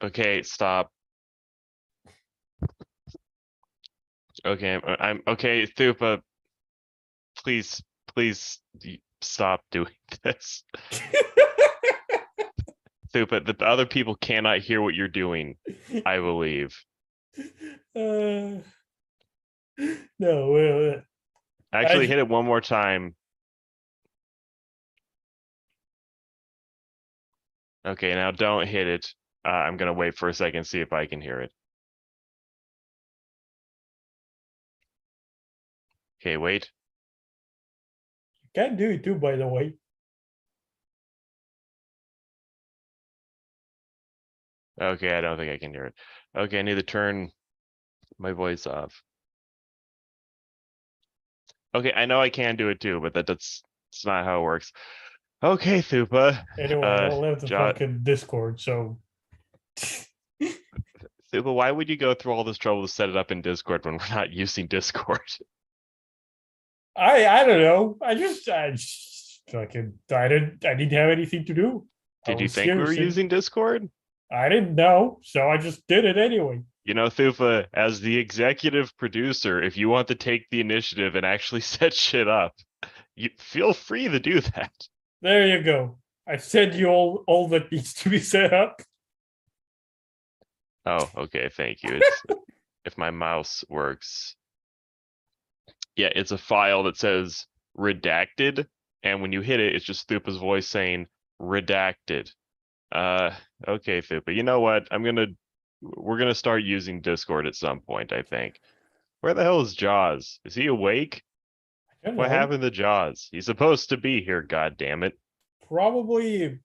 Okay, stop. Okay, I'm okay, Thupa. Please, please stop doing this. Thupa, the other people cannot hear what you're doing, I believe. No, well, Actually, hit it one more time. Okay, now don't hit it. I'm gonna wait for a second, see if I can hear it. Okay, wait. can do it too, by the way. Okay, I don't think I can hear it. Okay, I need to turn my voice off. Okay, I know I can do it too, but that's not how it works. Okay, Thupa. Anyway, I left the Jo fucking Discord, so Thupa, why would you go through all this trouble to set it up in Discord when we're not using Discord? I don't know. I just fucking I didn't have anything to do. Did you think we were using Discord? I didn't know, so I just did it anyway. You know, Thupa, as the executive producer, if you want to take the initiative and actually set shit up, you feel free to do that. There you go. I said you all that needs to be set up. Oh, okay, thank you. If my mouse works. Yeah, it's a file that says redacted, and when you hit it, it's just Thupa's voice saying redacted. Okay, Thupa. You know what? We're gonna start using Discord at some point, I think. Where the hell is Jaws? Is he awake? What happened to Jaws? He's supposed to be here, god damn it. Probably,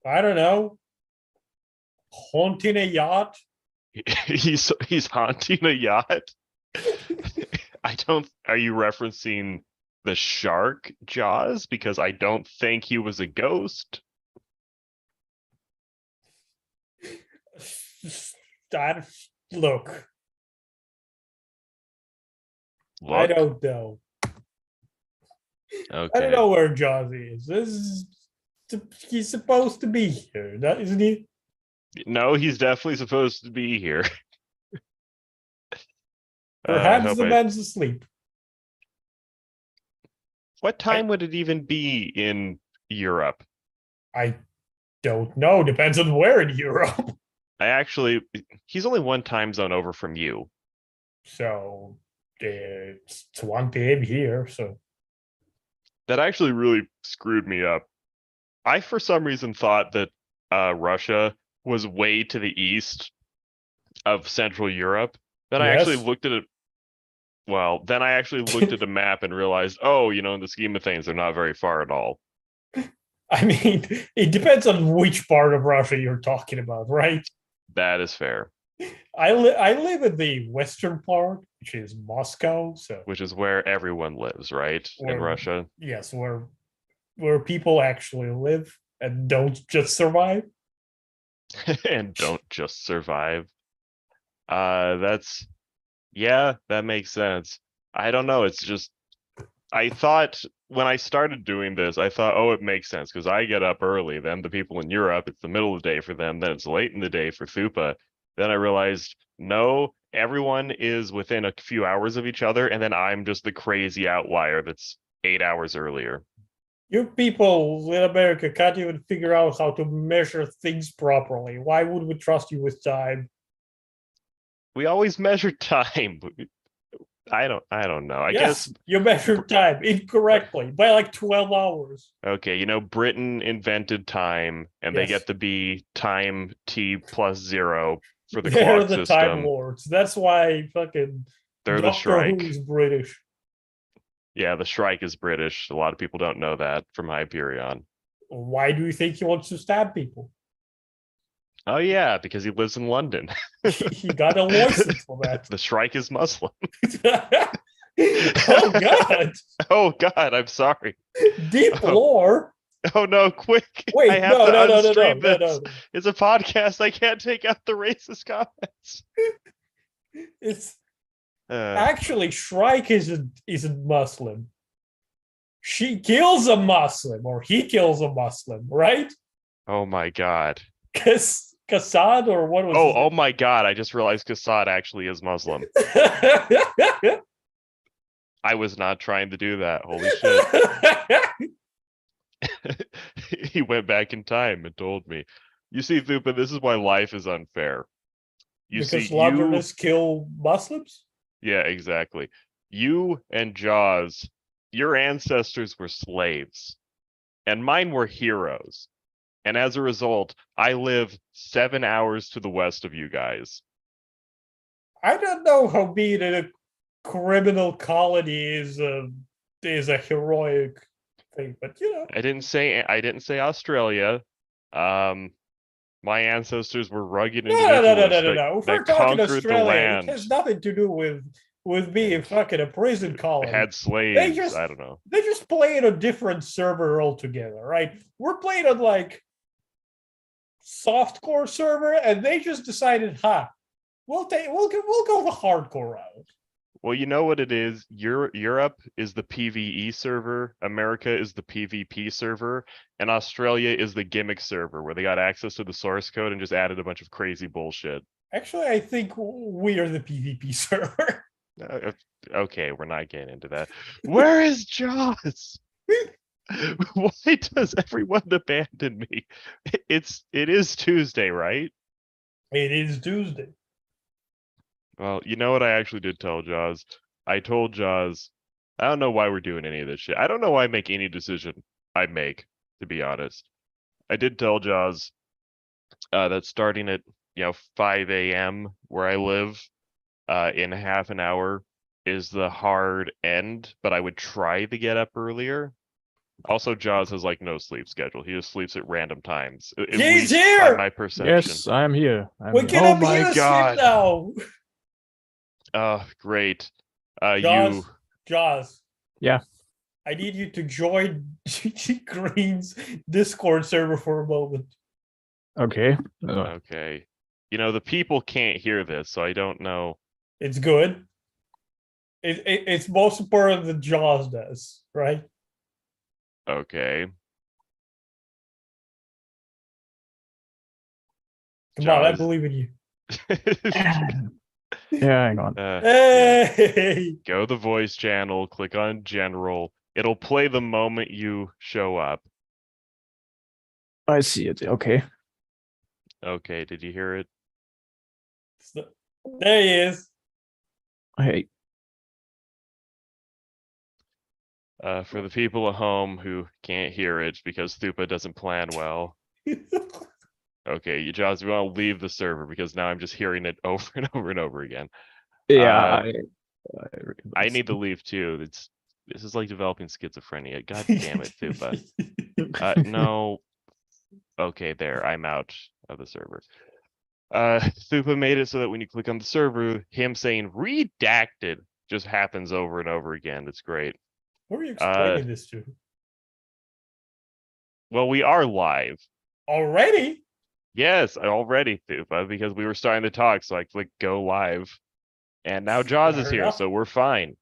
I don't know, haunting a yacht. He's haunting a yacht. I don't. Are you referencing the shark Jaws? Because I don't think he was a ghost. Look, Look. I don't know. Okay. I don't know where Jaws is. He's supposed to be here, isn't he? No, he's definitely supposed to be here. Perhaps the man's asleep. What time would it even be in Europe? I don't know. Depends on where in Europe. He's only one time zone over from you. So it's 1 p.m. here. So that actually really screwed me up. I, for some reason, thought that Russia was way to the east of Central Europe. Then I actually looked at it. Well, then I actually looked at a map and realized, oh, you know, in the scheme of things, they're not very far at all. I mean, it depends on which part of Russia you're talking about, right? That is fair. I live in the western part, which is Moscow, so which is where everyone lives, right? In Russia. Yes, where people actually live and don't just survive. And don't just survive. That makes sense. I don't know. It's just, I thought when I started doing this, I thought, oh, it makes sense because I get up early. Then the people in Europe, it's the middle of the day for them. Then it's late in the day for Thupa. Then I realized, no, everyone is within a few hours of each other. And then I'm just the crazy outlier that's 8 hours earlier. You people in America can't even figure out how to measure things properly. Why would we trust you with time? We always measure time. I don't know. I guess you measure time incorrectly by like 12 hours. Okay, you know, Britain invented time, and they get to be time T+0 for the clock system. They're the Time Lords. That's why fucking they're the Shrike. Who's British. Yeah, the Shrike is British. A lot of people don't know that from Hyperion. Why do you think he wants to stab people? Oh yeah, because he lives in London. He got a license for that. The Shrike is Muslim. Oh god. Oh god, I'm sorry. Deep lore. Oh no, quick. Wait, I have to unstream this. It's a podcast. I can't take out the racist comments. It's actually Shrike isn't Muslim. She kills a Muslim, or he kills a Muslim, right? Oh my god. Kassad or what was his Oh my God! I just realized Kassad actually is Muslim. name? I was not trying to do that. Holy shit! He went back in time and told me. You see, Thupa, this is why life is unfair. You see, Because Londoners kill Muslims? yeah, exactly. You and Jaws, your ancestors were slaves, and mine were heroes. And as a result, I live 7 hours to the west of you guys. I don't know how being in a criminal colony is a heroic thing, but you know. I didn't say Australia. Um, my ancestors were rugged individualists No. If we're that talking conquered the Australia, it has land nothing to do with being fucking a prison colony. had They slaves. just I don't know. they just play in a different server altogether, right? We're playing on like softcore server, and they just decided, we'll go the hardcore route. Well, you know what it is? Europe is the PvE server, America is the PvP server, and Australia is the gimmick server where they got access to the source code and just added a bunch of crazy bullshit. Actually, I think we are the PvP server. Okay, we're not getting into that. Where is Jaws? Why does everyone abandon me? It is Tuesday, right? It is Tuesday. Well, you know what I actually did tell Jaws? I told Jaws, I don't know why we're doing any of this shit. I don't know why I make any decision I make, to be honest. I did tell Jaws that starting at 5 a.m. where I live in half an hour is the hard end, but I would try to get up earlier. Also, Jaws has like no sleep schedule. He just sleeps at random times. At He's least by here. my perception. Yes, I am here. We can Oh be my asleep God. now. Oh, great. Jaws. Yeah. I need you to join Green's Discord server for a moment. Okay. Okay. The people can't hear this, so I don't know. It's good. It's most important that Jaws does, right? Okay. Come on, I Jaws. believe in you. Yeah, hang on. Hey! Go the voice channel, click on general. It'll play the moment you show up. I see it. Okay. Okay, did you hear it? There he is. Hey. For the people at home who can't hear it because Thupa doesn't plan well. Okay, you Jaws, we want to leave the server because now I'm just hearing it over and over and over again. Yeah. I need to leave too. This is like developing schizophrenia. God damn it, Thupa. No. Okay, there. I'm out of the server. Thupa made it so that when you click on the server, him saying redacted just happens over and over again. It's great. Who are you explaining this to? Well, we are live. Already? Yes, already, Thupa, because we were starting to talk, so I clicked go live. And now Jaws is here, so we're fine.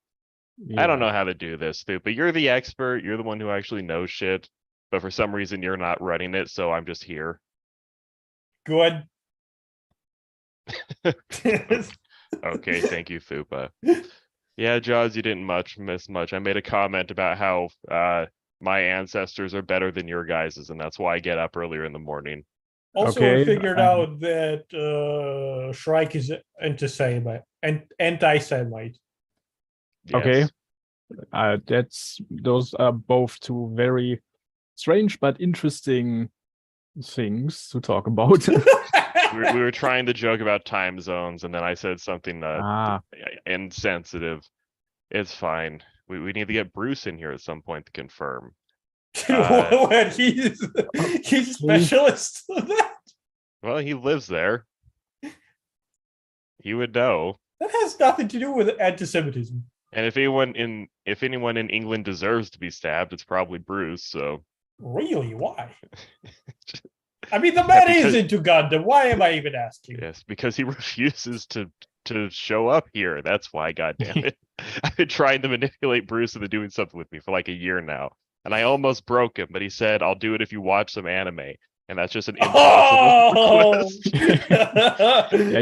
Yeah. I don't know how to do this, Thupa. You're the expert. You're the one who actually knows shit. But for some reason, you're not running it, so I'm just here. Good. Okay, thank you, Thupa. Yeah, Jaws, you didn't miss much. I made a comment about how my ancestors are better than your guys's, and that's why I get up earlier in the morning. Also, Okay, we figured out that Shrike is anti-Semite. Okay. Yes. Those are both two very strange but interesting things to talk about. We were trying to joke about time zones, and then I said something insensitive. It's fine. We need to get Bruce in here at some point to confirm. What, he's a specialist of that? Well, he lives there. He would know. That has nothing to do with anti-Semitism. And if anyone in England deserves to be stabbed, it's probably Bruce. So really, why? I mean, the man is into Gundam. Why am I even asking? Yes, because he refuses to show up here. That's why. God damn it! I've been trying to manipulate Bruce into doing something with me for like a year now, and I almost broke him. But he said, "I'll do it if you watch some anime." and that's just an impossible Oh! request. Yeah,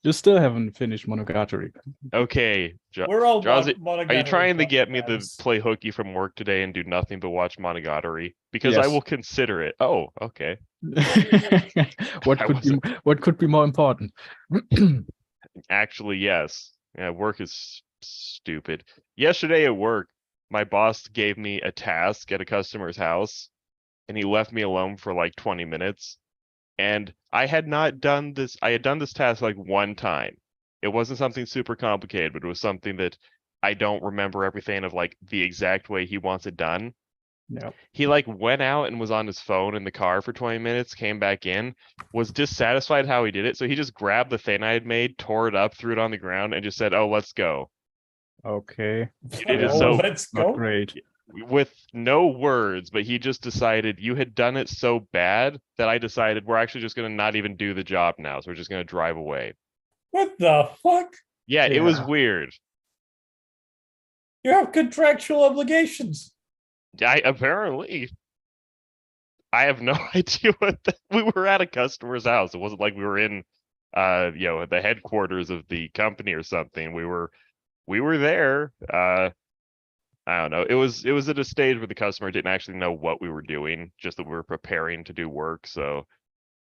you still haven't finished Monogatari. Okay, We're all Jaws, are you Monogatari trying to get me to fans. play hooky from work today and do nothing but watch Monogatari? Because I Yes. will consider it. Oh, okay. What I could be wasn't- what could be more important? Actually, yes. Yeah, work is stupid. Yesterday at work, my boss gave me a task at a customer's house, and he left me alone for like 20 minutes. And I had not done this. I had done this task like one time. It wasn't something super complicated, but it was something that I don't remember everything of like the exact way he wants it done. Yeah. He like went out and was on his phone in the car for 20 minutes, came back in, was dissatisfied how he did it. So he just grabbed the thing I had made, tore it up, threw it on the ground, and just said, "Oh, let's go." Okay. He did it Oh, so let's Not go. great. with no words, but he just decided you had done it so bad that I decided we're actually just going to not even do the job now. So we're just going to drive away. What the fuck? Yeah, it was Yeah. weird. You have contractual obligations. I apparently I have no idea we were at a customer's house. It wasn't like we were in the headquarters of the company or something. We were there. I don't know. It was at a stage where the customer didn't actually know what we were doing, just that we were preparing to do work. So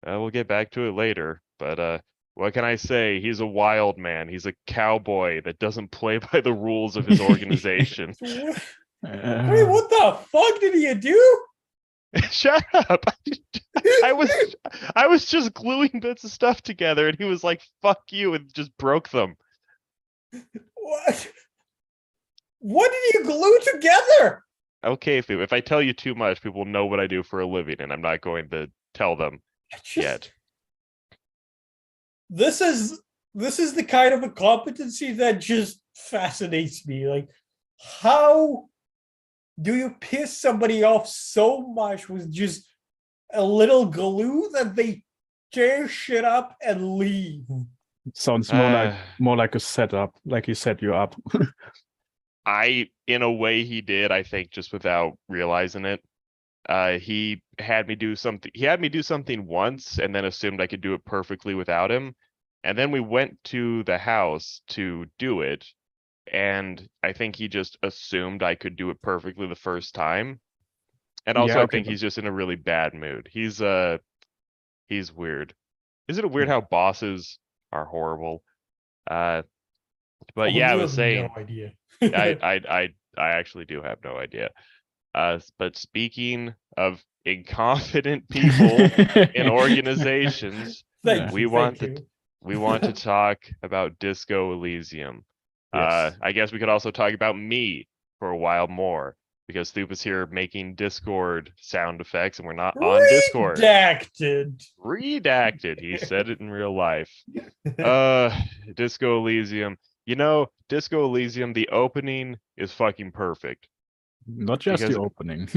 we'll get back to it later. But what can I say? He's a wild man. He's a cowboy that doesn't play by the rules of his organization. Wait, Uh, what the fuck did you do? Shut up. I was just gluing bits of stuff together and he was like, "Fuck you," and just broke them. What? What did you glue together? Okay, if I tell you too much, people know what I do for a living, and I'm not going to tell them yet. This is the kind of a competency that just fascinates me. Like, how do you piss somebody off so much with just a little glue that they tear shit up and leave? sounds more like a setup, like he set you up. In a way, he did. I think just without realizing it. He had me do something. He had me do something once, and then assumed I could do it perfectly without him. And then we went to the house to do it, and I think he just assumed I could do it perfectly the first time. And also, Yeah, I okay, think he's just in a really bad mood. He's weird. Isn't it weird how bosses are horrible? But Oh, yeah, I you was have saying, no idea. I actually do have no idea. But speaking of incompetent people in organizations, Thank we you. want Thank to you. we want to talk about Disco Elysium. Yes. I guess we could also talk about me for a while more because Stoop is here making Discord sound effects and we're not on Discord. Redacted. Redacted. He said it in real life. Disco Elysium. You know, Disco Elysium, the opening is fucking perfect. Not just Because- the opening.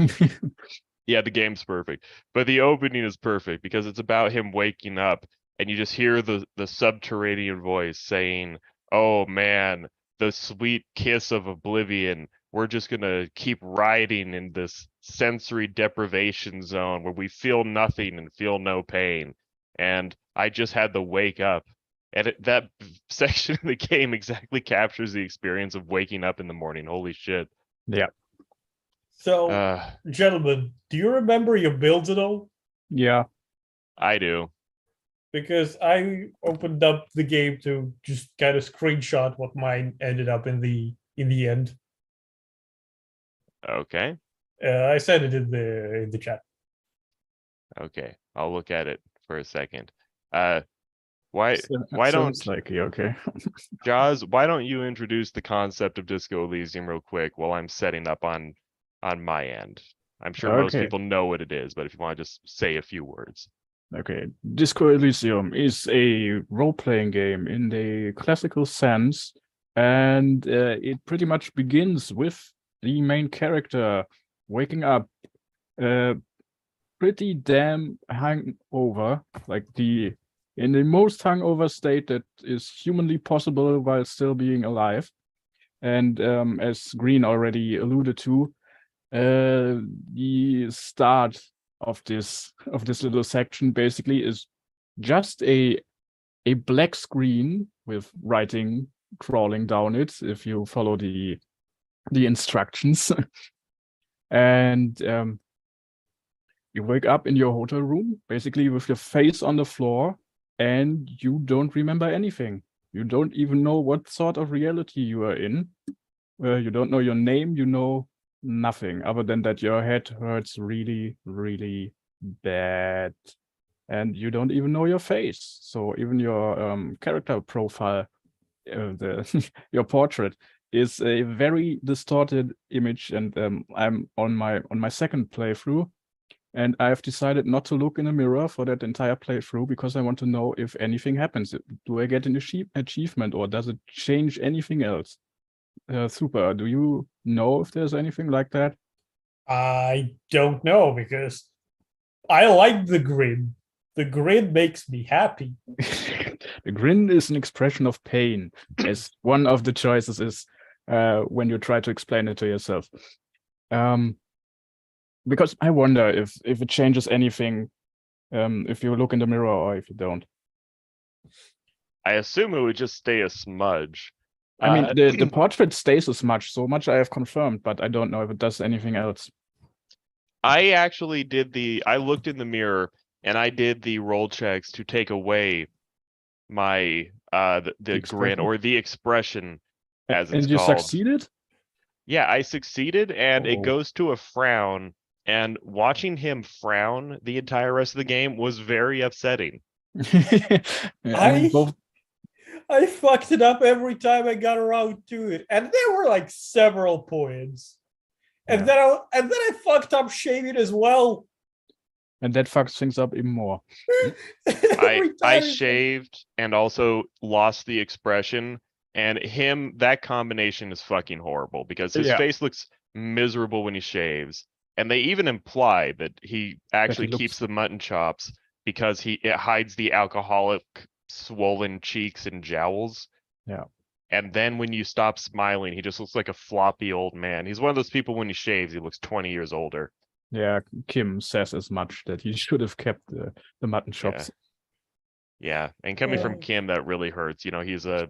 Yeah, the game's perfect, but the opening is perfect because it's about him waking up and you just hear the subterranean voice saying, "Oh man, the sweet kiss of oblivion. We're just gonna keep riding in this sensory deprivation zone where we feel nothing and feel no pain." And I just had to wake up. And that section of the game exactly captures the experience of waking up in the morning. Holy shit. Yeah. So, gentlemen, do you remember your builds at all? Yeah. I do. Because I opened up the game to just kind of screenshot what mine ended up in the end. Okay. I said it in the chat. Okay, I'll look at it for a second. Why Sounds don't like okay. Jaws? Why don't you introduce the concept of Disco Elysium real quick while I'm setting up on my end? I'm sure most Okay. people know what it is, but if you want to just say a few words. Okay, Disco Elysium is a role-playing game in the classical sense, and it pretty much begins with the main character waking up pretty damn hungover, like in the most hungover state that is humanly possible while still being alive. And as Green already alluded to, the start of this little section basically is just a black screen with writing crawling down it if you follow the instructions. And you wake up in your hotel room, basically with your face on the floor, and you don't remember anything. You don't even know what sort of reality you are in. You don't know your name, you know nothing other than that your head hurts really, really bad. And you don't even know your face. So even your character profile, your portrait, is a very distorted image. And I'm on my second playthrough, and I've decided not to look in the mirror for that entire playthrough because I want to know if anything happens. Do I get an achievement, or does it change anything else? Super. Do you know if there's anything like that? I don't know because I like the grid. The grid makes me happy. The grin is an expression of pain, as one of the choices is when you try to explain it to yourself. Because I wonder if it changes anything if you look in the mirror or if you don't. I assume it would just stay a smudge. I mean, the portrait stays as much, so much I have confirmed, but I don't know if it does anything else. I actually I looked in the mirror and I did the roll checks to take away my the grin expression? or the expression as it's And you called. succeeded? Yeah, I succeeded, and it Oh. goes to a frown, and watching him frown the entire rest of the game was very upsetting. Yeah, I mean, both. I fucked it up every time I got around to it, and there were like several points. And Yeah. then I fucked up shaving as well. And that fucks things up even more. Every I time shaved and also lost the expression, and that combination is fucking horrible because his Yeah. face looks miserable when he shaves. And they even imply that he actually looks- keeps the mutton chops because it hides the alcoholic swollen cheeks and jowls. Yeah. And then when you stop smiling, he just looks like a floppy old man. He's one of those people when he shaves, he looks 20 years older. Yeah, Kim says as much that he should have kept the mutton chops. Yeah, and coming from Yeah. Kim, that really hurts. You know, he's a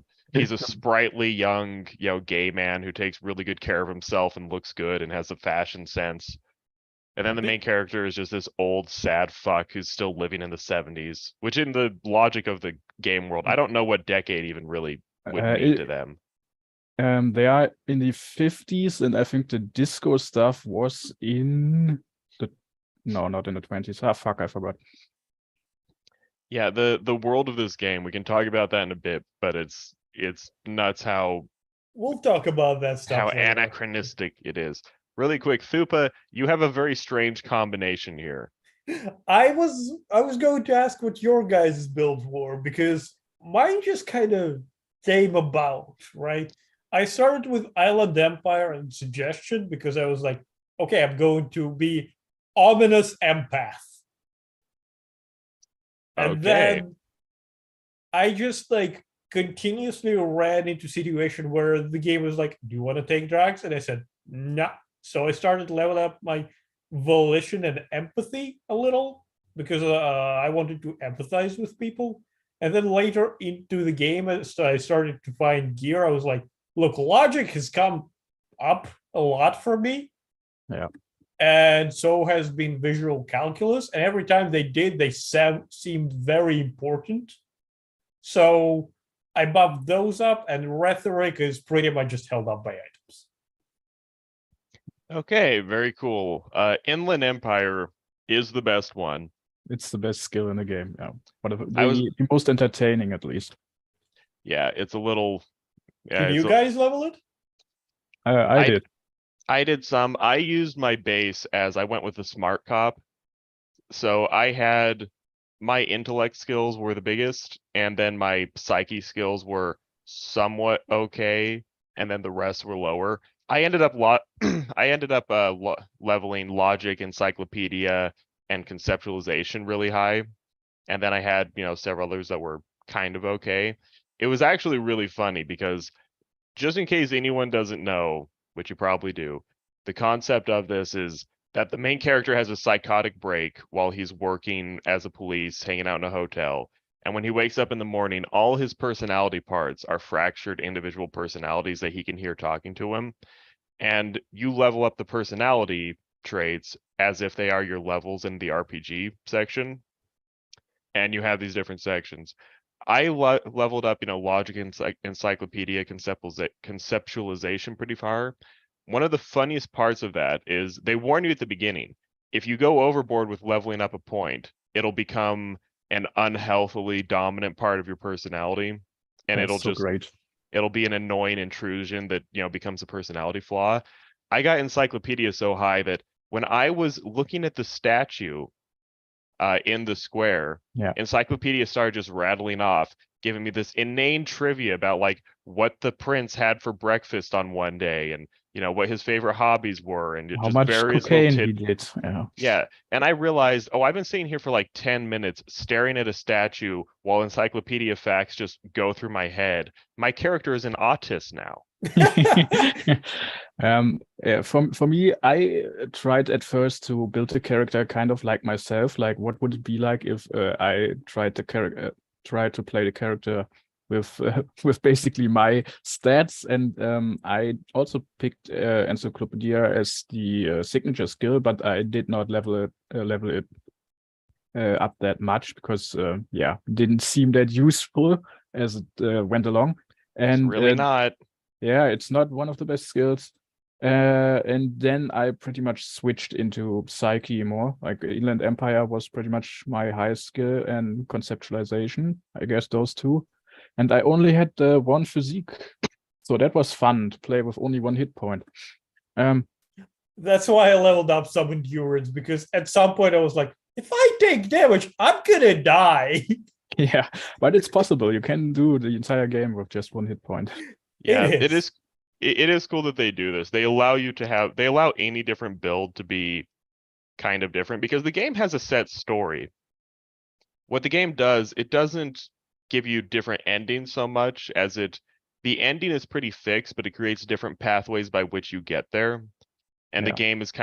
sprightly young, gay man who takes really good care of himself and looks good and has a fashion sense. And then the main character is just this old, sad fuck who's still living in the 70s, which in the logic of the game world, I don't know what decade even really would mean to them. They are in the 50s, and I think the disco stuff was in not in the 20s. Ah, fuck, I forgot. Yeah, the world of this game, we can talk about that in a bit, but it's nuts how we'll talk about that stuff. how later. anachronistic it is. Really quick, Thupa, you have a very strange combination here. I was going to ask what your guys' builds were because mine just kind of came about, right? I started with Island Empire and Suggestion because I was like, okay, I'm going to be ominous empath. And Okay. then I just like continuously ran into situation where the game was like, do you want to take drugs? And I said, no. So I started leveling up my volition and empathy a little because I wanted to empathize with people. And then later into the game, as I started to find gear, I was like, look, logic has come up a lot for me. Yeah. And so has been visual calculus. And every time they did, they seemed very important. So I buffed those up, and rhetoric is pretty much just held up by items. Okay, very cool. Inland Empire is the best one. It's the best skill in the game. Yeah, but the most entertaining at least. Yeah, it's a little. Did you guys level it? I did. I did some. I used my base as I went with the smart cop. So I had my intellect skills were the biggest, and then my psyche skills were somewhat okay, and then the rest were lower. I ended up leveling logic, encyclopedia, and conceptualization really high, and then I had several others that were kind of okay. It was actually really funny because just in case anyone doesn't know, which you probably do, the concept of this is that the main character has a psychotic break while he's working as a police, hanging out in a hotel. And when he wakes up in the morning, all his personality parts are fractured individual personalities that he can hear talking to him. And you level up the personality traits as if they are your levels in the RPG section. And you have these different sections. I leveled up, logic and encyclopedia conceptualization pretty far. One of the funniest parts of that is they warn you at the beginning. If you go overboard with leveling up a point, it'll become an unhealthily dominant part of your personality, and That's so great. it'll be an annoying intrusion that becomes a personality flaw. I got encyclopedia so high that when I was looking at the statue in the square, Yeah. encyclopedia started just rattling off, giving me this inane trivia about like what the prince had for breakfast on one day, and what his favorite hobbies were, and How just much various cocaine little he did. Yeah. yeah. And I realized, I've been sitting here for like 10 minutes staring at a statue while encyclopedia facts just go through my head. My character is an autist now. Yeah, for me, I tried at first to build a character kind of like myself. Like, what would it be like if I tried to play the character with basically my stats? And I also picked Encyclopedia as the signature skill, but I did not level it up that much because yeah, didn't seem that useful as it went along. It's And really not. yeah, it's not one of the best skills. And then I pretty much switched into Psyche more. Like Inland Empire was pretty much my highest skill, and conceptualization, I guess those two. And I only had one physique. So that was fun to play with only one hit point. That's why I leveled up some endurance, because at some point I was like, if I take damage, I'm gonna die. Yeah, but it's possible. You can do the entire game with just one hit point. Yeah, It is. it is cool that they do this. They allow any different build to be kind of different because the game has a set story. What the game does, it doesn't give you different endings so much as the ending is pretty fixed, but it creates different pathways by which you get there. And the Yeah. game is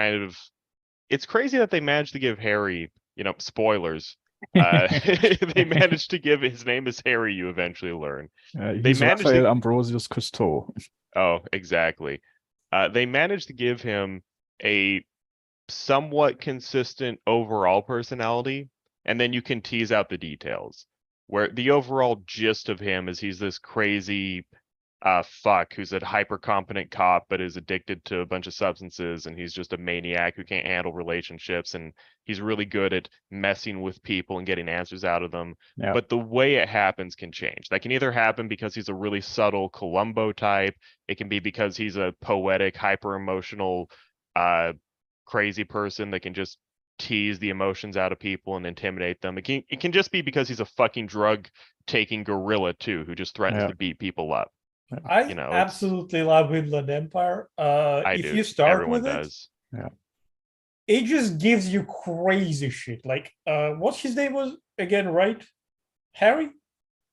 it's crazy that they managed to give Harry, spoilers. They managed to give his name is Harry, you eventually learn. They He's managed Raphael to, Ambrosius Cousteau. oh, exactly. They managed to give him a somewhat consistent overall personality, and then you can tease out the details. Where the overall gist of him is he's this crazy fuck who's a hyper competent cop but is addicted to a bunch of substances, and he's just a maniac who can't handle relationships, and he's really good at messing with people and getting answers out of them. Yeah. But the way it happens can change. That can either happen because he's a really subtle Columbo type, it can be because he's a poetic, hyper emotional crazy person that can just tease the emotions out of people and intimidate them. It can just be because he's a fucking drug taking gorilla too who just threatens to beat people up. I absolutely love Inland Empire. If you start Everyone with does. it just gives you crazy shit. Like, what's his name was again, right? Harry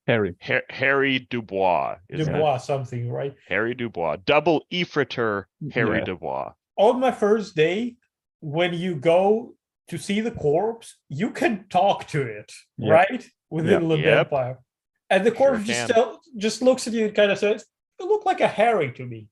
Dubois. Dubois, something, right? Harry Dubois. Double Ifriter Harry Dubois. On my first day, when you go to see the corpse, you can talk to it, right? With Inland Empire. And the corpse just looks at you and kind of says, "You look like a Harry to me."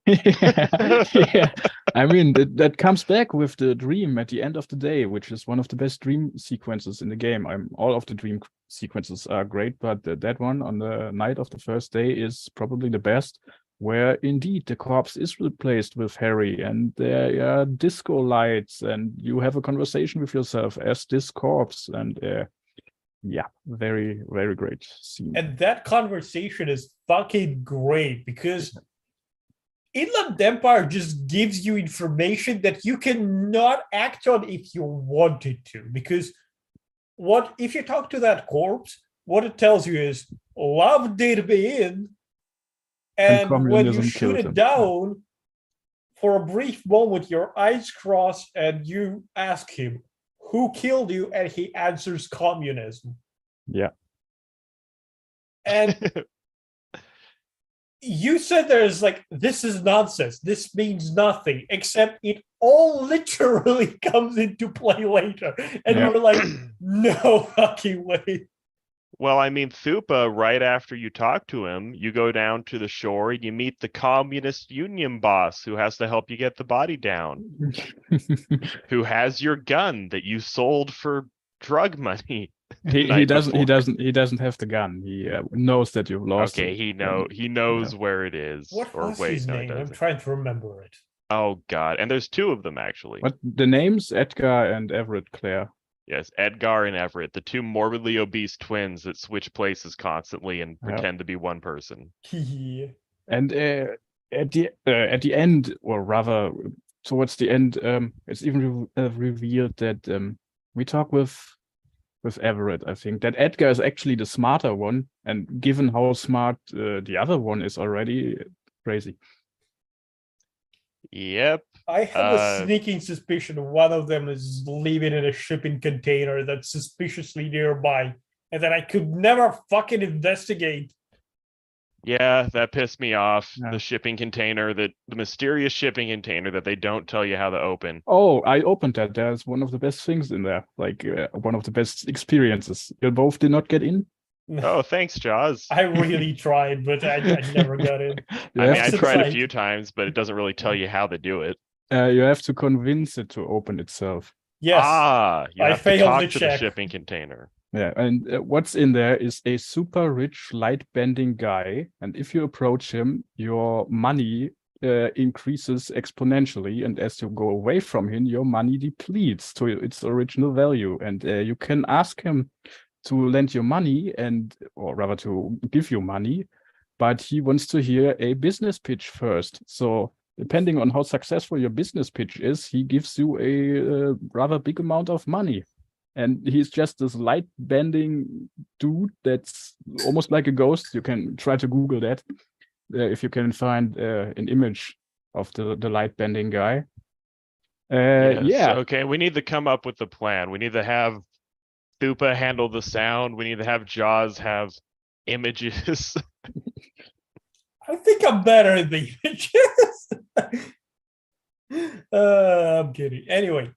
Yeah, I mean that comes back with the dream at the end of the day, which is one of the best dream sequences in the game. All of the dream sequences are great, but that one on the night of the first day is probably the best, where indeed the corpse is replaced with Harry, and there are disco lights, and you have a conversation with yourself as this corpse, and yeah, very, very great scene. And that conversation is fucking great because Inland Empire just gives you information that you cannot act on if you wanted to. Because if you talk to that corpse, what it tells you is love did me in, and when you shoot it down, for a brief moment, your eyes cross and you ask him, "Who killed you?" And he answers, "Communism." Yeah. And you said there's like, this is nonsense. This means nothing, except it all literally comes into play later. And Yeah. we're like, no fucking way. Well, I mean, Thupa, right after you talk to him, you go down to the shore and you meet the Communist Union boss who has to help you get the body down, who has your gun that you sold for drug money the he night doesn't before. he doesn't have the gun. He knows that you've lost Okay, it. he knows where it is. What Or was wait, his no, he name? I'm doesn't. trying to remember it. Oh God, and there's two of them actually. But the names Edgar and Everett Clare. Yes, Edgar and Everett, the two morbidly obese twins that switch places constantly and Yeah. pretend to be one person. Yeah. And at the end, or rather towards the end, it's even revealed that we talk with Everett. I think that Edgar is actually the smarter one, and given how smart the other one is already, crazy. Yep. I have a sneaking suspicion one of them is living in a shipping container that's suspiciously nearby, and that I could never fucking investigate. Yeah, that pissed me off. Yeah. The shipping container, the mysterious shipping container that they don't tell you how to open. Oh, I opened that. There's one of the best things in there, like one of the best experiences. You both did not get in. Oh, thanks, Jaws. I really tried, but I never got in. You I mean, have I to- tried a like- few times, but it doesn't really tell you how to do it. you have to convince it to open itself. Yes, You I have to failed talk the to the check. shipping container. Yeah, and what's in there is a super rich light bending guy, and if you approach him, your money increases exponentially, and as you go away from him, your money depletes to its original value, and you can ask him to lend you money, or rather to give you money, but he wants to hear a business pitch first. So depending on how successful your business pitch is, he gives you a rather big amount of money. And he's just this light bending dude that's almost like a ghost. You can try to Google that if you can find an image of the light bending guy. Yes. Yeah. Okay, we need to come up with a plan. We need to have Thupa handle the sound. We need to have Jaws have images. I think I'm better at the images. I'm kidding. Anyway,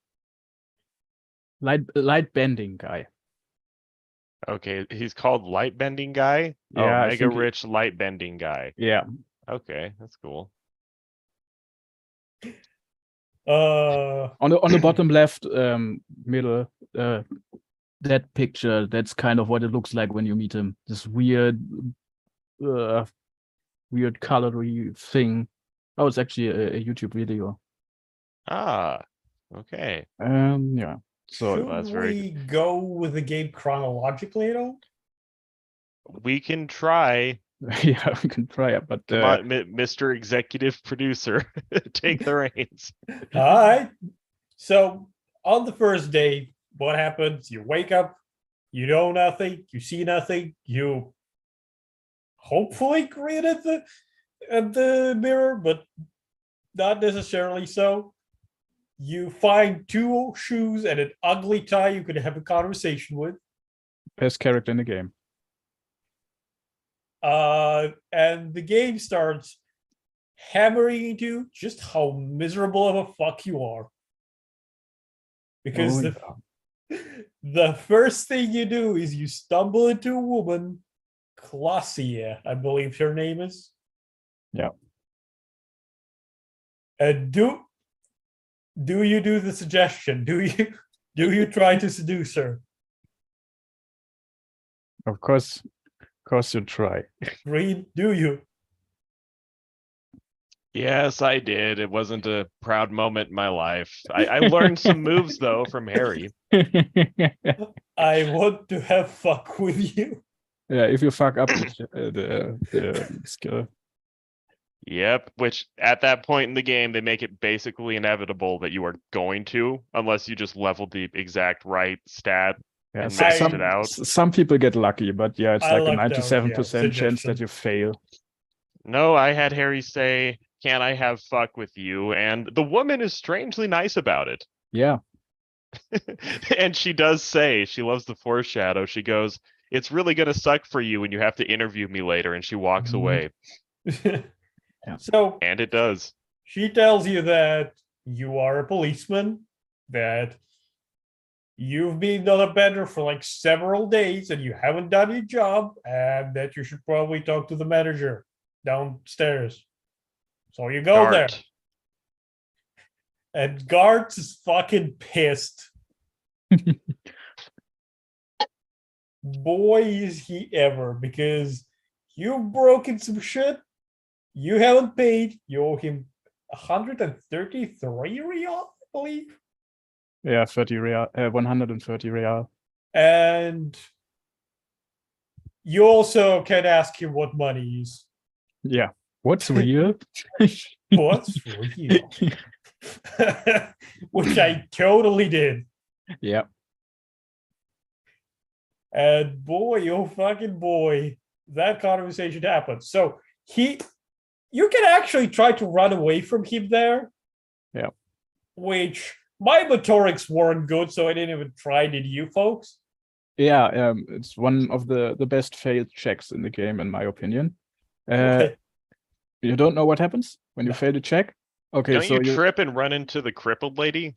Light bending guy. Okay, he's called Light Bending Guy. Yeah, I Mega think Rich Light Bending Guy. Yeah. Okay, that's cool. On the bottom left middle, that picture, that's kind of what it looks like when you meet him. This weird colory thing. Oh, it's actually a YouTube video. Ah, okay. Yeah. So should that's very we go with the game chronologically at all? We can try. yeah, we can try it, but Come on, Mr. Executive Producer, take the reins. All right. So on the first day, what happens? You wake up, you know nothing, you see nothing, you hopefully grin at the mirror, but not necessarily so. You find two shoes and an ugly tie you could have a conversation with. best character in the game. And the game starts hammering into just how miserable of a fuck you are. Because the first thing you do is you stumble into a woman, Clausia, I believe her name is. Yeah. And do you do the suggestion? Do you try to seduce her? Of course you try. Reed, do you? Yes, I did. It wasn't a proud moment in my life. I learned some moves though from Harry. I want to have fuck with you. Yeah, if you fuck up the skill. Yep, which at that point in the game, they make it basically inevitable that you are going to, unless you just leveled the exact right stat. Yeah, And maxed it out. some people get lucky, but yeah, it's I like a lucked out, 97% chance suggestion. that you fail. No, I had Harry say, "Can I have fuck with you?" And the woman is strangely nice about it. Yeah. And she does say, she loves the foreshadow. She goes, "It's really gonna suck for you when you have to interview me later," and she walks Mhm. away. So And it does. she tells you that you are a policeman, that you've been on a bender for like several days and you haven't done your job, and that you should probably talk to the manager downstairs. So you go there, Dart. and Gart's is fucking pissed. Boy, is he ever, because you've broken some shit. You haven't paid. You owe him 133 real, I believe. Yeah, 30 real, 130 real. And you also can ask him what money is. Yeah. What's real? What's real? Which I totally did. Yeah. And boy, oh fucking boy, that conversation happened. So you can actually try to run away from him there. Yeah. Which my motorics weren't good, so I didn't even try. Did you folks? Yeah, it's one of the best failed checks in the game, in my opinion. Okay. You don't know what happens when you No. fail to check? Okay, Don't so you trip and run into the crippled lady?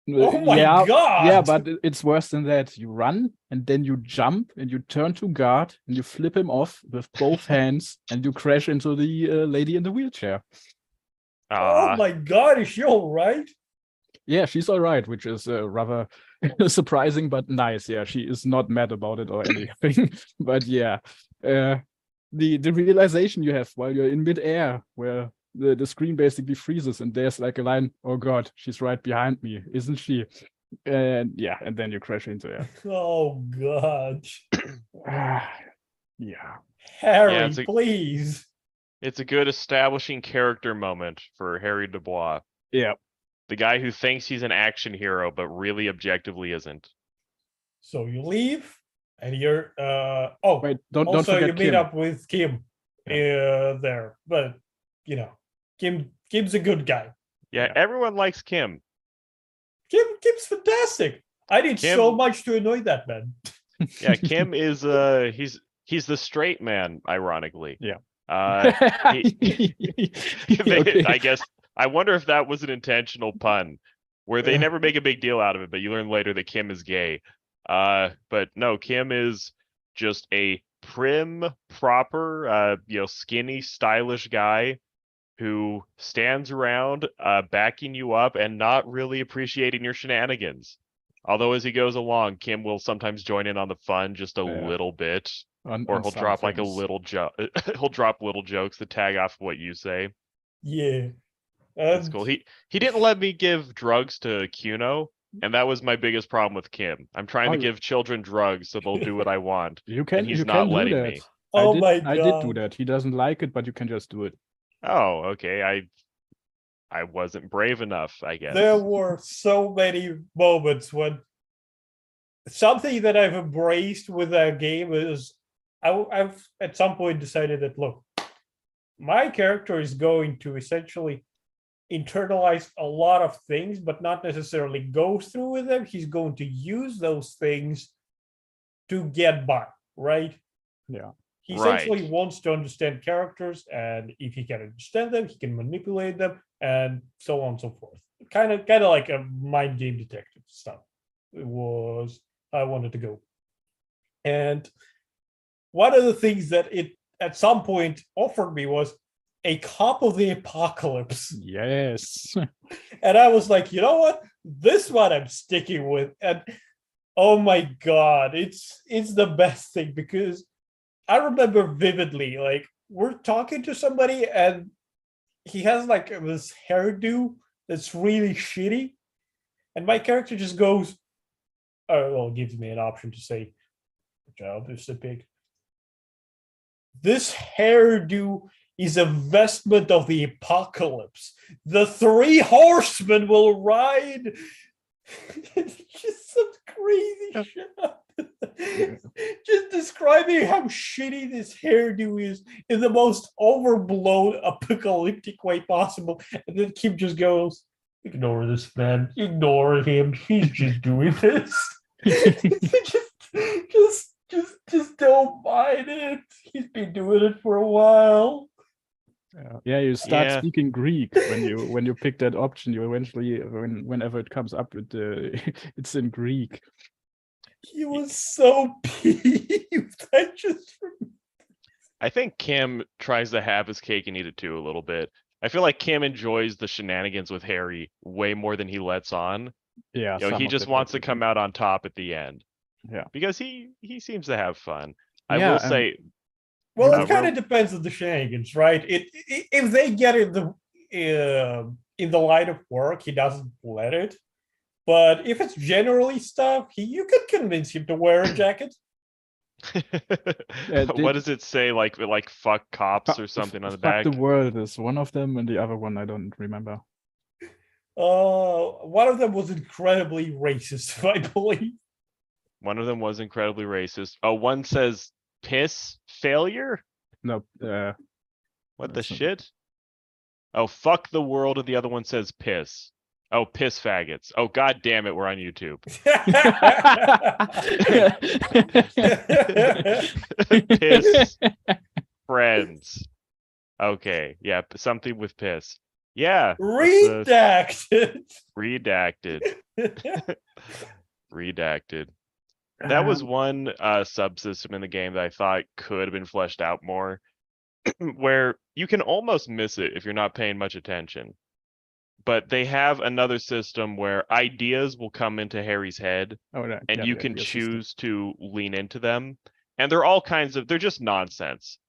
Oh my yeah, god! yeah, but it's worse than that. You run and then you jump and you turn to guard and you flip him off with both hands and you crash into the lady in the wheelchair. Oh my god, is she all right? Yeah, she's all right, which is rather surprising but nice. Yeah, she is not mad about it or anything. But yeah, the realization you have while you're in midair, where the screen basically freezes and there's like a line, oh god, she's right behind me, isn't she? And yeah, and then you crash into her. Oh god. Yeah. Harry, please. It's a good establishing character moment for Harry Dubois. Yeah. The guy who thinks he's an action hero, but really objectively isn't. So you leave, and you're Wait, don't also forget you meet Kim. up with Kim there. But you know, Kim's a good guy. Yeah, everyone likes Kim. Kim's fantastic. I did so Kim- much to annoy that man. Yeah, Kim is he's the straight man, ironically. Yeah. Okay. I guess I wonder if that was an intentional pun, where they never make a big deal out of it, but you learn later that Kim is gay. But no, Kim is just a prim, proper, skinny, stylish guy who stands around backing you up and not really appreciating your shenanigans. Although as he goes along, Kim will sometimes join in on the fun just a little bit. Or he'll drop like a little joke. He'll drop little jokes to tag off what you say. Yeah. That's cool. He didn't let me give drugs to Kuno, and that was my biggest problem with Kim. I'm trying to give children drugs so they'll do what I want. You can. And he's you not can do letting that. me. Oh my god. I did do that. He doesn't like it, but you can just do it. Oh, okay. I wasn't brave enough, I guess. There were so many moments when something that I've embraced with that game is I've at some point decided that, look, my character is going to essentially internalize a lot of things, but not necessarily go through with them. He's going to use those things to get by, right? Yeah. He essentially wants to understand characters, and if he can understand them, he can manipulate them, and so on and so forth. Kind of like a mind game detective stuff. It was I wanted to go. And one of the things that it at some point offered me was a cop of the apocalypse. Yes. And I was like, you know what? This one I'm sticking with. And oh my god, it's the best thing, because I remember vividly, like, we're talking to somebody and he has like this hairdo that's really shitty. And my character just goes, gives me an option to say, job is the pig. This hairdo is a vestment of the apocalypse. The 3 horsemen will ride. It's just some crazy shit. Just describing how shitty this hairdo is in the most overblown apocalyptic way possible. And then Kim just goes, ignore this man. Ignore him. He's just doing this. just don't mind it. He's been doing it for a while. Yeah, you start Yeah. speaking Greek when you pick that option. You eventually, whenever it comes up, it's in Greek. He was so peeved. I think Kim tries to have his cake and eat it too a little bit. I feel like Kim enjoys the shenanigans with Harry way more than he lets on. Yeah, You know, some he of just it wants to definitely. come out on top at the end. Yeah. Because he seems to have fun. I Yeah, will say, Well, Uh, it kind real- of depends on the shenanigans, right? If they get in the line of work, he doesn't let it. But if it's generally stuff, you could convince him to wear a jacket. what does it say? Like fuck cops or Fuck something on the fuck back? the world is one of them, and the other one I don't remember. One of them was incredibly racist, I believe. One of them was incredibly racist. Oh, one says piss failure? No, What the that's not- shit? Oh, fuck the world, and the other one says piss. Oh, piss faggots. Oh, god damn it, we're on YouTube. Piss friends. Okay, yeah, something with piss. Yeah, Redacted. redacted. Redacted. That was one subsystem in the game that I thought could have been fleshed out more, where you can almost miss it if you're not paying much attention. But they have another system where ideas will come into Harry's head, Oh, yeah, and yeah, you the can idea system. choose to lean into them. And they're all kinds of, they're just nonsense.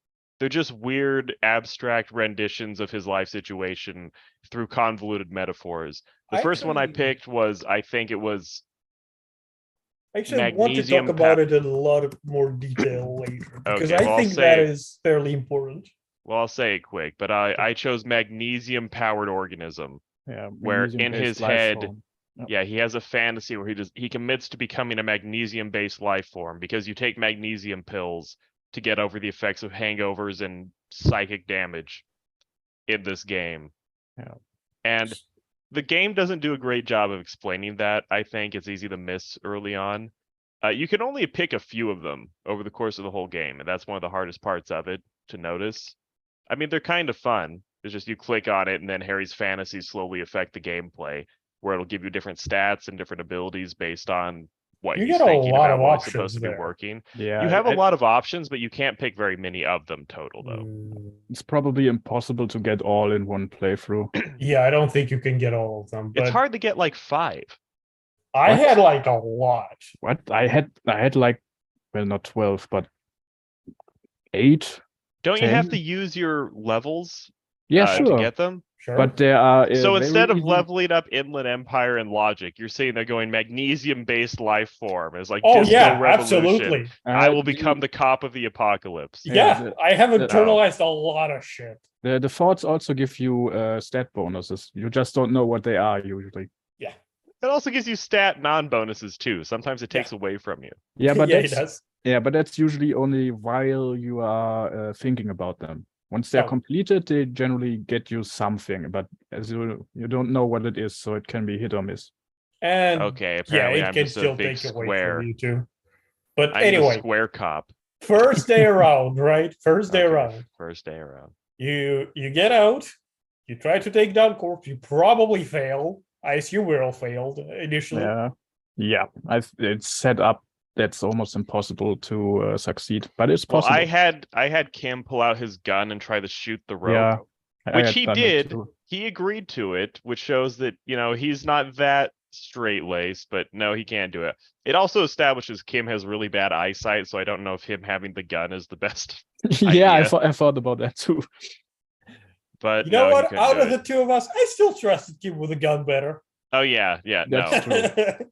They're just weird, abstract renditions of his life situation through convoluted metaphors. The first one I Actually- picked was, I think it was Actually, I want to talk Magnesium about it in a lot of more detail later because Okay, well, I I'll think say that it. is fairly important. Well, I'll say it quick, but I chose magnesium powered organism, Yeah, where in magnesium-based his life head, form. Yep. yeah, he has a fantasy where he commits to becoming a magnesium based life form because you take magnesium pills to get over the effects of hangovers and psychic damage in this game. Yeah. And the game doesn't do a great job of explaining that. I think it's easy to miss early on. You can only pick a few of them over the course of the whole game, and that's one of the hardest parts of it to notice. I mean, they're kind of fun. It's just you click on it, and then Harry's fantasies slowly affect the gameplay, where it'll give you different stats and different abilities based on what You he's get a thinking lot about, of what is options supposed to be there. working. Yeah, You have a lot of options, but you can't pick very many of them total, though. It's probably impossible to get all in one playthrough. Yeah, I don't think you can get all of them, It's but hard to get like 5. I What? had like a lot. What I had like, well, not 12, but 8. Don't you have 10? to use your levels Yeah, to sure. get them? Sure. But there are So very instead of easy- leveling up Inland Empire and Logic, you're saying they're going magnesium-based life form. It's like oh Disco yeah, Revolution. absolutely. I will become the cop of the apocalypse. Yeah, I have the- internalized a lot of shit. the thoughts also give you stat bonuses. You just don't know what they are usually. It also gives you stat non-bonuses too. Sometimes it takes away from you. Yeah, but yeah, it that's does. usually only while you are thinking about them. Once they're Oh. completed, they generally get you something, but as you don't know what it is, so it can be hit or miss. And Okay, yeah, apparently it I'm can just a still big take away square. from you too. But I'm the anyway, square cop. first day around, right? First day Okay, around. first day around. You get out, you try to take down corpse, you probably fail. I assume we all failed initially. Yeah. It's set up that's almost impossible to succeed, but it's Well, possible. I had Kim pull out his gun and try to shoot the rope. Yeah, I Which had he done that did. too. He agreed to it, which shows that, you know, he's not that straight-laced, but no, he can't do it. It also establishes Kim has really bad eyesight, so I don't know if him having the gun is the best. Yeah, idea. I thought about that too. But You know no, he what? couldn't Out do of the it. two of us, I still trusted Kim with a gun better. Oh yeah, no. That's true.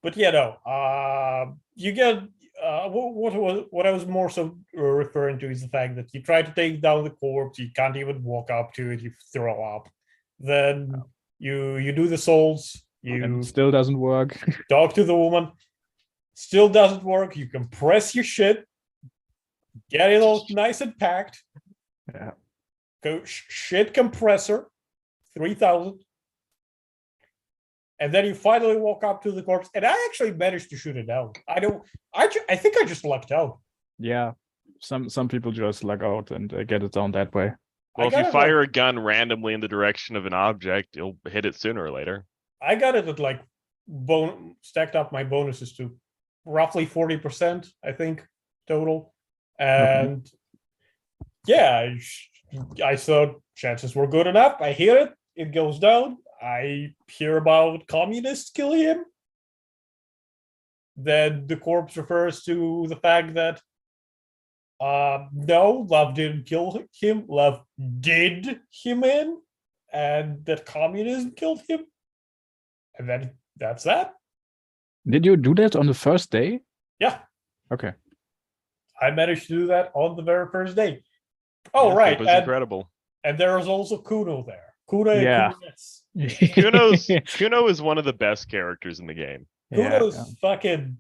But yeah, no. You get what I was more so referring to is the fact that you try to take down the corpse, you can't even walk up to it, you throw up. Then you do the souls, And you it still doesn't work. talk to the woman, still doesn't work. You compress your shit, get it all nice and packed. Yeah. Go shit compressor, 3000. And then you finally walk up to the corpse, and I actually managed to shoot it down. I think I just lucked out. Yeah, some people just luck out and get it down that way. Well, if you got it fire like, a gun randomly in the direction of an object, you'll hit it sooner or later. I got it at like stacked up my bonuses to roughly 40%, I think, total. And yeah, I thought chances were good enough. I hear it, it goes down. I hear about communists killing him. Then the corpse refers to the fact that no, Love didn't kill him. Love did him in, and that communism killed him. And then that's that. Did you do that on the first day? Yeah, Okay. I managed to do that on the very first day. Oh, Yeah, right. Thupa's And, incredible. and there was also Kuno there. Kuno Yeah. and Kuno. Kuno is one of the best characters in the game. Kuno's fucking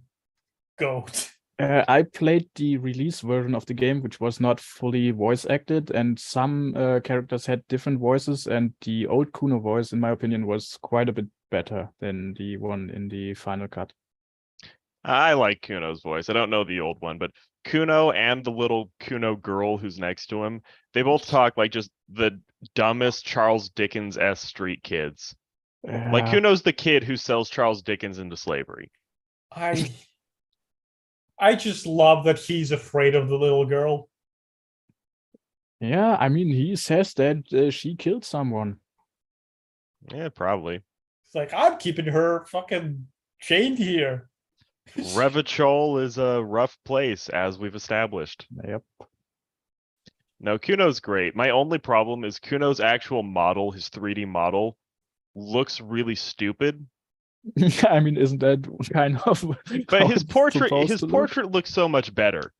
goat. I played the release version of the game, which was not fully voice acted, and some characters had different voices, and the old Kuno voice, in my opinion, was quite a bit better than the one in the final cut. I like Kuno's voice. I don't know the old one, but Kuno and the little Kuno girl who's next to him, they both talk like just the dumbest Charles Dickens-esque street kids. Like Kuno's the kid who sells Charles Dickens into slavery. I just love that he's afraid of the little girl. Yeah, I mean, he says that she killed someone. Yeah, probably. It's like, I'm keeping her fucking chained here. Revachol is a rough place, as we've established. Yep. No, Kuno's great. My only problem is Kuno's actual model, his 3D model, looks really stupid. I mean, isn't that kind of? But his portrait looks so much better.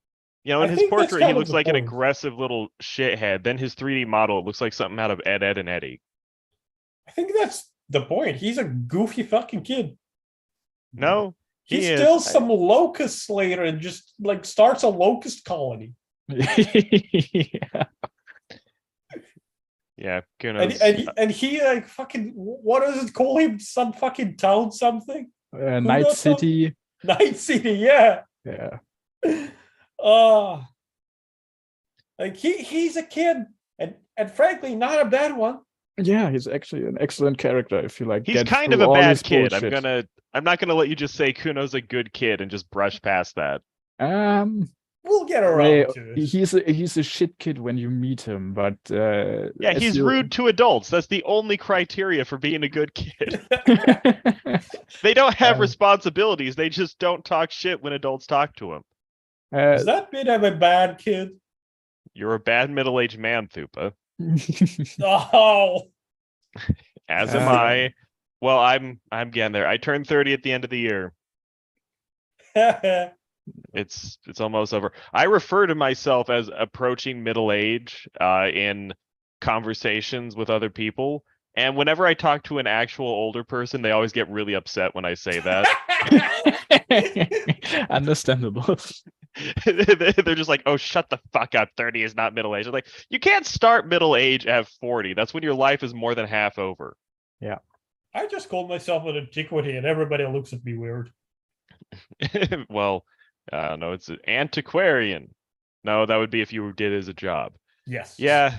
You know, in his portrait, he looks like an aggressive little shithead. Then his 3D model, it looks like something out of Ed, Ed, and Eddie. I think that's the point. He's a goofy fucking kid. No, he steals some locust later and just like starts a locust colony. Yeah. Yeah, Kuno's... and he like fucking, what does it call him? Some fucking town something? Night City. Night City, yeah. Yeah. Like he's a kid, and frankly, not a bad one. Yeah, he's actually an excellent character. If you like, he's kind of a bad kid. I'm not gonna let you just say Kuno's a good kid and just brush past that. We'll get around to it. He's a shit kid when you meet him, but yeah, he's rude to adults. That's the only criteria for being a good kid. They don't have responsibilities. They just don't talk shit when adults talk to him. Does that mean I'm a bad kid? You're a bad middle-aged man, Thupa. Oh, as am I. Well, I'm getting there. I turned 30 at the end of the year. It's almost over. I refer to myself as approaching middle age in conversations with other people. And whenever I talk to an actual older person, they always get really upset when I say that. Understandable. They're just like, oh, shut the fuck up. 30 is not middle age. I'm like, you can't start middle age at 40. That's when your life is more than half over. Yeah. I just called myself an antiquity and everybody looks at me weird. Well, no, it's an antiquarian. No, that would be if you did it as a job. Yes. Yeah,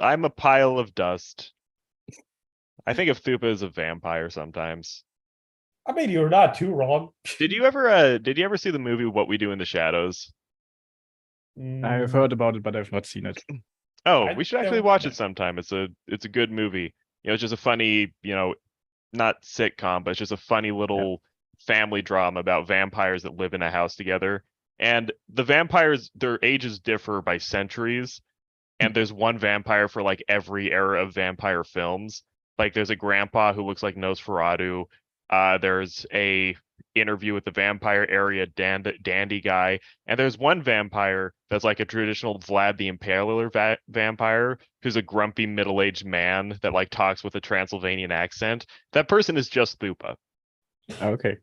I'm a pile of dust. I think of Thupa as a vampire sometimes. I mean, you're not too wrong. Did you ever see the movie What We Do in the Shadows? I've heard about it, but I've not seen it. Oh, we should actually watch it sometime. It's a good movie. You know, it's just a funny, not sitcom, but it's just a funny little family drama about vampires that live in a house together. And the vampires, their ages differ by centuries. And there's one vampire for like every era of vampire films. Like there's a grandpa who looks like Nosferatu. There's a interview with the vampire area dandy guy, and there's one vampire that's like a traditional Vlad the Impaler vampire who's a grumpy middle-aged man that like talks with a Transylvanian accent. That person is just Thupa. Okay.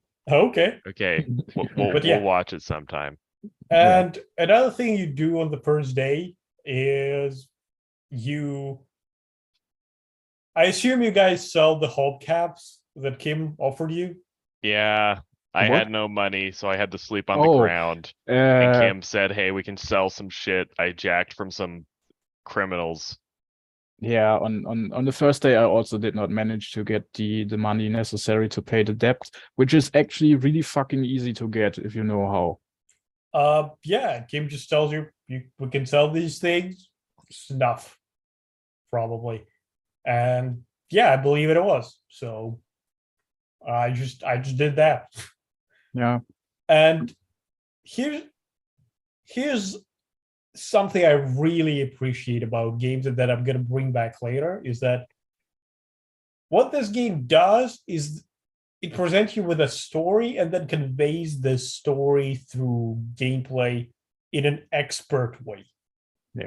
We'll watch it sometime. And another thing you do on the first day is I assume you guys sell the hubcaps that Kim offered you. Yeah, I had no money, so I had to sleep on the ground. And Kim said, hey, we can sell some shit I jacked from some criminals. Yeah, on the first day, I also did not manage to get the money necessary to pay the debt, which is actually really fucking easy to get if you know how. Yeah, game just tells you, we can sell these things. Snuff, probably. And yeah, I believe it was. So I just did that. Yeah. And here's something I really appreciate about games that I'm gonna bring back later is that what this game does is it presents you with a story and then conveys the story through gameplay in an expert way. Yeah.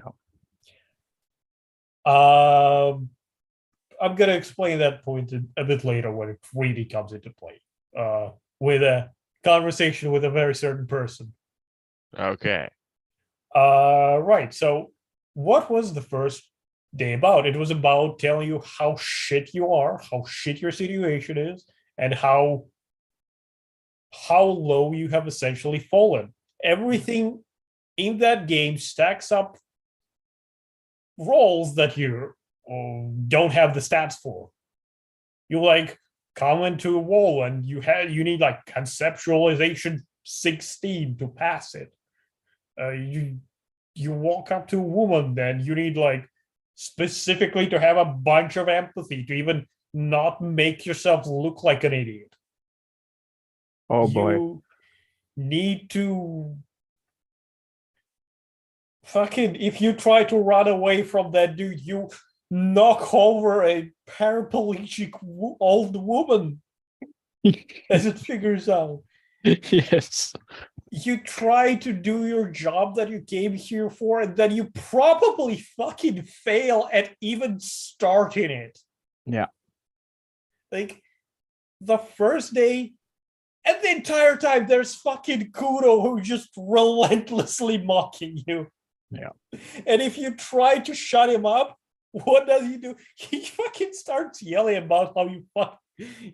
I'm gonna explain that point a bit later when it really comes into play. With a conversation with a very certain person. Okay. Right. So, what was the first day about? It was about telling you how shit you are, how shit your situation is, and how low you have essentially fallen. Everything in that game stacks up roles that you don't have the stats for. You like come into a wall and you need like conceptualization 16 to pass it. You walk up to a woman, then you need like specifically to have a bunch of empathy to even not make yourself look like an idiot. Oh boy. You need to fucking, if you try to run away from that dude, you knock over a paraplegic old woman as it figures out. Yes. You try to do your job that you came here for, and then you probably fucking fail at even starting it. Yeah. Like the first day, and the entire time there's fucking Kudo who just relentlessly mocking you. Yeah. And if you try to shut him up, what does he do? He fucking starts yelling about how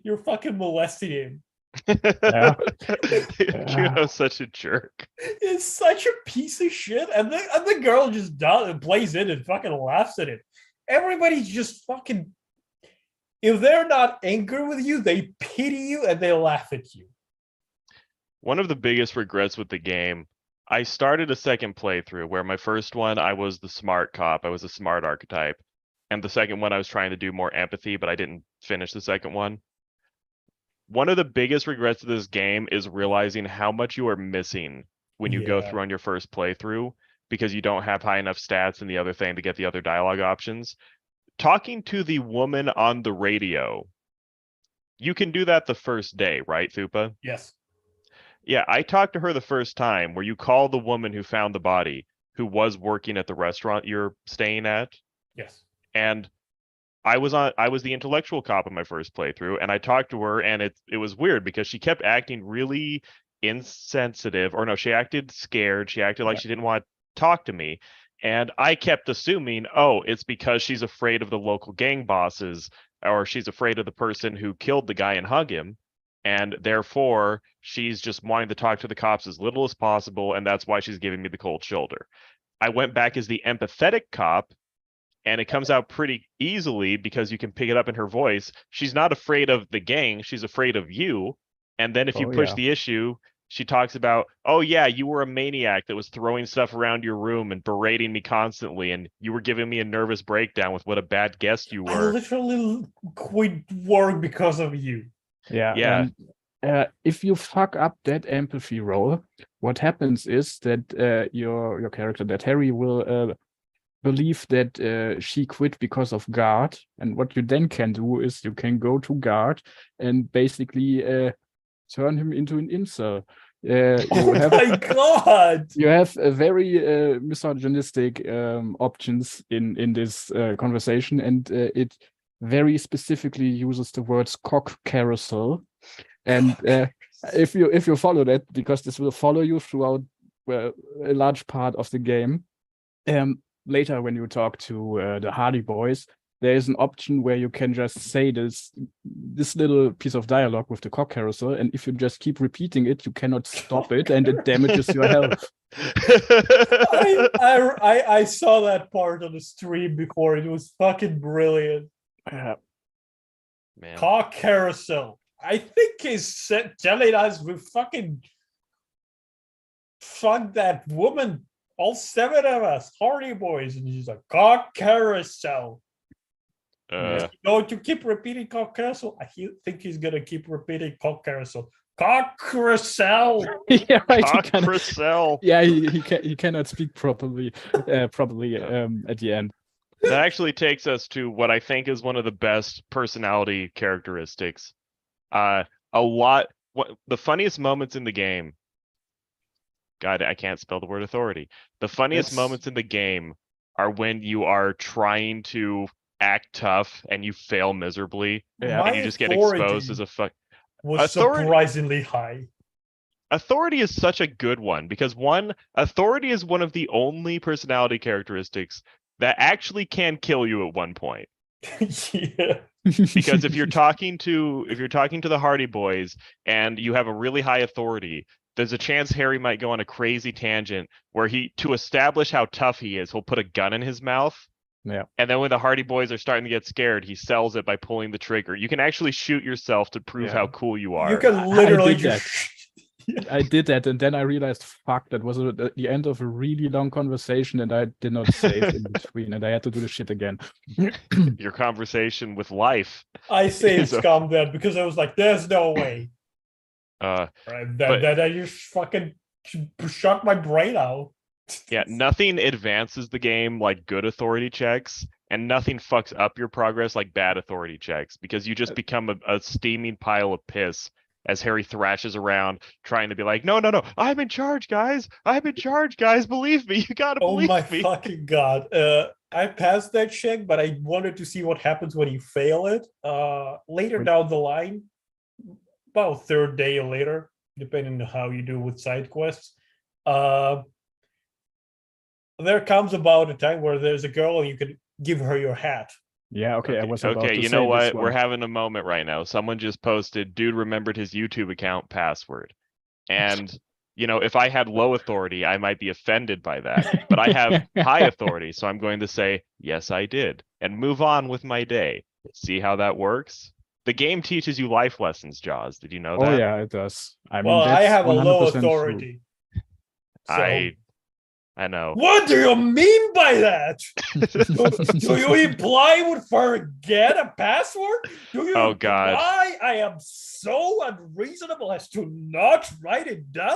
you're fucking molesting him. Yeah. Kuno's such a jerk. It's such a piece of shit, and the girl just does and plays it and fucking laughs at it. Everybody's just fucking. If they're not angry with you, they pity you and they laugh at you. One of the biggest regrets with the game, I started a second playthrough where my first one, I was the smart cop. I was a smart archetype. And the second one, I was trying to do more empathy, but I didn't finish the second one. One of the biggest regrets of this game is realizing how much you are missing when you go through on your first playthrough because you don't have high enough stats and the other thing to get the other dialogue options. Talking to the woman on the radio, you can do that the first day, right, Thupa? Yes. Yeah, I talked to her the first time where you call the woman who found the body, who was working at the restaurant you're staying at. Yes. And I was the intellectual cop in my first playthrough, and I talked to her, and it was weird because she kept acting really insensitive, or no, she acted scared. She acted like she didn't want to talk to me. And I kept assuming, oh, it's because she's afraid of the local gang bosses, or she's afraid of the person who killed the guy and hung him. And therefore, she's just wanting to talk to the cops as little as possible, and that's why she's giving me the cold shoulder. I went back as the empathetic cop, and it comes out pretty easily because you can pick it up in her voice. She's not afraid of the gang, she's afraid of you. And then if you push the issue, she talks about, oh yeah, you were a maniac that was throwing stuff around your room and berating me constantly, and you were giving me a nervous breakdown with what a bad guest you I were. literally quit work because of you. Yeah. And if you fuck up that empathy role, what happens is that your character, that Harry, will believe that she quit because of Guard, and what you then can do is you can go to Guard and basically turn him into an incel. My god! You have a very misogynistic options in this conversation, and it very specifically uses the words cock carousel. And if you follow that, because this will follow you throughout a large part of the game, later when you talk to the Hardy Boys, there is an option where you can just say this little piece of dialogue with the cock carousel, and if you just keep repeating it, you cannot stop it, and it damages your health. I saw that part on the stream before. It was fucking brilliant. Yeah. Man. Car carousel. I think he's telling us we fucking fuck that woman. All 7 of us, Hardy Boys, and he's like, car carousel. Is he going to keep repeating cock carousel? I think he's gonna keep repeating cock carousel. Cock carousel. Yeah, right. Cock carousel. Yeah, he cannot speak properly at the end. That actually takes us to what I think is one of the best personality characteristics. The funniest moments in the game. God, I can't spell the word authority. The funniest moments in the game are when you are trying to act tough and you fail miserably, and you just get exposed as a fuck. Was surprisingly high. Authority is such a good one because authority is one of the only personality characteristics that actually can kill you at one point. Yeah. Because if you're talking to the Hardy Boys and you have a really high authority, there's a chance Harry might go on a crazy tangent where to establish how tough he is, he'll put a gun in his mouth. Yeah. And then when the Hardy Boys are starting to get scared, he sells it by pulling the trigger. You can actually shoot yourself to prove how cool you are. You can literally I did that, and then I realized, fuck, that was the end of a really long conversation, and I did not save in between, and I had to do the shit again. Your conversation with life. I saved scum that because I was like, there's no way. That I just fucking shut my brain out. Yeah, nothing advances the game like good authority checks, and nothing fucks up your progress like bad authority checks, because you just become a steaming pile of piss as Harry thrashes around trying to be like, no, I'm in charge, guys. Believe me, you gotta believe me. Oh my fucking god. I passed that check, but I wanted to see what happens when you fail it. Later down the line, about third day or later, depending on how you do with side quests, there comes about a time where there's a girl and you can give her your hat. Yeah, okay. I was about to you say know what? this one. We're having a moment right now. Someone just posted, dude remembered his YouTube account password. And, if I had low authority, I might be offended by that. But I have high authority, so I'm going to say, yes, I did. And move on with my day. See how that works? The game teaches you life lessons, Jaws. Did you know that? Oh, yeah, it does. I mean, I have a low 100% authority. True. So, I know. What do you mean by that? do you imply I would forget a password? Do you imply I am so unreasonable as to not write it down?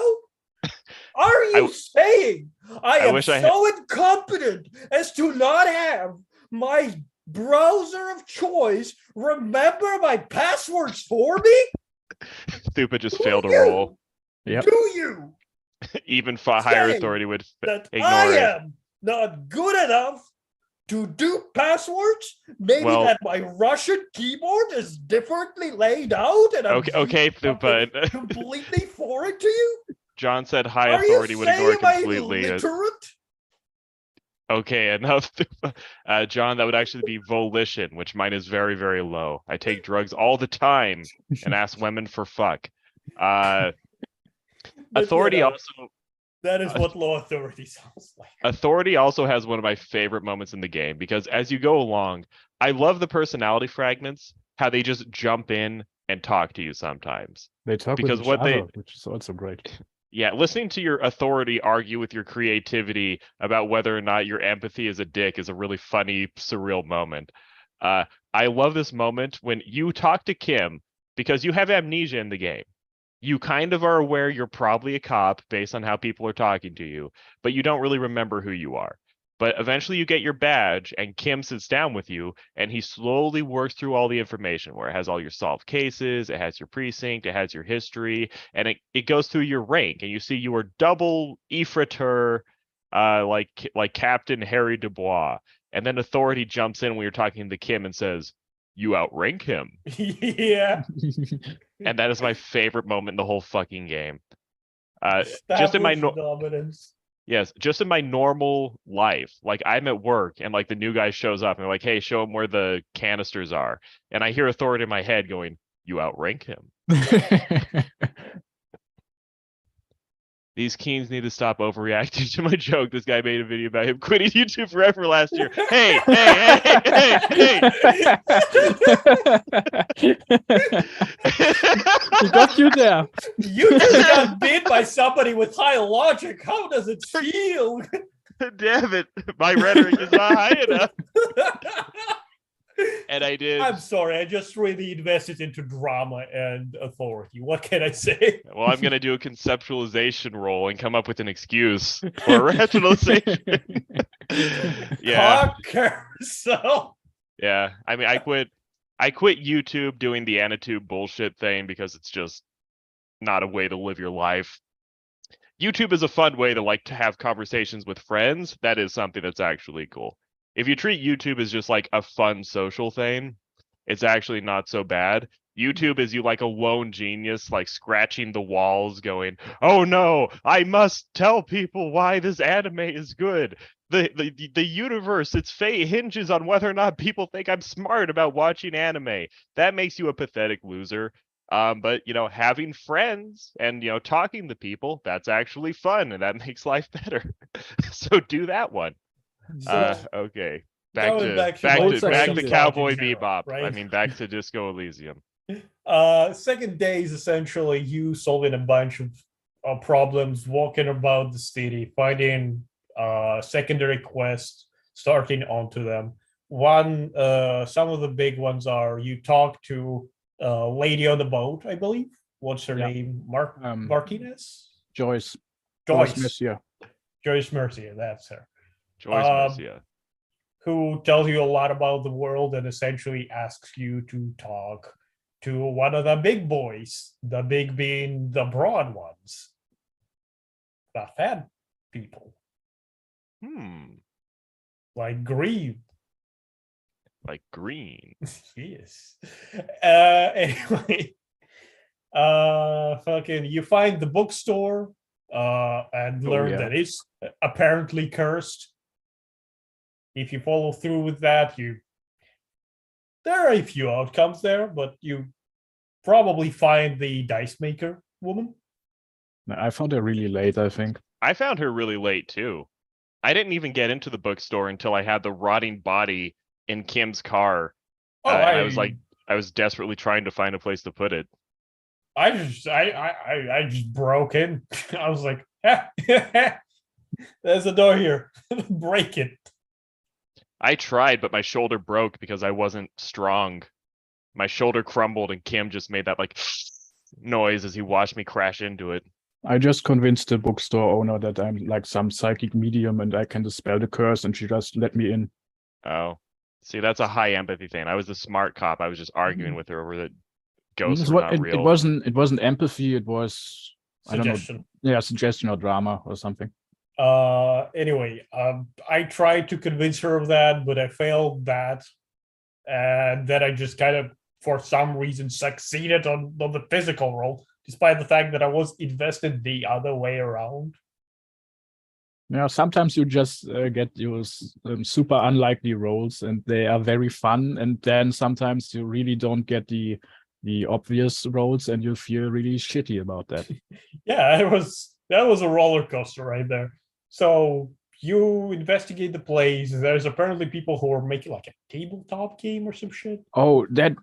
Are you saying I am so incompetent as to not have my browser of choice remember my passwords for me? Stupid just failed a roll. Yep. Do you? Even higher authority would that ignore I it. am not good enough to do passwords. Maybe that my Russian keyboard is differently laid out, and I'm but completely foreign to you. John said high authority would ignore it completely. Illiterate? Okay, enough. John, that would actually be volition, which mine is very, very low. I take drugs all the time and ask women for fuck. Authority also. That is what low authority sounds like. Authority also has one of my favorite moments in the game, because as you go along, I love the personality fragments, how they just jump in and talk to you sometimes. They talk because with each other, which is also great. Yeah, listening to your authority argue with your creativity about whether or not your empathy is a dick is a really funny, surreal moment. I love this moment when you talk to Kim, because you have amnesia in the game. You kind of are aware you're probably a cop based on how people are talking to you, but you don't really remember who you are. But eventually you get your badge and Kim sits down with you and he slowly works through all the information where it has all your solved cases, it has your precinct, it has your history, and it goes through your rank, and you see you are double Ifritor, like Captain Harry Dubois. And then authority jumps in when you're talking to Kim and says, you outrank him. Yeah. And that is my favorite moment in the whole fucking game. Just in my dominance. Yes, just in my normal life, like I'm at work and like the new guy shows up and they're like, "Hey, show him where the canisters are," and I hear a thought in my head going, "You outrank him." These Keens need to stop overreacting to my joke. This guy made a video about him quitting YouTube forever last year. Hey, hey, hey, hey, He got you there. You just got beat by somebody with high logic. How does it feel? Damn it, my rhetoric is not high enough. And I did. I'm sorry, I just really invested into drama and authority. What can I say? Well, I'm gonna do a conceptualization roll and come up with an excuse for rationalization. Yeah, Conquer yourself. yeah. I mean, I quit YouTube doing the Anatube bullshit thing because it's just not a way to live your life. YouTube is a fun way to like to have conversations with friends. That is something that's actually cool. If you treat YouTube as just like a fun social thing, it's actually not so bad. YouTube is you like a lone genius, like scratching the walls, going, "Oh no, I must tell people why this anime is good. The universe, its fate hinges on whether or not people think I'm smart about watching anime." That makes you a pathetic loser. But you know, having friends and you know, talking to people, that's actually fun and that makes life better. So do that one. Okay. Back Going to back back to to Old back Succeeded. to nostalgic Cowboy era, Bebop. I right? mean, back to Disco Elysium. Second day is essentially you solving a bunch of problems, walking about the city, finding secondary quests, starting onto them. Some of the big ones are you talk to lady on the boat, I believe. What's her Yeah. name? Martinez? Joyce. Joyce. Mercier. Joyce Mercier, that's her. Joyce Um, Mercia. Who tells you a lot about the world and essentially asks you to talk to one of the big boys, the big being the broad ones, the fat people, like Green. Like green. Yes. Anyway, fucking, you find the bookstore, and learn yeah. that it's apparently cursed. If you follow through with that, there are a few outcomes there, but you probably find the dice maker woman. I found it really late, I think. I found her really late too. I didn't even get into the bookstore until I had the rotting body in Kim's car. Oh, And I was desperately trying to find a place to put it. I just broke in. I was like, there's a door here. Break it. I tried, but my shoulder broke because I wasn't strong. My shoulder crumbled and Kim just made that like noise as he watched me crash into it. I just convinced the bookstore owner that I'm like some psychic medium and I can dispel the curse, and she just let me in. Oh, see, that's a high empathy thing. I was the smart cop. I was just arguing with her over that ghosts It's were not it real. wasn't empathy, it was Suggestion. I don't know, suggestion or drama or something. Anyway, I tried to convince her of that, but I failed that. And then I just kind of, for some reason, succeeded on the physical roll, despite the fact that I was invested the other way around. Yeah, sometimes you just get those super unlikely roles, and they are very fun. And then sometimes you really don't get the obvious roles, and you feel really shitty about that. Yeah, that was a roller coaster right there. So you investigate the place. There's apparently people who are making like a tabletop game or some shit. Oh, that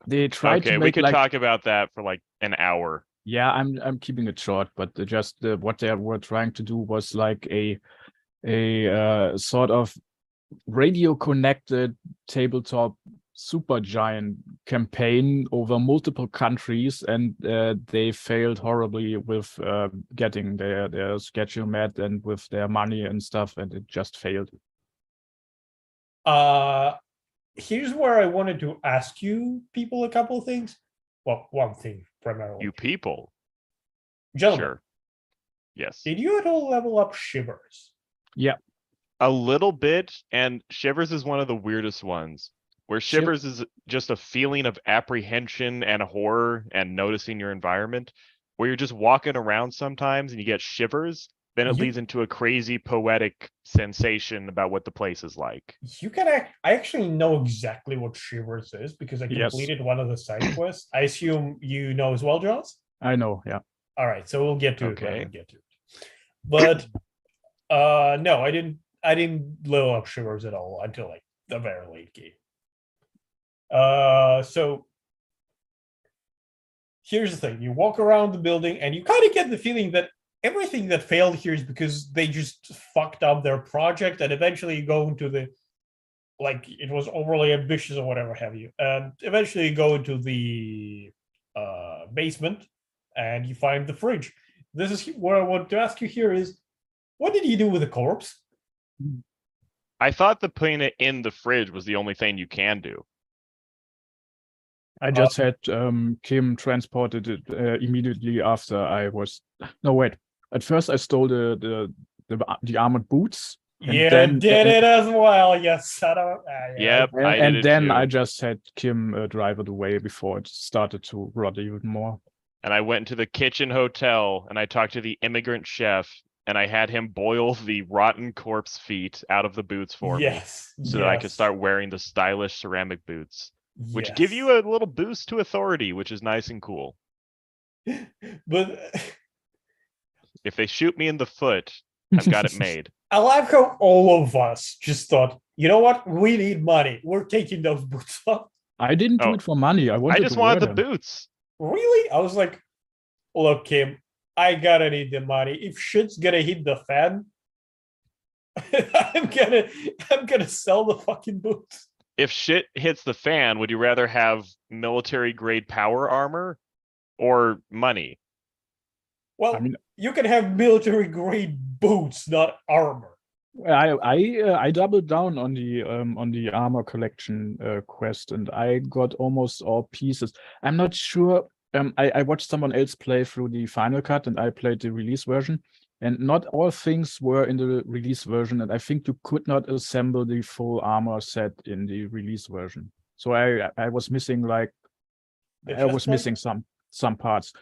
they tried Okay, to we make could like talk about that for like an hour. yeah, I'm keeping it short, but just what they were trying to do was like a sort of radio connected tabletop super giant campaign over multiple countries, and they failed horribly with getting their schedule met and with their money and stuff, and it just failed. Here's where I wanted to ask you people a couple of things. Well, one thing primarily. You people. Gentlemen, Sure. Yes. did you at all level up Shivers? Yeah. A little bit, and Shivers is one of the weirdest ones. Where Shivers is just a feeling of apprehension and horror and noticing your environment, where you're just walking around sometimes and you get shivers, Then it You- leads into a crazy poetic sensation about what the place is like. You can I actually know exactly what Shivers is because I Yes. completed one of the side quests. I assume you know as well, Jaws? I know, yeah. All right, so we'll get to it when Okay. we get to it. But no, I didn't level up Shivers at all until like the very late game. So here's the thing: you walk around the building, and you kind of get the feeling that everything that failed here is because they just fucked up their project, and eventually you go into the like it was overly ambitious or whatever have you, and eventually you go into the basement, and you find the fridge. This is what I want to ask you here: is what did you do with the corpse? I thought the putting it in the fridge was the only thing you can do. I just had Kim transported it immediately after I was. No, wait. At first, I stole the armored boots. And You then, did it as well, you son of Yep, And, I did it then too. I just had Kim drive it away before it started to rot even more. And I went into the kitchen hotel and I talked to the immigrant chef and I had him boil the rotten corpse feet out of the boots for me so that I could start wearing the stylish ceramic boots, which give you a little boost to authority, which is nice and cool. But If they shoot me in the foot, I've got it made. I like how all of us just thought, you know what? We need money. We're taking those boots off. I didn't do Oh, it for money. I I wanted just to wanted wear the them. boots. Really? I was like, look, Kim, I gotta need the money. If shit's gonna hit the fan, I'm gonna sell the fucking boots. If shit hits the fan, would you rather have military grade power armor or money? Well, I mean, you can have military grade boots, not armor. I doubled down on the armor collection quest, and I got almost all pieces. I'm not sure. I watched someone else play through the final cut, and I played the release version, and not all things were in the release version, and I think you could not assemble the full armor set in the release version. So I was missing some parts.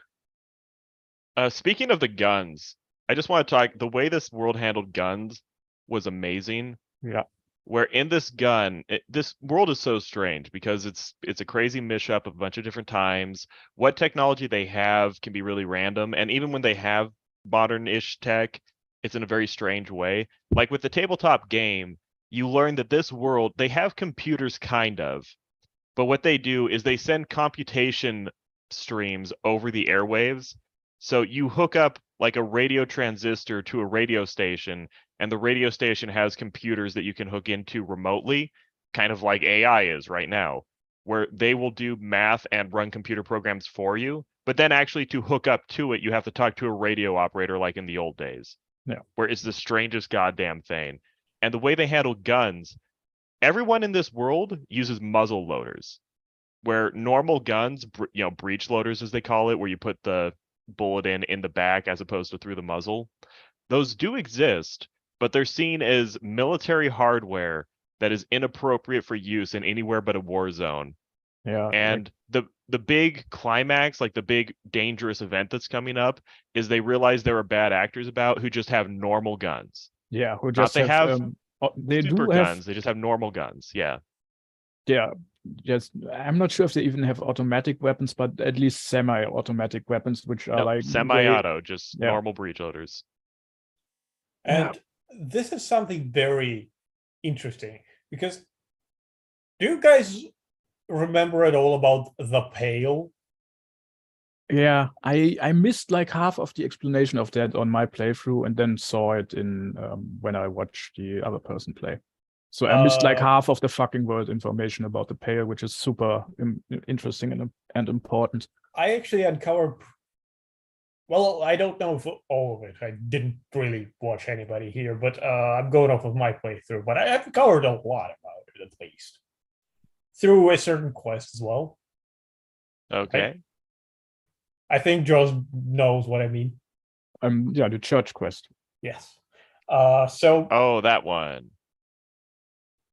Speaking of the guns, I just want to talk. The way this world handled guns was amazing. Yeah. Where in this gun, this world is so strange because it's a crazy mashup of a bunch of different times. What technology they have can be really random, and even when they have modern-ish tech, it's in a very strange way. Like with the tabletop game, you learn that this world, they have computers kind of, but what they do is they send computation streams over the airwaves. So you hook up like a radio transistor to a radio station, and the radio station has computers that you can hook into remotely, kind of like AI is right now, where they will do math and run computer programs for you. But then actually to hook up to it, you have to talk to a radio operator like in the old days. Yeah. Where it's the strangest goddamn thing. And the way they handle guns, everyone in this world uses muzzle loaders, where normal guns, breech loaders as they call it, where you put the bullet in the back as opposed to through the muzzle. Those do exist, but they're seen as military hardware that is inappropriate for use in anywhere but a war zone. Yeah. And the big climax, like the big dangerous event that's coming up, is they realize there are bad actors about who just have normal guns. Yeah, who just they have they super do guns, have, they just have normal guns. Yeah. Yeah, just I'm not sure if they even have automatic weapons, but at least semi-automatic weapons, which are like semi-auto, just yeah. normal breech loaders. And this is something very interesting because do you guys remember at all about the Pale? Yeah, I missed like half of the explanation of that on my playthrough, and then saw it in when I watched the other person play. So I missed like half of the fucking world information about the Pale, which is super interesting and important. I actually uncovered. Well, I don't know if all of it. I didn't really watch anybody here, but I'm going off of my playthrough. But I've covered a lot about it, at least. Through a certain quest as well. Okay. I think Jaws knows what I mean. Yeah, the church quest. Yes. So. Oh, that one.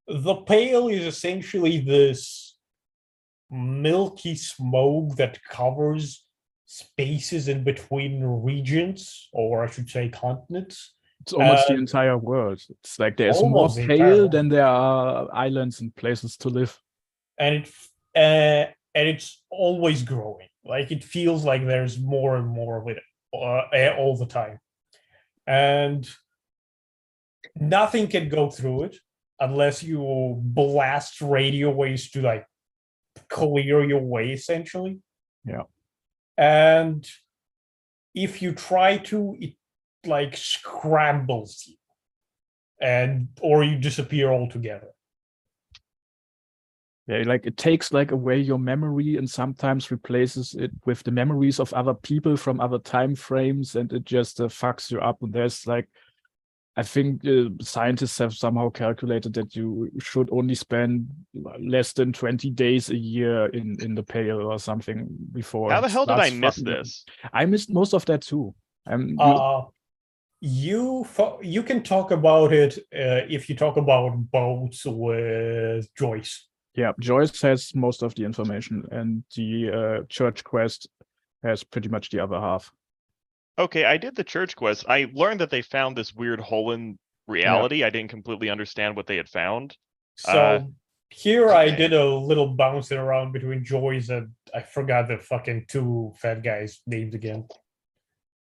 The Pale is essentially this milky smoke that covers spaces in between regions, or I should say continents. It's almost the And entire world. It's like there's more almost the entire pale world. than there are islands and places to live. And it's always growing. Like it feels like there's more and more of it all the time, and nothing can go through it unless you blast radio waves to like clear your way, essentially. Yeah. And if you try to, it like scrambles you, and or you disappear altogether. Yeah, like it takes like away your memory and sometimes replaces it with the memories of other people from other time frames, and it just fucks you up. And there's like, I think scientists have somehow calculated that you should only spend less than 20 days a year in the Pale or something before How the it hell did I starts miss fucking you. this? I missed most of that too. You can talk about it if you talk about boats with Joyce. Yeah, Joyce has most of the information, and the church quest has pretty much the other half. Okay, I did the church quest. I learned that they found this weird hole in reality. I didn't completely understand what they had found. So here I okay. did a little bouncing around between Joyce and I forgot the fucking two fat guys' names again.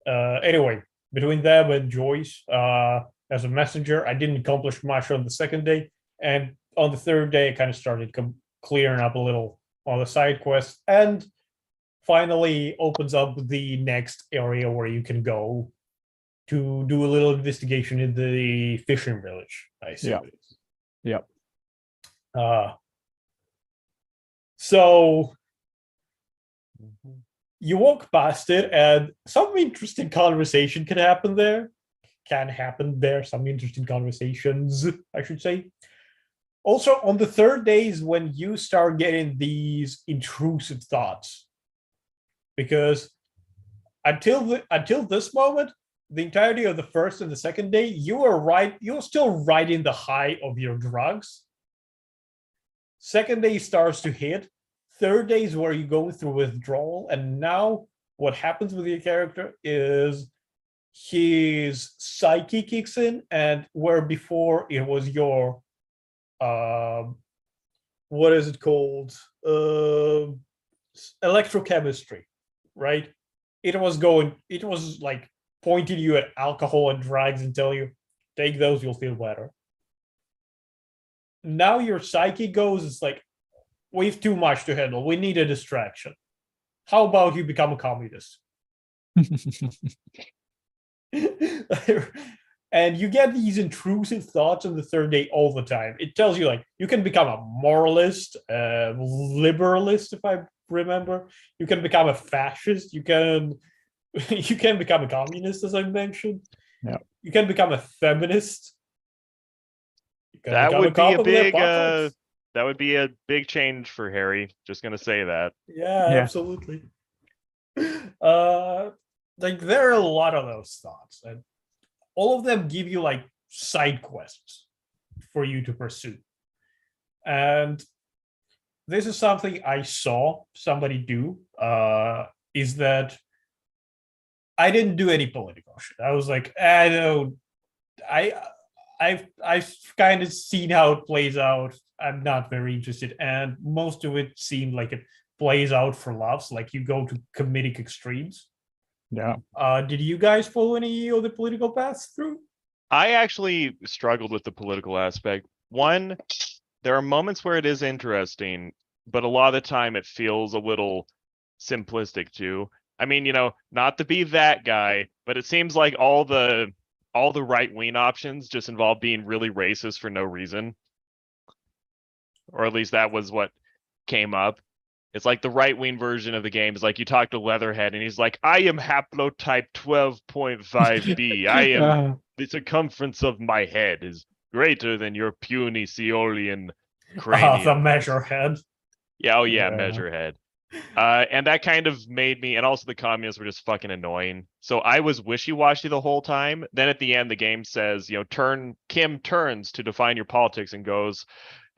Anyway, between them and Joyce, as a messenger, I didn't accomplish much on the second day, and on the third day, I kind of started clearing up a little on the side quest, and finally opens up the next area where you can go to do a little investigation in the fishing village. I see. Yeah. So you walk past it, and some interesting conversation can happen there. Some interesting conversations, I should say. Also, on the third day is when you start getting these intrusive thoughts, because until this moment, the entirety of the first and the second day, you're still riding the high of your drugs. Second day starts to hit. Third day is where you go through withdrawal, and now what happens with your character is his psyche kicks in, and where before it was your what is it called? Electrochemistry, right? It was like pointing you at alcohol and drugs and telling you, take those, you'll feel better. Now your psyche goes, it's like, we've too much to handle. We need a distraction. How about you become a communist? And you get these intrusive thoughts on the third day all the time. It tells you like you can become a moralist, liberalist, if I remember. You can become a fascist. You can become a communist, as I mentioned. Yeah. You can become a feminist. That would be a big that would be a big change for Harry. Just gonna say that. Yeah, absolutely. Like there are a lot of those thoughts, and all of them give you like side quests for you to pursue. And this is something I saw somebody do, is that I didn't do any political shit. I was like, I know, I've kind of seen how it plays out. I'm not very interested, and most of it seemed like it plays out for laughs. Like you go to comedic extremes. Yeah. Did you guys follow any of the political paths through? I actually struggled with the political aspect. One, there are moments where it is interesting, but a lot of the time it feels a little simplistic too. I mean, not to be that guy, but it seems like all the right-wing options just involve being really racist for no reason. Or at least that was what came up. It's like the right-wing version of the game is like you talk to Leatherhead and he's like, I am haplotype 12.5b. I am the circumference of my head is greater than your puny Seolian cranium. The Measurehead. Yeah, Measurehead. And that kind of made me, and also the communists were just fucking annoying. So I was wishy-washy the whole time. Then at the end, the game says, Kim turns to define your politics and goes,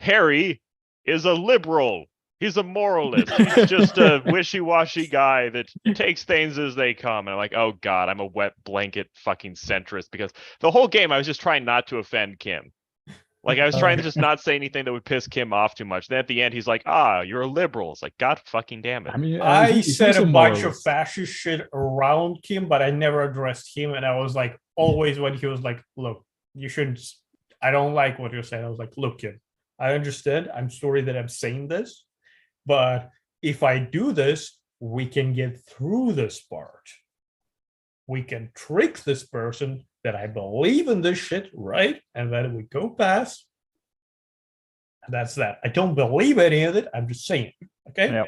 Harry is a liberal. He's a moralist. He's just a wishy-washy guy that takes things as they come. And I'm like, oh god, I'm a wet blanket fucking centrist because the whole game I was just trying not to offend Kim. Like I was trying to just not say anything that would piss Kim off too much. Then at the end, he's like, you're a liberal. It's like, god fucking damn it. I mean, I said a bunch of moralist. fascist shit around Kim, but I never addressed him. And I was like, always when he was like, look, you shouldn't, I don't like what you're saying. I was like, look, Kim, I understand. I'm sorry that I'm saying this, but if I do this, we can get through this part. We can trick this person that I believe in this shit, right? And then we go past. And that's that. I don't believe any of it. I'm just saying. Okay. Yeah.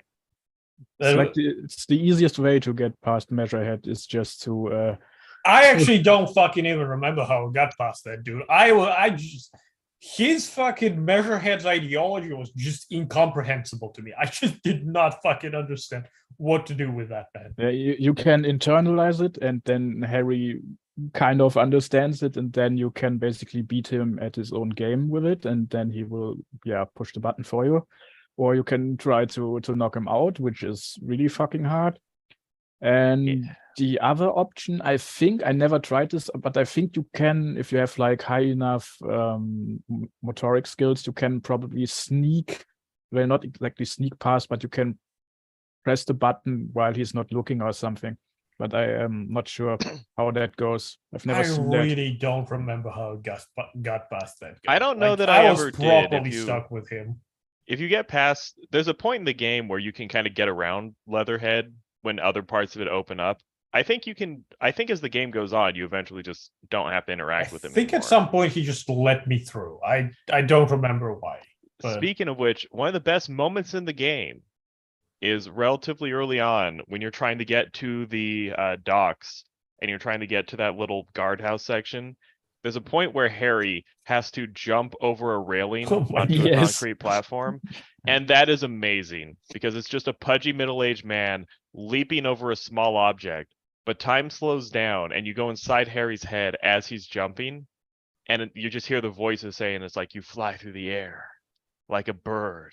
It's the easiest way to get past Measurehead is just to. I actually don't fucking even remember how I got past that dude. I just his fucking Measurehead's ideology was just incomprehensible to me. I just did not fucking understand what to do with that man. Yeah, you can internalize it, and then Harry kind of understands it, and then you can basically beat him at his own game with it, and then he will push the button for you. Or you can try to knock him out, which is really fucking hard. And the other option, I think I never tried this, but I think you can, if you have like high enough motoric skills, you can probably sneak, well, not exactly sneak past, but you can press the button while he's not looking or something. But I am not sure how that goes. I've never seen that. I really don't remember how it got past that guy. I don't know that I ever was did. properly stuck with him. If you get past, there's a point in the game where you can kind of get around Leatherhead when other parts of it open up. I think as the game goes on, you eventually just don't have to interact with him I think anymore. at some point he just let me through. I don't remember why. But... Speaking of which, one of the best moments in the game is relatively early on when you're trying to get to the docks and you're trying to get to that little guardhouse section. There's a point where Harry has to jump over a railing onto a concrete platform. And that is amazing because it's just a pudgy middle-aged man leaping over a small object, but time slows down and you go inside Harry's head as he's jumping. And you just hear the voices saying, it's like you fly through the air like a bird,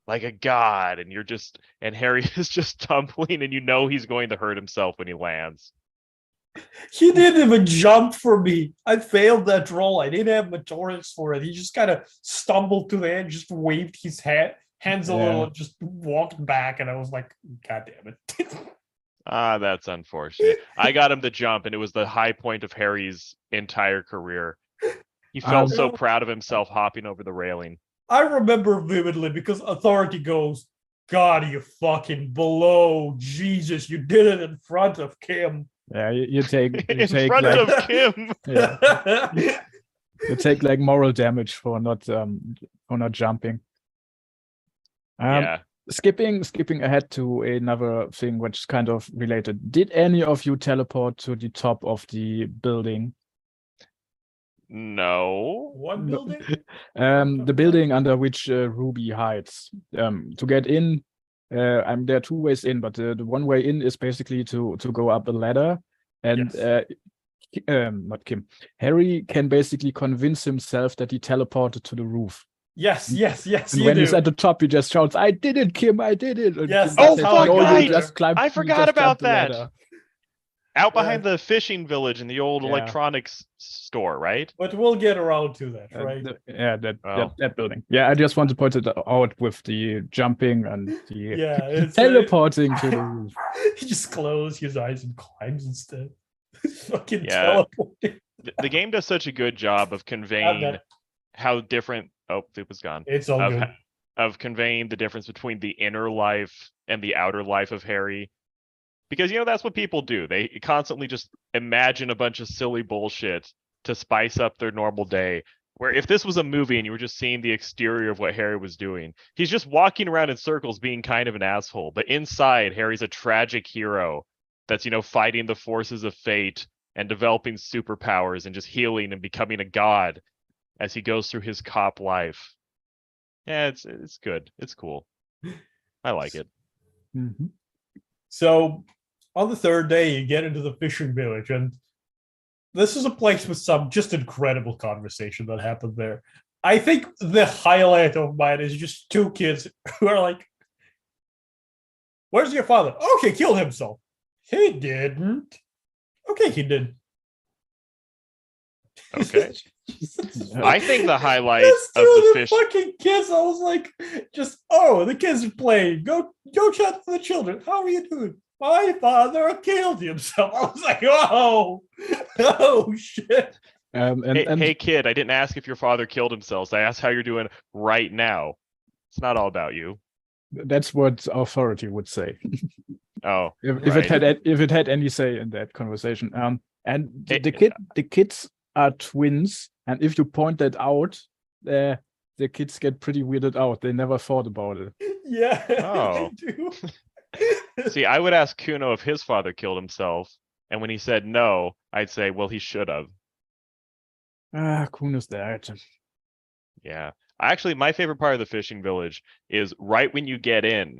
like a god. And Harry is just tumbling and you know he's going to hurt himself when he lands. He didn't even jump for me. I failed that roll. I didn't have motorics for it. He just kind of stumbled to the end, just waved his hands a little, and just walked back. And I was like, God damn it. That's unfortunate. I got him to jump, and it was the high point of Harry's entire career. He felt so proud of himself hopping over the railing. I remember vividly because Authority goes, God, you fucking blow. Jesus, you did it in front of Kim. Yeah, you take in front like, of Kim. Yeah. You take like moral damage for not jumping. Skipping ahead to another thing which is kind of related. Did any of you teleport to the top of the building? No. What building? The building under which Ruby hides. To get in, there are two ways in, but the one way in is basically to go up a ladder, and not Kim. Harry can basically convince himself that he teleported to the roof. Yes. And when he's at the top, he just shouts, "I did it, Kim! I did it!" And yes. Oh fuck! Right. I forgot about that. Out behind the fishing village in the old electronics store, right? But we'll get around to that, right? That building. Yeah, I just want to point it out with the jumping and the teleporting to the roof. He just closes his eyes and climbs instead. Fucking teleporting. The game does such a good job of conveying how different. Oh, it was gone. It's all good. Of conveying the difference between the inner life and the outer life of Harry. Because, that's what people do. They constantly just imagine a bunch of silly bullshit to spice up their normal day. Where if this was a movie and you were just seeing the exterior of what Harry was doing, he's just walking around in circles being kind of an asshole. But inside, Harry's a tragic hero that's, fighting the forces of fate and developing superpowers and just healing and becoming a god as he goes through his cop life. Yeah, it's good. It's cool. I like it. Mm-hmm. So on the third day, you get into the fishing village, and this is a place with some just incredible conversation that happened there. I think the highlight of mine is just two kids who are like, Where's your father? Oh, he killed himself. He didn't. Okay, he did. Okay. Jesus. I think the highlight Let's of do the the fish. fucking kids. I was like, the kids are playing. Go chat to the children. How are you doing? My father killed himself. I was like, oh shit. Hey kid, I didn't ask if your father killed himself. I asked how you're doing right now. It's not all about you. that's what authority would say. Oh, if it had any say in that conversation. And the kids are twins, and if you point that out, the kids get pretty weirded out. They never thought about it. Yeah. Oh. They do. See, I would ask Kuno if his father killed himself, and when he said no, I'd say, well, he should have. Kuno's there. Yeah. Actually, my favorite part of the fishing village is right when you get in,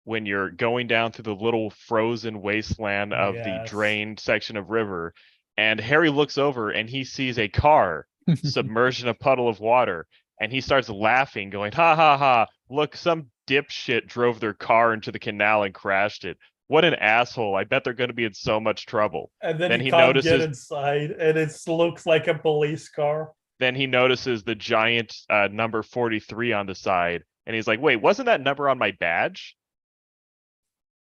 when you're going down through the little frozen wasteland of the Yes. drained section of river, and Harry looks over and he sees a car submerged in a puddle of water, and he starts laughing, going, ha ha ha, look, some dipshit drove their car into the canal and crashed it. What an asshole. I bet they're going to be in so much trouble. And then he he can't notices get inside, and it looks like a police car. Then he notices the giant number 43 on the side, and he's like, wait, wasn't that number on my badge?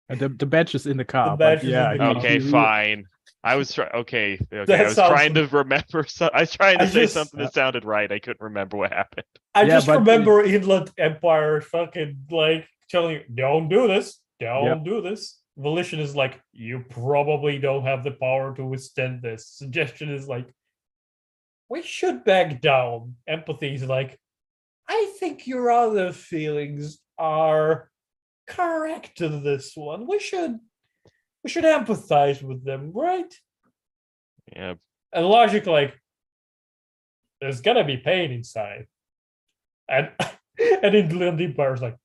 The badge is in the car. The badge is in the car. Okay, fine. I was trying. Okay. I That was sounds- trying to remember. I was trying to say just- something that sounded right. I couldn't remember what happened. I Yeah, just but- remember Inland Empire fucking like telling you, don't do this, don't Yep. do this. Volition is like, you probably don't have the power to withstand this. Suggestion is like, we should back down. Empathy is like, I think your other feelings are correct in this one. We should empathize with them, right? Yeah. And logic, like, there's gonna be pain inside. And and Inland Empire is like,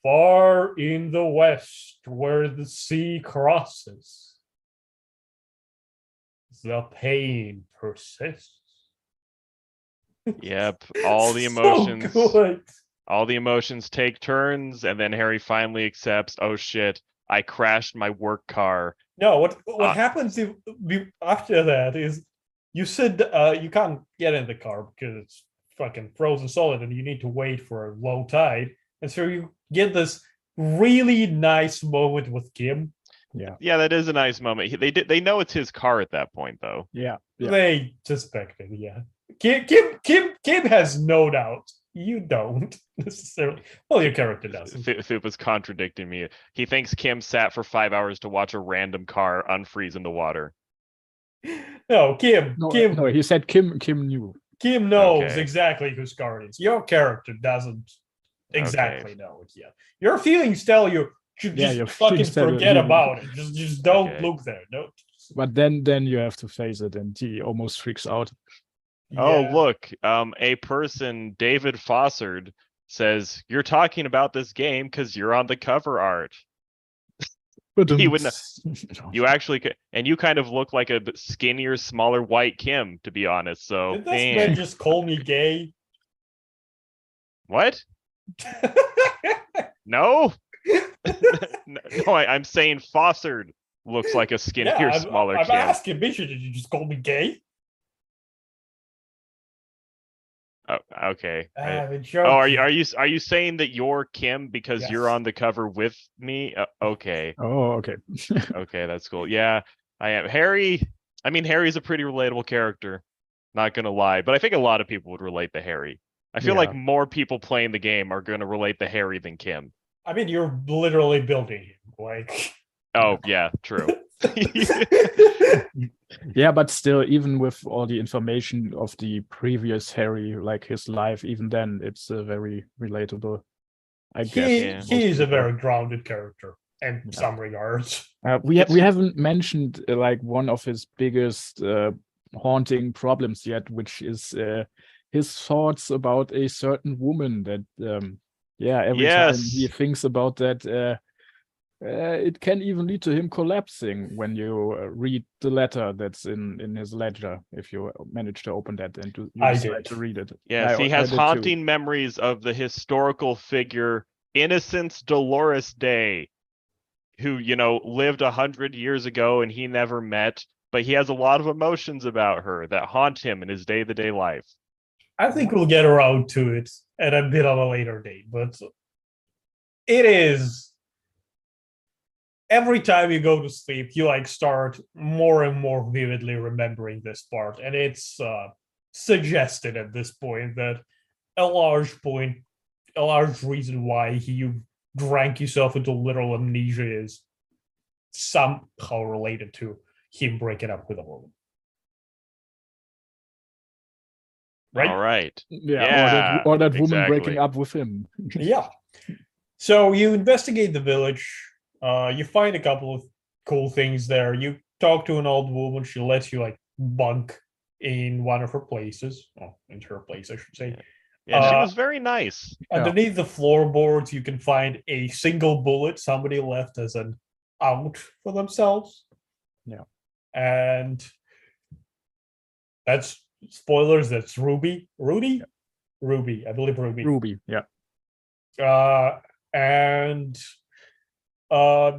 far in the west, where the sea crosses, the pain persists. Yep. All the So emotions. good. All the emotions take turns, and then Harry finally accepts, oh shit, I crashed my work car. No, what happens after that is you said you can't get in the car because it's fucking frozen solid and you need to wait for a low tide. And so you get this really nice moment with Kim. Yeah, that is a nice moment. They know it's his car at that point, though. Yeah. They suspect it, yeah. Kim has no doubt. You don't necessarily. Well, your character doesn't. Thup was contradicting me. He thinks Kim sat for 5 hours to watch a random car unfreeze in the water. No, Kim. No, Kim he said Kim knew. Kim knows Okay. exactly whose car it is. Your character doesn't exactly know it yet. Your feelings tell you should Yeah, just your fucking feelings tell you. forget about it. Just don't Okay. look there. Don't. But then you have to face it, and he almost freaks out. Oh, Yeah. look, a person, David Fossard, says, you're talking about this game because you're on the cover art. But He would You actually could, and you kind of look like a skinnier, smaller white Kim, to be honest. So, Did this man just call me gay? what? No, no, I'm saying Fossard looks like a skinnier, Yeah, smaller I'm Kim. asking Misha, did you just call me gay? Oh, okay. I'm Oh, joking. are you saying that you're Kim because you're Yes. on the cover with me? Okay, Oh, okay. okay, that's cool. Yeah, I am. Harry. I mean, Harry's a pretty relatable character. Not gonna lie, but I think a lot of people would relate to Harry. I feel like Yeah. more people playing the game are gonna relate to Harry than Kim. I mean, you're literally building him. Like, Oh yeah, true. Yeah, but still, even with all the information of the previous Harry, like his life, even then, it's very relatable. I guess. he Yeah. he is a Most very grounded character in Yeah. some regards. we It's- haven't mentioned like one of his biggest haunting problems yet, which is his thoughts about a certain woman that every time he Yes. thinks about that it can even lead to him collapsing when you read the letter that's in his ledger, if you manage to open that and you I decide did. to read it. Yes, he I has did too. haunting memories of the historical figure Innocence Dolores Day. who, you know, lived 100 years ago and he never met, but he has a lot of emotions about her that haunt him in his day-to-day life. I think we'll get around to it at a bit of a later date, but it is every time you go to sleep, you like start more and more vividly remembering this part, and it's suggested at this point that a large reason why you drank yourself into literal amnesia is somehow related to him breaking up with a woman. Right? All right. Yeah, or that woman breaking exactly. up with him. Yeah. So you investigate the village. You find a couple of cool things there. You talk to an old woman. She lets you like bunk in one of her places. Well, into her place, I should say. Yeah, she was very nice. Underneath the floorboards, you can find a single bullet somebody left as an out for themselves. Yeah. And that's spoilers. That's Ruby. Rudy? Yeah. Ruby. I believe Ruby. Ruby, yeah. And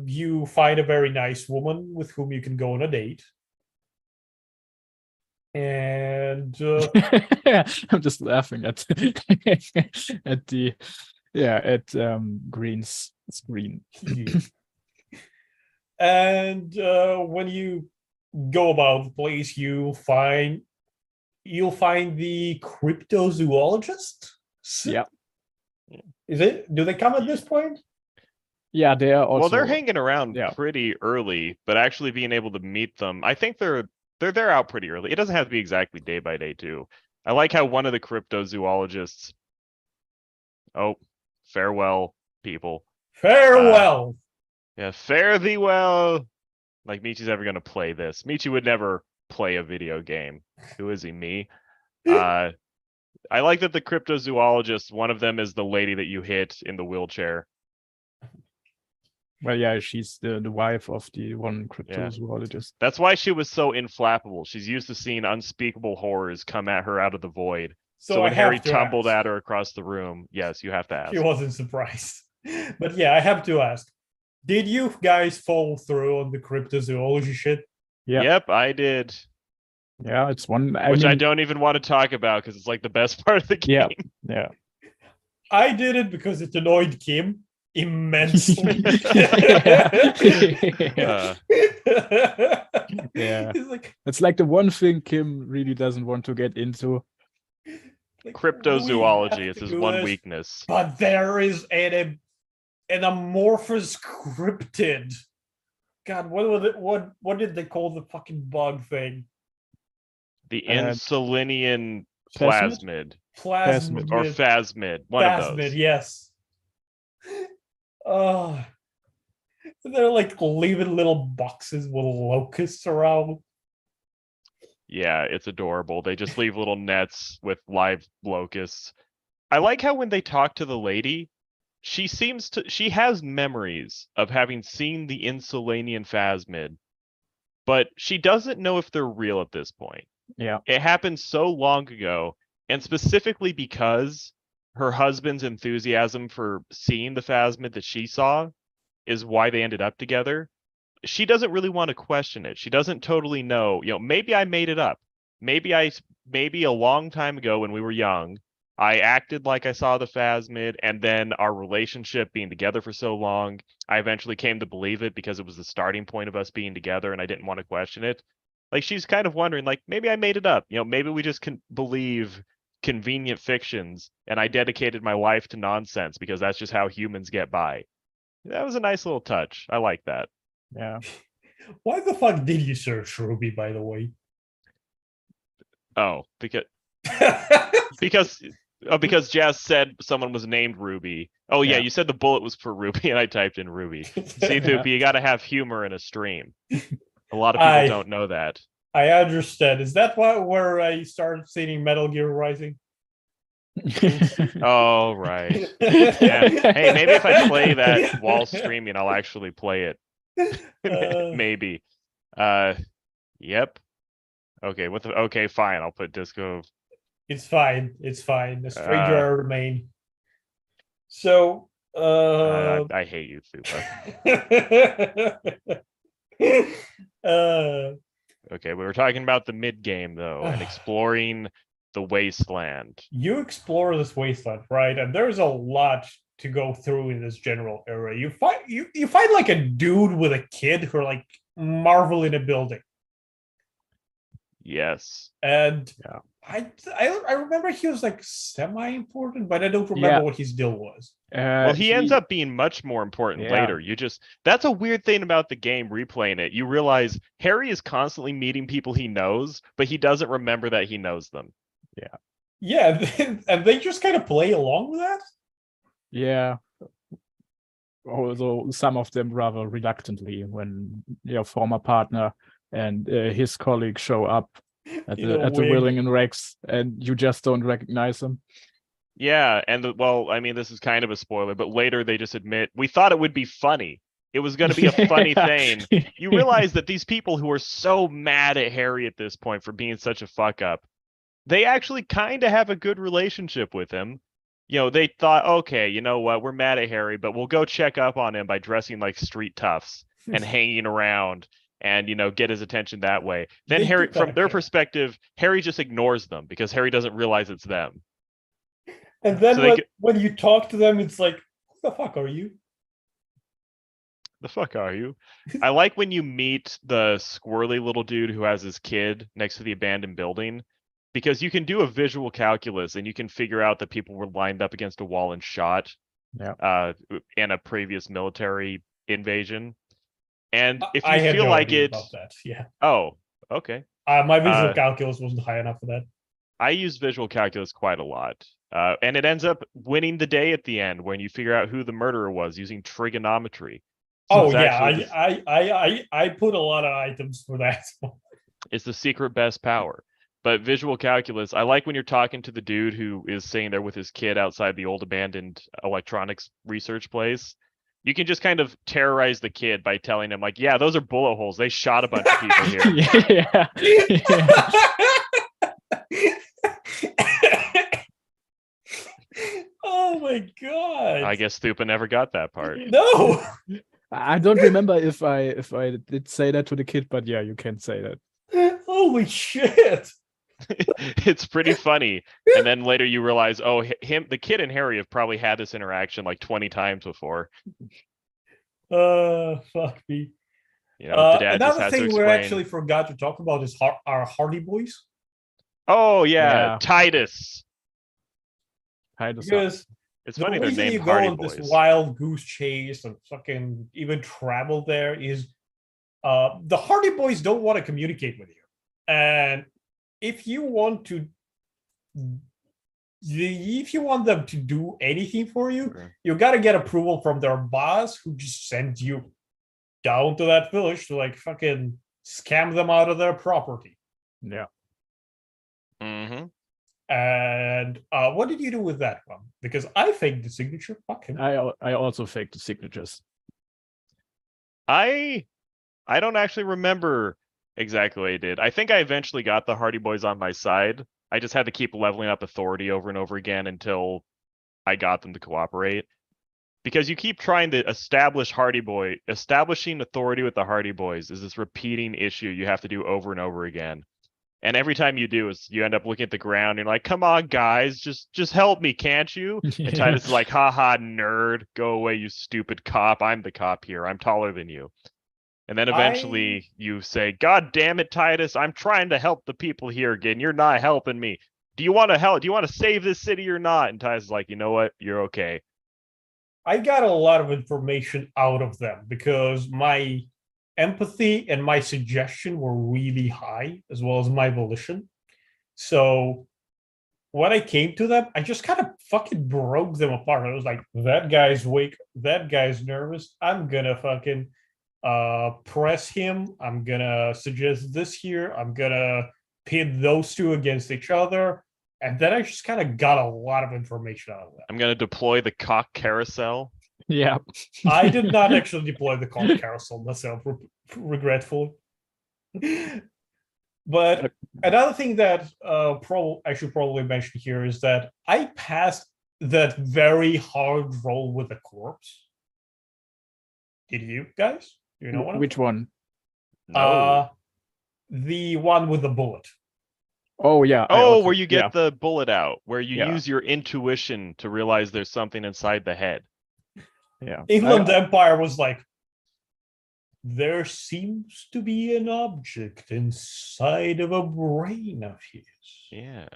you find a very nice woman with whom you can go on a date. And I'm just laughing at at the Green's screen. And when you go about the place, you'll find the cryptozoologist. Yeah. Is it? Do they come at this point? Yeah, they are also. Well, they're hanging around yeah. pretty early, but actually being able to meet them, I think they're out pretty early. It doesn't have to be exactly day by day too. I like how one of the cryptozoologists. Oh, farewell, people. Farewell. Yeah, fare thee well. Like Michi's ever gonna play this. Michi would never play a video game. Who is he? Me. I like that the cryptozoologists, one of them is the lady that you hit in the wheelchair. Well, yeah, she's the wife of the one cryptozoologist. That's why she was so inflappable. She's used to seeing unspeakable horrors come at her out of the void. So when Harry tumbled at her across the room, yes, you have to ask. She wasn't surprised. But yeah, I have to ask. Did you guys follow through on the cryptozoology shit? Yeah. Yep, I did. Yeah, it's one. I don't even want to talk about because it's like the best part of the game. Yeah. I did it because it annoyed Kim immensely. Yeah. It's like the one thing Kim really doesn't want to get into. Like, cryptozoology is his one weakness. But there is an amorphous cryptid. God, what did they call the fucking bug thing? The Insulinian plasmid. Plasmid. Or phasmid. One of those. Yes. They're like leaving little boxes with locusts around. Yeah, it's adorable. They just leave little nets with live locusts. I like how when they talk to the lady, she has memories of having seen the Insulinian phasmid, but she doesn't know if they're real at this point. Yeah. It happened so long ago, and specifically because her husband's enthusiasm for seeing the phasmid that she saw is why they ended up together. She doesn't really want to question it. She doesn't totally know, maybe I made it up. Maybe a long time ago when we were young, I acted like I saw the phasmid, and then our relationship being together for so long, I eventually came to believe it because it was the starting point of us being together and I didn't want to question it. Like, she's kind of wondering, like, maybe I made it up. Maybe we just can believe convenient fictions and I dedicated my life to nonsense because that's just how humans get by. That was a nice little touch. I like that. Yeah. Why the fuck did you search Ruby, by the way? Oh, because Jazz said someone was named Ruby. Oh yeah, you said the bullet was for Ruby, and I typed in Ruby. See, Thupi, you got to have humor in a stream. A lot of people don't know that. I understand. Is that where I started seeing Metal Gear Rising? Oh right. Yeah. Hey, maybe if I play that while streaming, I'll actually play it. Maybe. Yep. Okay. Okay, fine. I'll put Disco. It's fine. A stranger remain. So I hate you, Thupa. uh, Okay, we were talking about the mid game though, and exploring the wasteland. you explore this wasteland, right? And there's a lot to go through in this general area. You find like a dude with a kid who are like marveling a building. Yes. And Yeah. I remember he was like semi-important, but I don't remember what his deal was. Well, he ends up being much more important Yeah. later. That's a weird thing about the game, replaying it. You realize Harry is constantly meeting people he knows, but he doesn't remember that he knows them. Yeah, and they just kind of play along with that. Yeah. Although some of them rather reluctantly when your former partner and his colleague show up at the Willing and Rex, and you just don't recognize them. Yeah, and well, I mean, this is kind of a spoiler, but later they just admit we thought it would be funny. It was going to be a funny thing. You realize that these people who are so mad at Harry at this point for being such a fuck up, they actually kind of have a good relationship with him. You know, they thought, okay, you know what, we're mad at Harry, but we'll go check up on him by dressing like street toughs and hanging around and, you know, get his attention that way. Then Harry, from their perspective, Harry just ignores them because Harry doesn't realize it's them. And then so when you talk to them, it's like, who the fuck are you? The fuck are you? I like when you meet the squirrely little dude who has his kid next to the abandoned building, because you can do a visual calculus and you can figure out that people were lined up against a wall and shot in a previous military invasion. And if you feel like it, about that. Yeah. Oh, okay. My visual calculus wasn't high enough for that. I use visual calculus quite a lot. And it ends up winning the day at the end when you figure out who the murderer was using trigonometry. So I put a lot of items for that. It's the secret best power. But visual calculus, I like when you're talking to the dude who is sitting there with his kid outside the old abandoned electronics research place. You can just kind of terrorize the kid by telling him, like, yeah, those are bullet holes. They shot a bunch of people here. Oh my god! I guess Thupa never got that part. No, I don't remember if I did say that to the kid, but yeah, you can say that. Holy shit! It's pretty funny, and then later you realize, oh, the kid and Harry have probably had this interaction like 20 times before. Fuck me. You know, the dad another just has thing to we explain. actually forgot to talk about is our Hardy Boys. Oh yeah. Titus. Because it's funny they're named you Hardy go on Boys. this wild goose chase and fucking even travel there is the Hardy Boys don't want to communicate with you. And if you want them to do anything for you, you got to get approval from their boss, who just sends you down to that village to like fucking scam them out of their property. Yeah. Mm-hmm. And what did you do with that one? Because I faked the signature. Fuck him. I also faked the signatures. I don't actually remember exactly what I did. I think I eventually got the Hardy Boys on my side. I just had to keep leveling up authority over and over again until I got them to cooperate. Because you keep trying to establishing authority with the Hardy Boys is this repeating issue you have to do over and over again. And every time you do, you end up looking at the ground and you're like, come on, guys, just help me, can't you? And Titus is like, haha, nerd, go away, you stupid cop. I'm the cop here. I'm taller than you. And then eventually you say, God damn it, Titus, I'm trying to help the people here again. You're not helping me. Do you want to help? Do you want to save this city or not? And Titus is like, you know what? You're okay. I got a lot of information out of them because my empathy and my suggestion were really high, as well as my volition. So when I came to them, I just kind of fucking broke them apart. I was like, that guy's weak, that guy's nervous. I'm gonna fucking press him. I'm gonna suggest this here. I'm gonna pit those two against each other. And then I just kind of got a lot of information out of that. I'm gonna deploy the cock carousel. Yeah. I did not actually deploy the cock carousel myself, regretfully. But another thing that I should probably mention here is that I passed that very hard roll with a corpse? Did you guys? Do you know one? Which one? No. The one with the bullet. Oh yeah. I Oh, also- where you get yeah. the bullet out, where you Yeah. use your intuition to realize there's something inside the head. Yeah. England Empire was like, there seems to be an object inside of a brain of his. Yeah.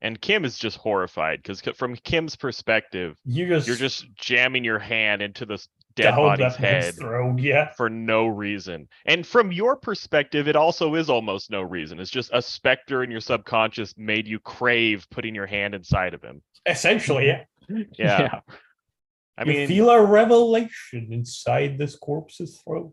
And Kim is just horrified because from Kim's perspective, You're you're just jamming your hand into this dead down body's that man's head throat, yeah. for no reason. And from your perspective, it also is almost no reason. It's just a specter in your subconscious made you crave putting your hand inside of him. Essentially, yeah. Yeah. I You mean, feel a revelation inside this corpse's throat.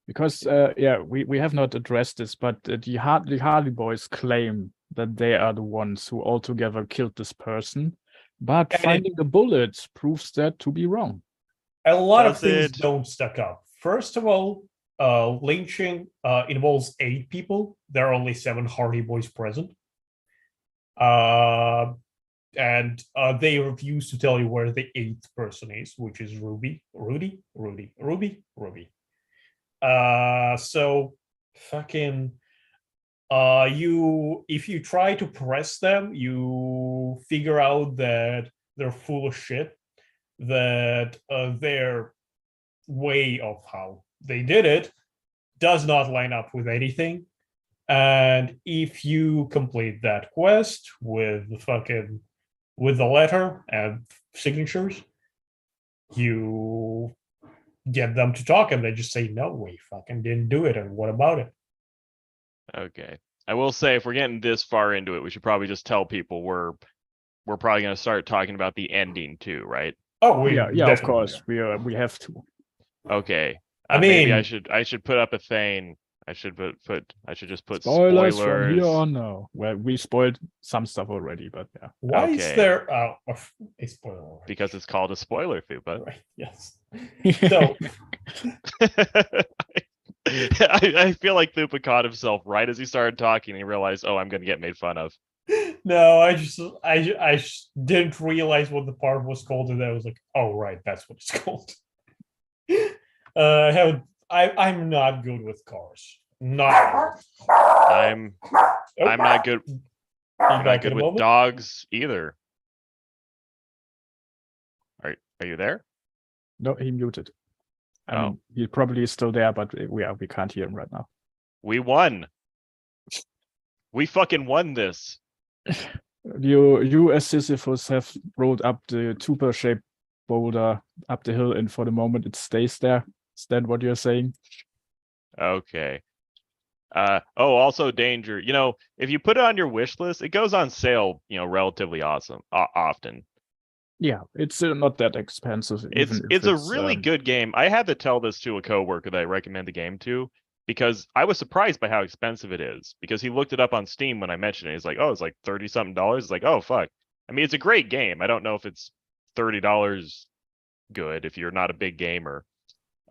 Because we have not addressed this, but the Hardy Boys claim that they are the ones who altogether killed this person, but And finding the bullets proves that to be wrong. A lot of Does things it- don't stack up. First of all, lynching involves 8 people. There are only 7 Hardy Boys present. And they refuse to tell you where the 8th person is, which is Ruby. Ruby. So fucking if you try to press them, you figure out that they're full of shit, that their way of how they did it does not line up with anything. And if you complete that quest with the letter and signatures, you get them to talk and they just say, no, we fucking didn't do it, and what about it? okay. I will say, if we're getting this far into it, we should probably just tell people we're probably going to start talking about the ending too, right? Oh, we Yeah, of definitely course are. we have to. Okay. I maybe I mean- should put up a thing. I should just put Spoilers spoilers. from here on now. Well, we spoiled some stuff already, but yeah. Why is Okay. there a spoiler alert? Because it's called a spoiler foo, but Right, yes. So I feel like Thupa caught himself right as he started talking. He realized, oh, I'm going to get made fun of. no, I just didn't realize what the part was called, and I was like, oh right, that's what it's called. I'm not good with cars. Not I'm not good. I'm not good with dogs either. Are you there? No, he muted. I Oh. mean, he probably is still there, but we can't hear him right now. We won. We fucking won this. You as Sisyphus have rolled up the tuber-shaped boulder up the hill, and for the moment it stays there. Is that what you're saying? Okay. Also danger. You know, if you put it on your wish list, it goes on sale, relatively often. Yeah, it's not that expensive. even if It's a really um, good game. I had to tell this to a coworker that I recommend the game to because I was surprised by how expensive it is, because he looked it up on Steam when I mentioned it. He's like, oh, it's like $30 something. It's like, oh fuck. I mean, it's a great game. I don't know if it's $30 good if you're not a big gamer.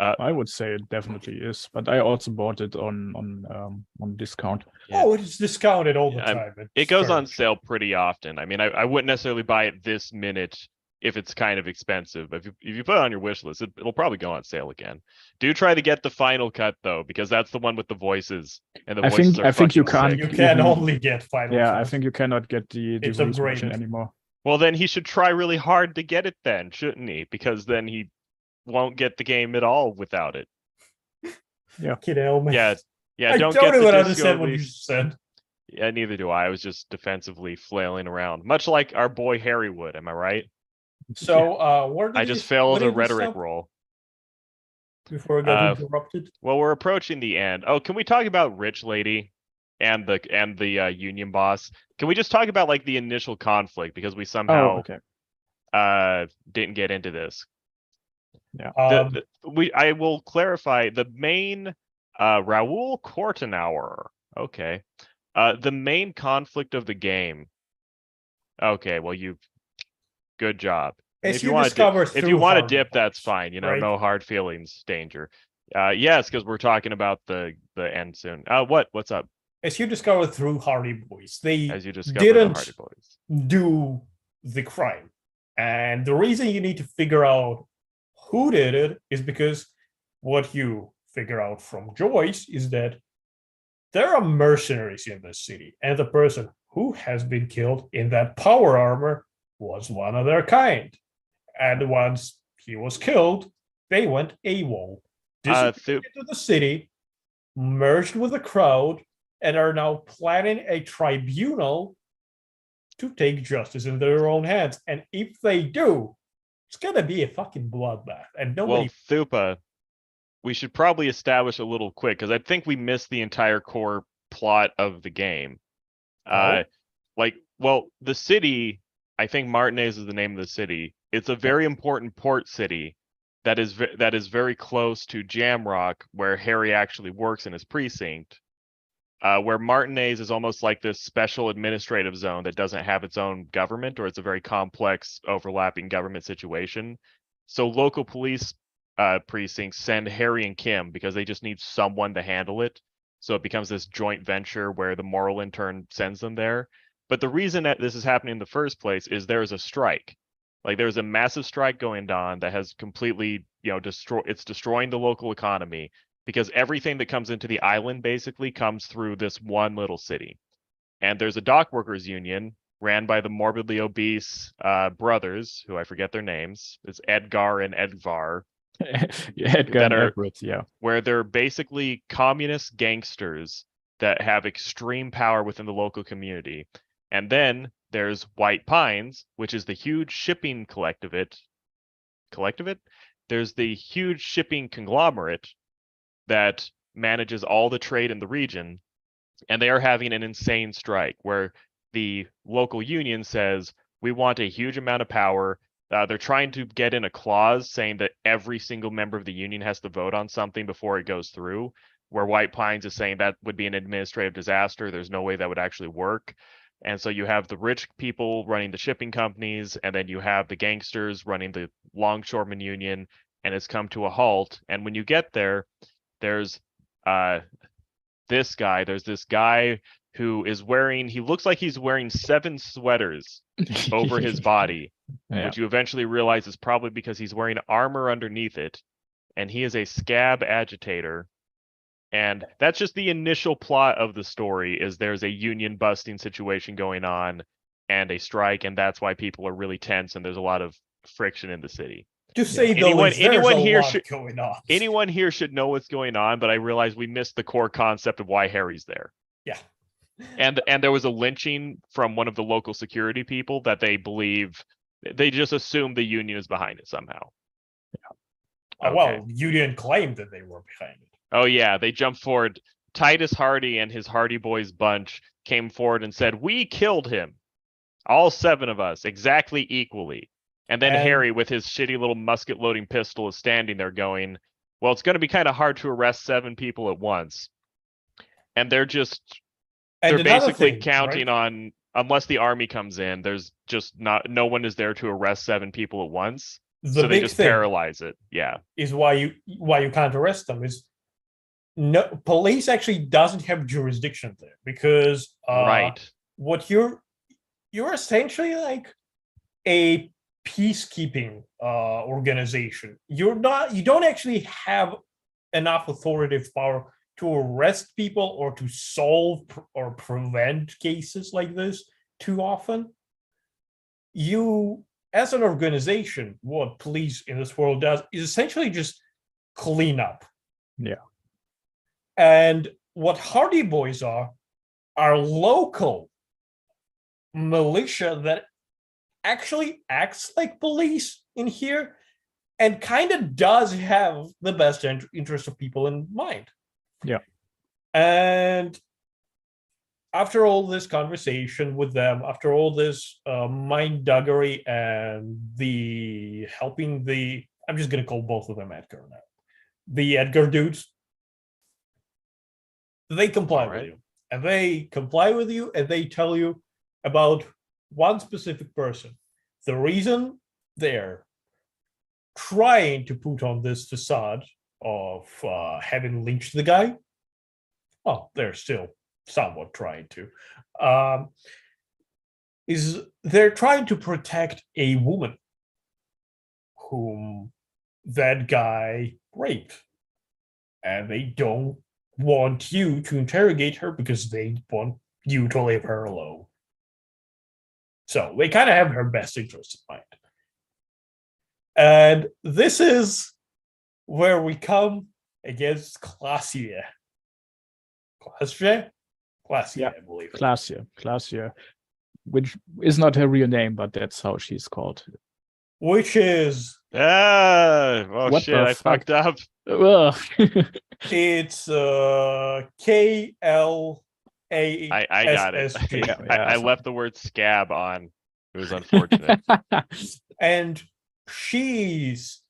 I would say it definitely is, but I also bought it on discount. Yeah. Oh, it's discounted all the Yeah, time. It It's goes on fair. sale pretty often. I mean, I wouldn't necessarily buy it this minute if it's kind of expensive, but if you put it on your wish list, it'll probably go on sale again. Do try to get the final cut though, because that's the one with the voices, and the I voices think- are I think you fucking can't- sick. You can even- only get final. Yeah, I choice. think you cannot get the It's release version upgraded. anymore. Well, then he should try really hard to get it then, shouldn't he? Because then he won't get the game at all without it. Fucking hell, man. Yeah, I don't don't get the even disco understand what you leaf. said. Yeah, neither do I. I was just defensively flailing around, much like our boy Harry would. Am I right? So, where did I we- just failed where a did we rhetoric stop roll. before I got Uh, interrupted? Well, we're approaching the end. Oh, can we talk about Rich Lady and the union boss? Can we just talk about like the initial conflict, because we Oh, somehow okay. didn't get into this. Um, I will clarify the main Raoul Cortenauer. Okay. The main conflict of the game. Okay, well good job. And as if you you want discover if you through want to Hardy dip, that's Boys, fine. right? No hard feelings, danger. Yes, because we're talking about the end soon. What's up? As you discover through Hardy Boys, they As you discover the didn't Hardy Boys. do the crime. And the reason you need to figure out who did it is because what you figure out from Joyce is that there are mercenaries in this city, and the person who has been killed in that power armor was one of their kind. And once he was killed, they went AWOL, disappeared into the city, merged with the crowd, and are now planning a tribunal to take justice in their own hands. And if they do, it's gonna be a fucking bloodbath. And nobody. Well, Thupa, we should probably establish a little quick because I think we missed the entire core plot of the game. Oh. The city, I think Martinez is the name of the city. It's a very important port city that is very close to Jamrock, where Harry actually works in his precinct. Where Martinez is almost like this special administrative zone that doesn't have its own government, or it's a very complex overlapping government situation. So local police precincts send Harry and Kim because they just need someone to handle it. So it becomes this joint venture where the moral intern sends them there. But the reason that this is happening in the first place is there's a strike. Like there's a massive strike going on that has completely, it's destroying the local economy because everything that comes into the island basically comes through this one little city. And there's a dock workers union ran by the morbidly obese brothers, who I forget their names. It's Edgar and Edvar. Edgar and Edward, yeah. Where they're basically communist gangsters that have extreme power within the local community. And then there's White Pines, which is the huge shipping collectivate. There's the huge shipping conglomerate that manages all the trade in the region. And they are having an insane strike where the local union says, we want a huge amount of power. They're trying to get in a clause saying that every single member of the union has to vote on something before it goes through, where White Pines is saying that would be an administrative disaster. There's no way that would actually work. And so you have the rich people running the shipping companies, and then you have the gangsters running the longshoreman union, and it's come to a halt. And when you get there, there's this guy who is he looks like he's wearing 7 sweaters over his body, which you eventually realize is probably because he's wearing armor underneath it, and he is a scab agitator. And that's just the initial plot of the story, is there's a union busting situation going on and a strike, and that's why people are really tense and there's a lot of friction in the city. To say anyone here going on. Anyone here should know what's going on, but I realize we missed the core concept of why Harry's there. Yeah. And there was a lynching from one of the local security people that they just assume the union is behind it somehow. Yeah. Okay. Well, union claimed that they were behind it. Oh yeah, they jumped forward. Titus Hardy and his Hardy Boys bunch came forward and said, we killed him. All 7 of us, exactly equally. And then Harry, with his shitty little musket-loading pistol, is standing there going, well, it's going to be kind of hard to arrest 7 people at once. And they're basically counting on, unless the army comes in, there's just no one is there to arrest 7 people at once. So they just paralyze it. Yeah. Is why you can't arrest them is no police actually doesn't have jurisdiction there because what you're essentially like a peacekeeping organization. You don't actually have enough authoritative power to arrest people or to solve or prevent cases like this too often. You, as an organization, what police in this world does is essentially just clean up. Yeah. And what Hardy Boys are local militia that actually acts like police in here and kind of does have the best interest of people in mind. Yeah. And after all this conversation with them, after all this mind-duggery and I'm just going to call both of them Edgar now. The Edgar dudes, they comply with you. And they comply with you and they tell you about one specific person. The reason they're trying to put on this facade of having lynched the guy, well, they're still somewhat trying to, is they're trying to protect a woman whom that guy raped. And they don't want you to interrogate her because they want you to leave her alone. So they kind of have her best interest in mind. And this is where we come against Glacier. Glacier? Glacier, Yeah. I believe. Glacier, which is not her real name, but that's how she's called. Which is Oh What shit, the I fuck? fucked up. Ugh. it's KLASSG. I got it. Yeah, I left the word scab on. It was unfortunate. And she's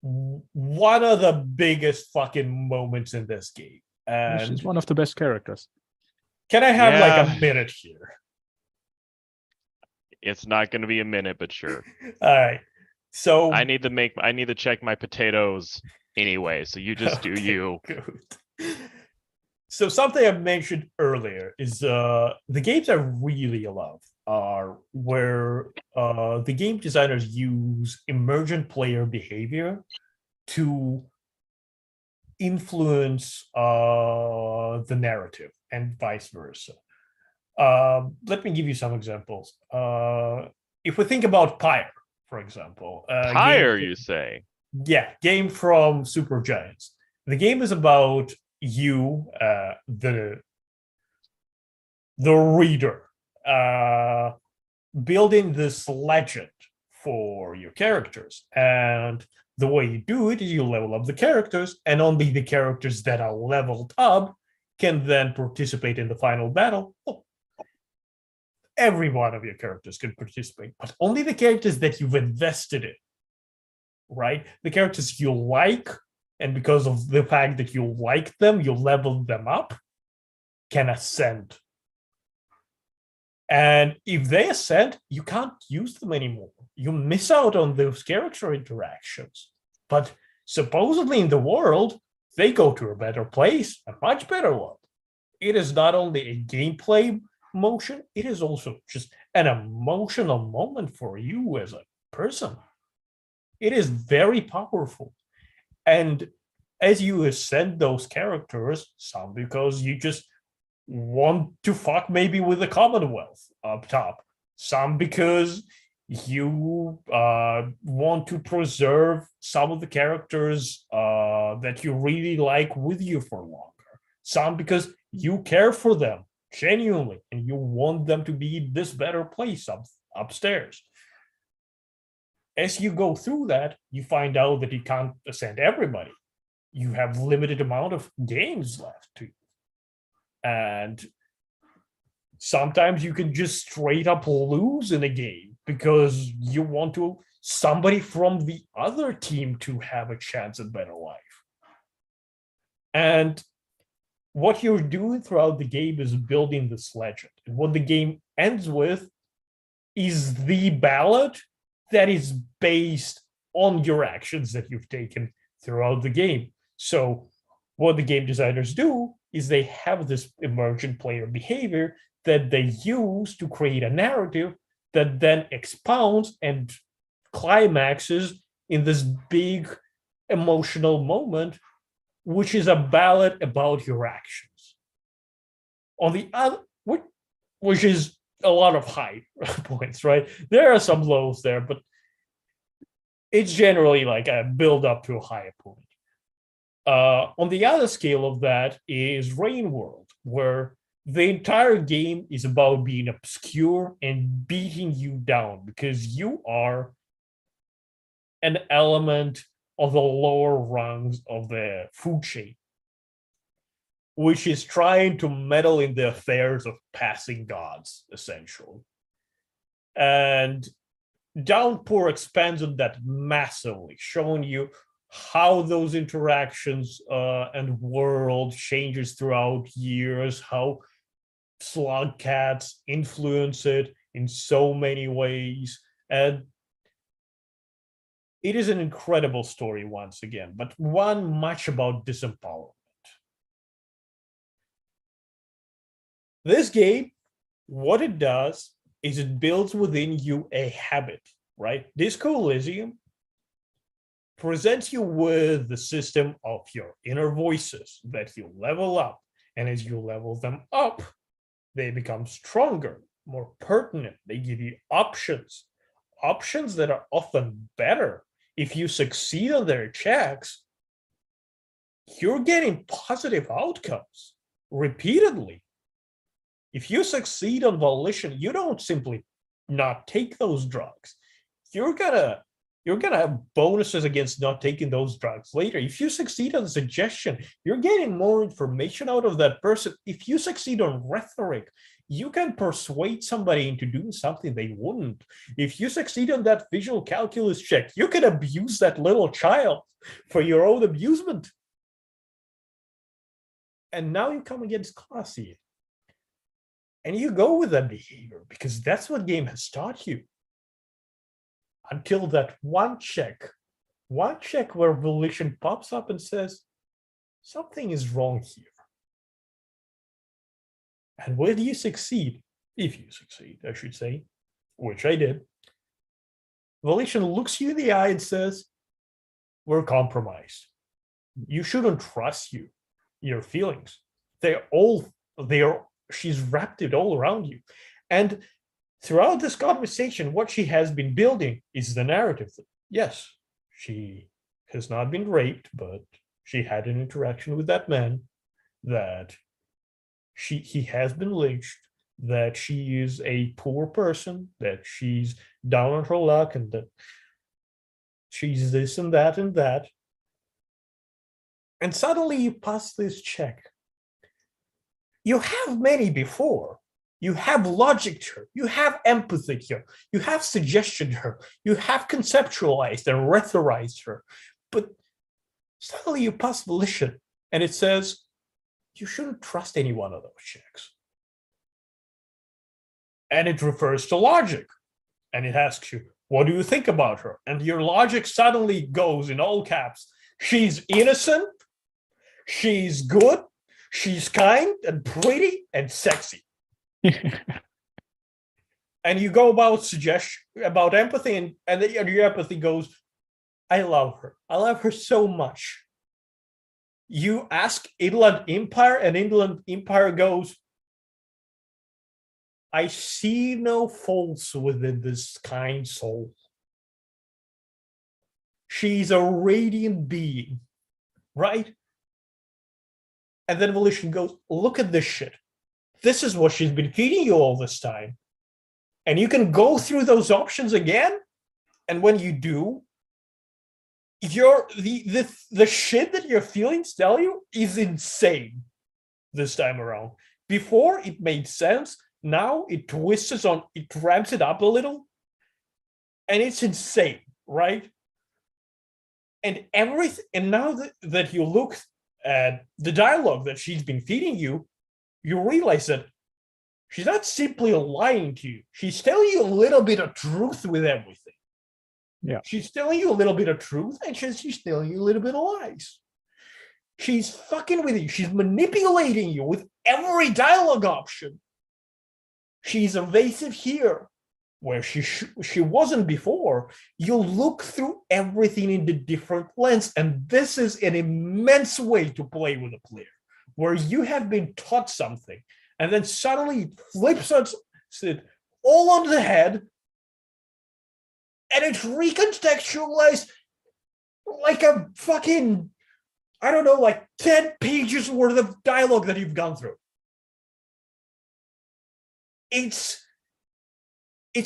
one of the biggest fucking moments in this game. And She's one of the best characters. can I have like Yeah. a minute here? It's not going to be a minute, but sure. All right. So I need to check my potatoes anyway. So you just do Okay, you. good. So something I mentioned earlier is the games I really love are where the game designers use emergent player behavior to influence the narrative and vice versa. Let me give you some examples. If we think about Pyre, for example, Pyre, you say? Yeah, game from Super Giants. The game is about you, the reader, building this legend for your characters. And the way you do it is you level up the characters, and only the characters that are leveled up can then participate in the final battle. Oh, every one of your characters can participate, but only the characters that you've invested in, right? The characters you like, and because of the fact that you like them, you level them up, can ascend. And if they ascend, you can't use them anymore. You miss out on those character interactions. But supposedly in the world, they go to a better place, a much better one. It is not only a gameplay motion, it is also just an emotional moment for you as a person. It is very powerful. And as you ascend those characters, some because you just want to fuck maybe with the Commonwealth up top, some because you want to preserve some of the characters that you really like with you for longer, some because you care for them genuinely and you want them to be this better place upstairs. As you go through that, you find out that you can't ascend everybody. You have limited amount of games left to you. And sometimes you can just straight up lose in a game because you want to somebody from the other team to have a chance at better life. And what you're doing throughout the game is building this legend. And what the game ends with is the ballad that is based on your actions that you've taken throughout the game. So what the game designers do is they have this emergent player behavior that they use to create a narrative that then expounds and climaxes in this big emotional moment, which is a ballad about your actions. On the other, which is a lot of high points, right? There are some lows there, but it's generally like a build up to a higher point. On the other scale of that is Rain World, where the entire game is about being obscure and beating you down because you are an element of the lower rungs of the food chain, which is trying to meddle in the affairs of passing gods, essentially. And Downpour expands on that massively, showing you how those interactions and world changes throughout years, how slug cats influence it in so many ways. And it is an incredible story once again, but one much about disempowerment. This game, what it does is it builds within you a habit right? Disco Elysium presents you with the system of your inner voices that you level up. And as you level them up, they become stronger, more pertinent. They give you options that are often better. If you succeed on their checks, you're getting positive outcomes repeatedly. If you succeed on volition, you don't simply not take those drugs. You're gonna have bonuses against not taking those drugs later. If you succeed on suggestion, you're getting more information out of that person. If you succeed on rhetoric, you can persuade somebody into doing something they wouldn't. If you succeed on that visual calculus check, you can abuse that little child for your own amusement. And now you come against classy. And you go with that behavior because that's what game has taught you. Until that one check where volition pops up and says, something is wrong here. And when you succeed, if you succeed, I should say, which I did, volition looks you in the eye and says, we're compromised. You shouldn't trust your feelings. She's wrapped it all around you. And throughout this conversation, what she has been building is the narrative. Yes, she has not been raped, but she had an interaction with that man, that he has been lynched, that she is a poor person, that she's down on her luck, and that she's this and that and that. And suddenly you pass this check. You have many before. You have logic here. You have empathy here. You have suggestion here. You have conceptualized and rhetoricized her. But suddenly you pass volition and it says, you shouldn't trust any one of those checks. And it refers to logic. And it asks you, what do you think about her? And your logic suddenly goes in all caps. She's innocent. She's good. She's kind and pretty and sexy. And you go about suggestion, about empathy, and your empathy goes, I love her. I love her so much. You ask Inland Empire, and Inland Empire goes, I see no faults within this kind soul. She's a radiant being, right? And then volition goes, look at this shit. This is what she's been feeding you all this time. And you can go through those options again. And when you do, the shit that your feelings tell you is insane this time around. Before it made sense. Now it twists on, it ramps it up a little. And it's insane, right? And everything, and now that you look at the dialogue that she's been feeding you, you realize that she's not simply lying to you. She's telling you a little bit of truth with everything. Yeah. She's telling you a little bit of truth, and she's telling you a little bit of lies. She's fucking with you. She's manipulating you with every dialogue option. She's evasive here, where she wasn't before. You look through everything in the different lens, and this is an immense way to play with a player, where you have been taught something, and then suddenly it flips it all on the head, and it's recontextualized like a fucking, I don't know, like 10 pages worth of dialogue that you've gone through. It's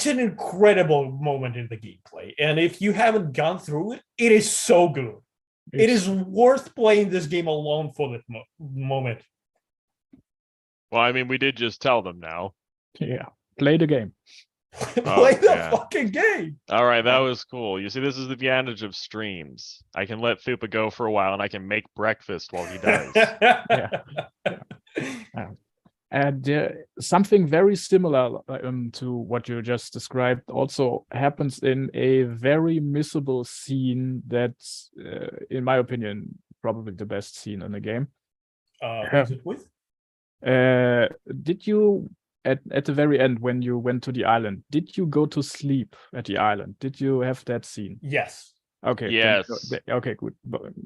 an incredible moment in the gameplay, and if you haven't gone through it, it is so good. It is worth playing this game alone for that moment. Well, I mean, we did just tell them now. Yeah, play the game. Play the yeah. fucking game. All right, that was cool. You see, this is the advantage of streams. I can let Thupa go for a while, and I can make breakfast while he does. And something very similar to what you just described also happens in a very missable scene that's, in my opinion, probably the best scene in the game. Who's it with? Did you at the very end when you went to the island, did you go to sleep at the island? Did you have that scene? Yes. Okay. Yes. Okay, good.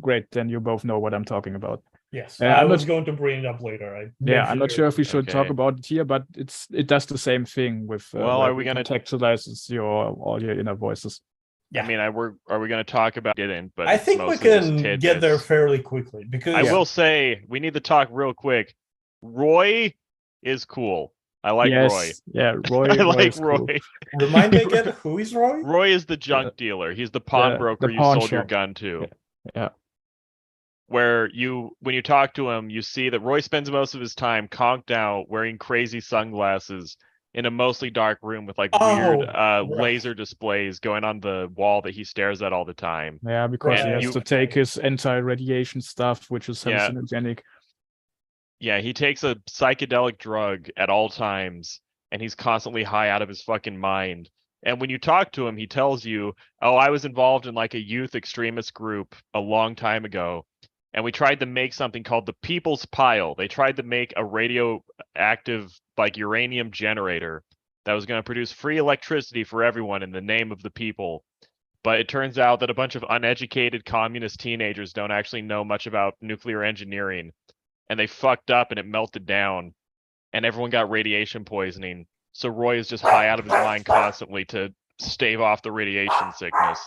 Great. Then you both know what I'm talking about. Yes. I I was not- going to bring it up later. I'm not sure if we should talk Okay. about it here, but it does the same thing with Well, where are we it gonna- contextualizes all your inner voices. Yeah. I mean, are we going to talk about it? But I it's think we mostly just can get tidbits. there fairly quickly because I will say we need to talk real quick. Roy is cool. I like Roy. Yeah, Roy. I like is cool. Roy. remind me again who is Roy? Roy is the junk dealer. He's the pawnbroker you pawn sold your shop. gun to. Yeah. Where when you talk to him, you see that Roy spends most of his time conked out, wearing crazy sunglasses in a mostly dark room with like weird right. laser displays going on the wall that he stares at all the time. Yeah, because he Right. has to take his anti-radiation stuff, which is Yeah. hallucinogenic. Yeah, he takes a psychedelic drug at all times, and he's constantly high out of his fucking mind. And when you talk to him, he tells you, "Oh, I was involved in like a youth extremist group a long time ago, and we tried to make something called the People's Pile. They tried to make a radioactive, like uranium generator that was going to produce free electricity for everyone in the name of the people. But it turns out that a bunch of uneducated communist teenagers don't actually know much about nuclear engineering. And they fucked up and it melted down and everyone got radiation poisoning. So Roy is just high out of his mind constantly to stave off the radiation sickness.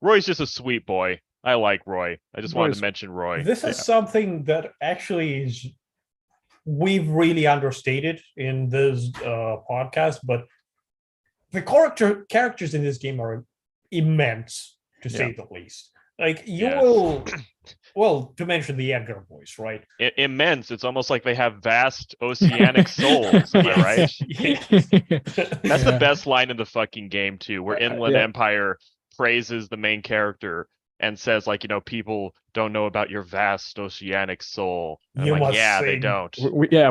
Roy's just a sweet boy. I like Roy. I just wanted Roy's- to mention Roy. This is something that actually is we've really understated in this podcast, but the characters in this game are immense, to say the least. Like you Yeah. will, well, to mention the Edgar boys, right? Immense. It's almost like they have vast oceanic souls. Am I right? That's the best line in the fucking game too, where Inland Yeah. Empire praises the main character and says like, people don't know about your vast oceanic soul. And You I'm like, must yeah, they sing. don't.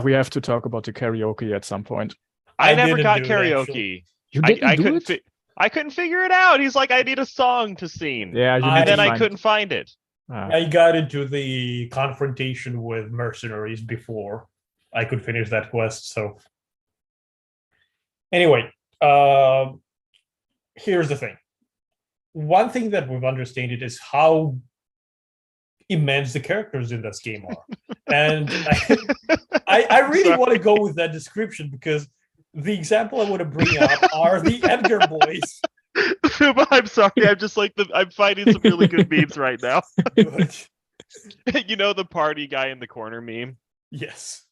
We have to talk about the karaoke at some point. I I never didn't got do it, karaoke. actually. You I didn't do couldn't it? I couldn't figure it out. He's like, I need a song to sing. Yeah, you I- need And then to I find- couldn't find it. Ah. I got into the confrontation with mercenaries before I could finish that quest. So, anyway, here's the thing. One thing that we've understated is how immense the characters in this game are, and I really Sorry. want to go with that description because the example I want to bring up are the Edgar boys. But I'm sorry. I'm just like I'm finding some really good memes right now. But, The party guy in the corner meme. yes.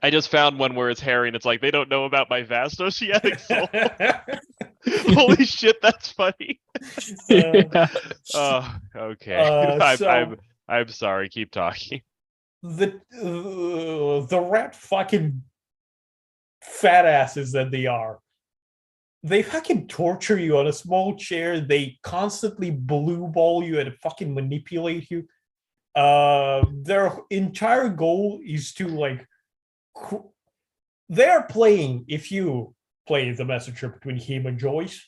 I just found one where it's Harry and it's like, they don't know about my vast oceanic soul. Holy shit, that's funny. Yeah. Oh, okay. So- I'm sorry. Keep talking. the rat fucking fat asses that they are. They fucking torture you on a small chair. They constantly blue ball you and fucking manipulate you. Their entire goal is to like. They're playing. If you play the messenger between him and Joyce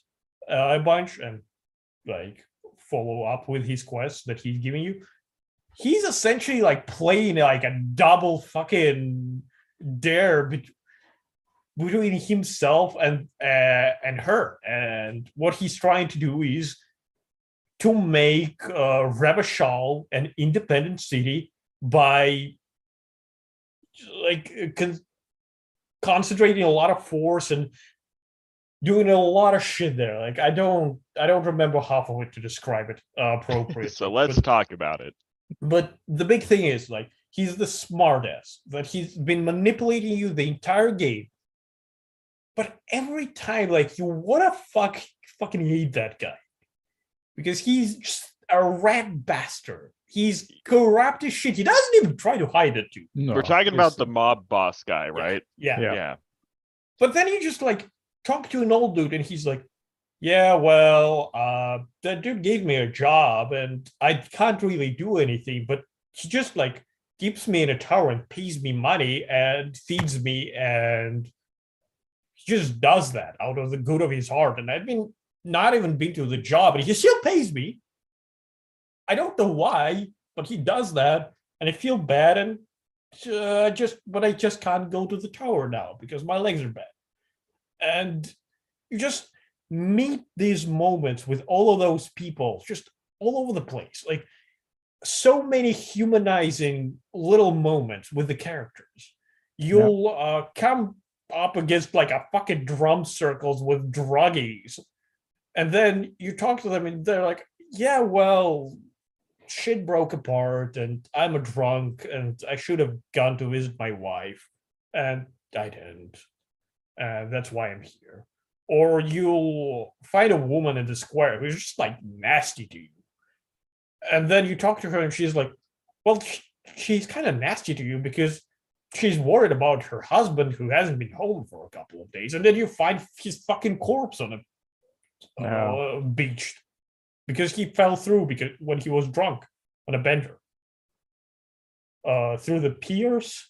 a bunch and like follow up with his quest that he's giving you, he's essentially like playing like a double fucking dare between himself and her. And what he's trying to do is to make Revachol an independent city by like concentrating a lot of force and doing a lot of shit there. Like I don't remember half of it to describe it appropriately. So let's talk about it. But the big thing is like he's the smartass that he's been manipulating you the entire game. But every time, like you wanna fucking hate that guy because he's just a rat bastard. He's corrupt as shit. He doesn't even try to hide it, dude. No, We're talking it's- about the mob boss guy, right? Yeah. Yeah. But then you just like talk to an old dude and he's like, yeah, well, that dude gave me a job and I can't really do anything, but he just like keeps me in a tower and pays me money and feeds me and he just does that out of the good of his heart. And I've been not even been to the job and he still pays me. I don't know why, but he does that and I feel bad. And but I just can't go to the tower now because my legs are bad. And you just meet these moments with all of those people just all over the place. Like so many humanizing little moments with the characters. You'll come up against like a fucking drum circles with druggies, and then you talk to them and they're like, yeah, well, shit broke apart and I'm a drunk and I should have gone to visit my wife and I didn't, and that's why I'm here. Or you'll find a woman in the square who's just like nasty to you, and then you talk to her and she's like, well, she's kind of nasty to you because she's worried about her husband who hasn't been home for a couple of days, and then you find his fucking corpse on a beach because he fell through because when he was drunk on a bender through the piers,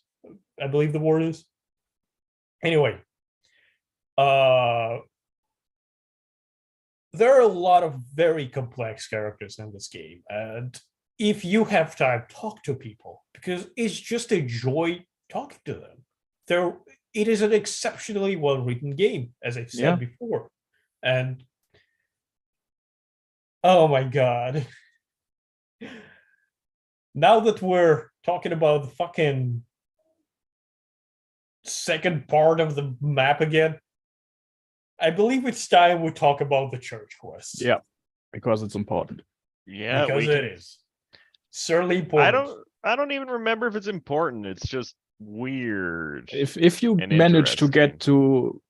I believe the word is. Anyway, there are a lot of very complex characters in this game, and if you have time, talk to people because it's just a joy talking to them. It is an exceptionally well-written game, as I said before, and oh my god. Now that we're talking about the fucking second part of the map again, I believe it's time we talk about the church quest. Yeah, because it's important. Yeah, because it is certainly important. I don't even remember if it's important. It's just weird. If you manage to get to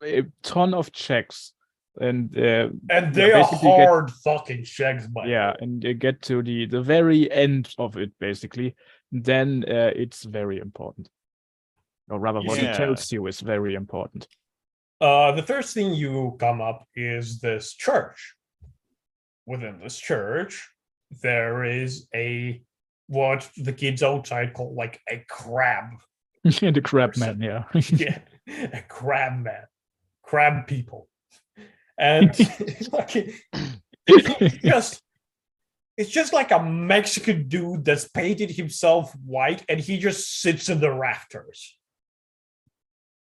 a ton of checks and they are hard fucking checks, by and you get to the very end of it basically, then it's very important, or rather what it tells you is very important. The first thing you come up is this church. Within this church, there is what the kids outside call like a crab. The crab man, yeah, a crab man, crab people, and it's just like a Mexican dude that's painted himself white, and he just sits in the rafters